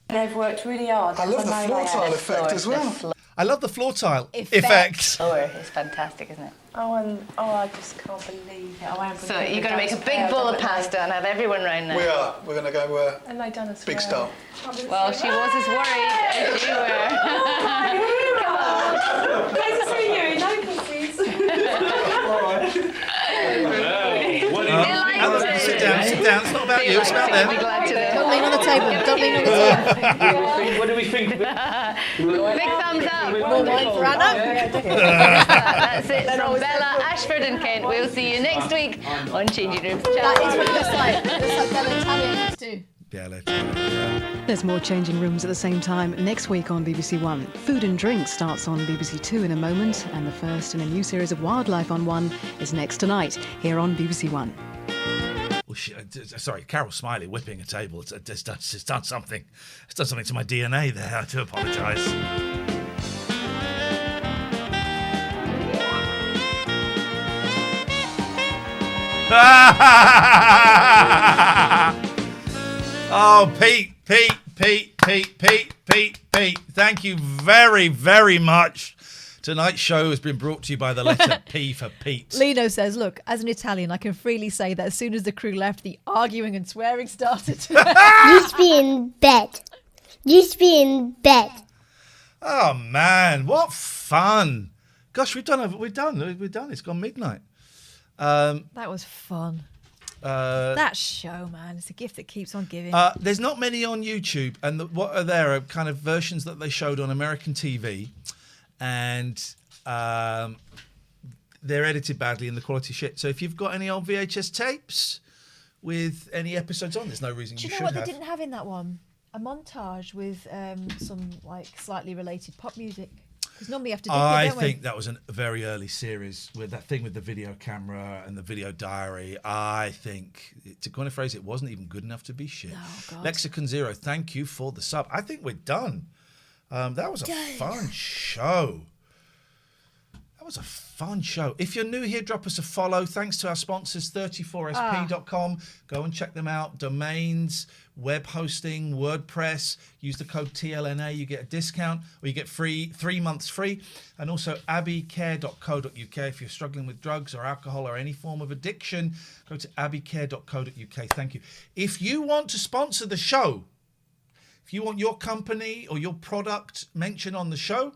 They've worked really hard. I love the floor tile effect as well. I love the floor tile effect. Floor is fantastic, isn't it? I just can't believe it. So you're going to make a big bowl of pasta and have everyone round now. We are. We're going to go and they done as big well. style. Well, she was as worried as you were. Come on. Nice to see you. No kisses. Sit down. It's not about you. It's about them. Don't lean on the table. What do we think? Big thumbs up. More wine for Anna. That's it from Bella, Ashford and Kent. We'll see you next week on Changing Rooms. That is what it looks like. It looks like Bella Italian too. There's more Changing Rooms at the same time next week on BBC One. Food and Drink starts on BBC Two in a moment, and the first in a new series of Wildlife on One is next tonight here on BBC One. Well, sorry, Carol Smiley whipping a table. It's done something. It's done something to my DNA there. I do apologise. Oh, Pete. Pete. Thank you very, very much. Tonight's show has been brought to you by the letter P for Pete. Lino says, look, as an Italian, I can freely say that as soon as the crew left, the arguing and swearing started. Just be in bed. Just be in bed. Oh, man. What fun. Gosh, we're done. It's gone midnight. That was fun. That show, man, it's a gift that keeps on giving. There's not many on YouTube, and what are there are kind of versions that they showed on American TV, and they're edited badly and the quality shit. So if you've got any old VHS tapes with any episodes on, there's no reason you should have. Do you know what they didn't have in that one? A montage with some like slightly related pop music. Because normally you have to dig I it, don't we? think that was a very early series with that thing with the video camera and the video diary. I think, to coin a phrase, it wasn't even good enough to be shit. Oh, God. Lexicon Zero, thank you for the sub. I think we're done. That was a fun show. That was a fun show. If you're new here, drop us a follow. Thanks to our sponsors, 34sp.com. Go and check them out. Domains, web hosting, WordPress. Use the code TLNA. You get a discount, or you get 3 months free. And also abbycare.co.uk. If you're struggling with drugs or alcohol or any form of addiction, go to abbycare.co.uk. Thank you. If you want to sponsor the show, if you want your company or your product mentioned on the show,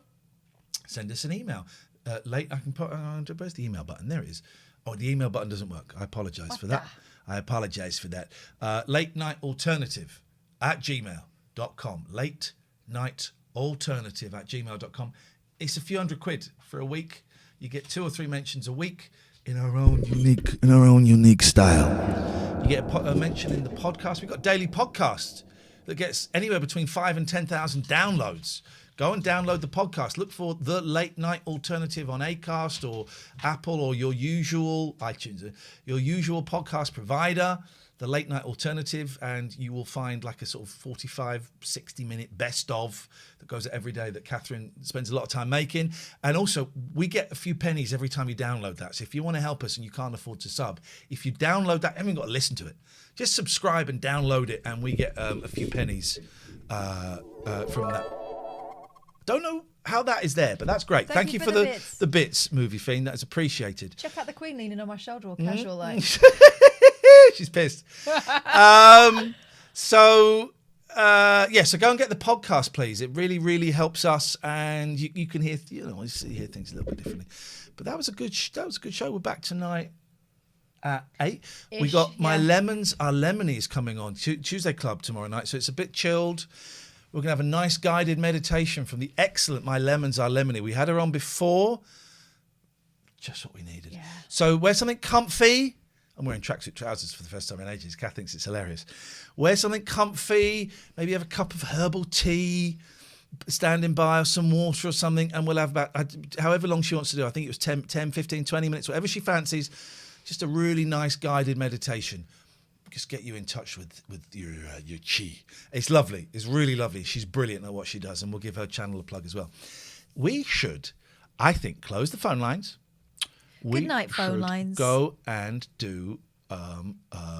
send us an email. I can put where's the email button? There it is. Oh, the email button doesn't work. I apologise for that. Late night alternative at gmail.com. Late night alternative at gmail.com. It's a few £100 for a week. You get 2 or 3 mentions a week in our own unique style. You get a mention in the podcast. We've got daily podcast that gets anywhere between 5,000 and 10,000 downloads. Go and download the podcast. Look for The Late Night Alternative on Acast or Apple or your usual iTunes, your usual podcast provider, The Late Night Alternative, and you will find like a sort of 45, 60-minute best of that goes out every day that Catherine spends a lot of time making. And also, we get a few pennies every time you download that. So if you want to help us and you can't afford to sub, if you download that, you haven't got to listen to it. Just subscribe and download it, and we get a few pennies from that. Don't know how that is there, but that's great. Thank you for the bits, Movie Fiend. That's appreciated. Check out the Queen leaning on my shoulder, all casual like. She's pissed. So go and get the podcast, please. It really, really helps us, and you can hear hear things a little bit differently. But that was a good show. We're back tonight at 8. We got My Lemons Are Lemonies coming on Tuesday Club tomorrow night, so it's a bit chilled. We're going to have a nice guided meditation from the excellent My Lemons Are Lemony. We had her on before. Just what we needed. Yeah. So wear something comfy. I'm wearing tracksuit trousers for the first time in ages. Kath thinks it's hilarious. Wear something comfy. Maybe have a cup of herbal tea standing by, or some water or something. And we'll have about however long she wants to do. I think it was 10, 15, 20 minutes, whatever she fancies. Just a really nice guided meditation. Just get you in touch with your chi. It's lovely. It's really lovely. She's brilliant at what she does, and we'll give her channel a plug as well. We should, I think, close the phone lines. Good night, phone lines. Go and do a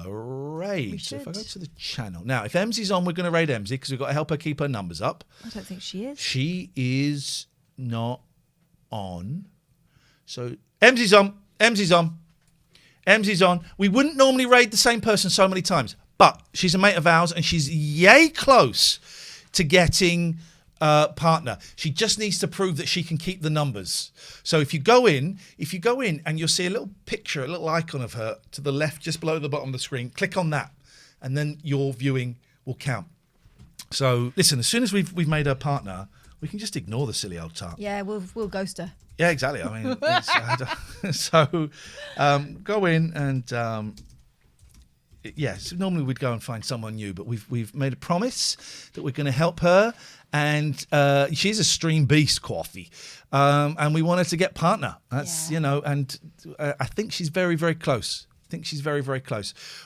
raid. So if I go to the channel. Now, if Emsy's on, we're going to raid Emsy because we've got to help her keep her numbers up. I don't think she is. She is not on. So Emsy's on. Emsy's on. Emsy's on. We wouldn't normally raid the same person so many times, but she's a mate of ours and she's yay close to getting a partner. She just needs to prove that she can keep the numbers. So if you go in and you'll see a little picture, a little icon of her to the left, just below the bottom of the screen, click on that and then your viewing will count. So listen, as soon as we've made her partner, we can just ignore the silly old tart. Yeah, we'll ghost her. Yeah, exactly. I mean, so go in and yes. Normally we'd go and find someone new, but we've made a promise that we're going to help her, and she's a stream beast, Coffee, and we want her to get partner. That's and I think she's very, very close.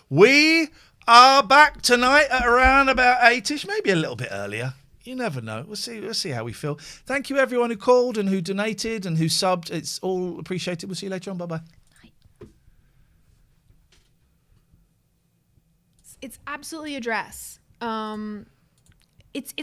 We are back tonight at around about 8ish, maybe a little bit earlier. You never know. We'll see how we feel. Thank you everyone who called and who donated and who subbed. It's all appreciated. We'll see you later on. Bye-bye. It's absolutely a dress. It's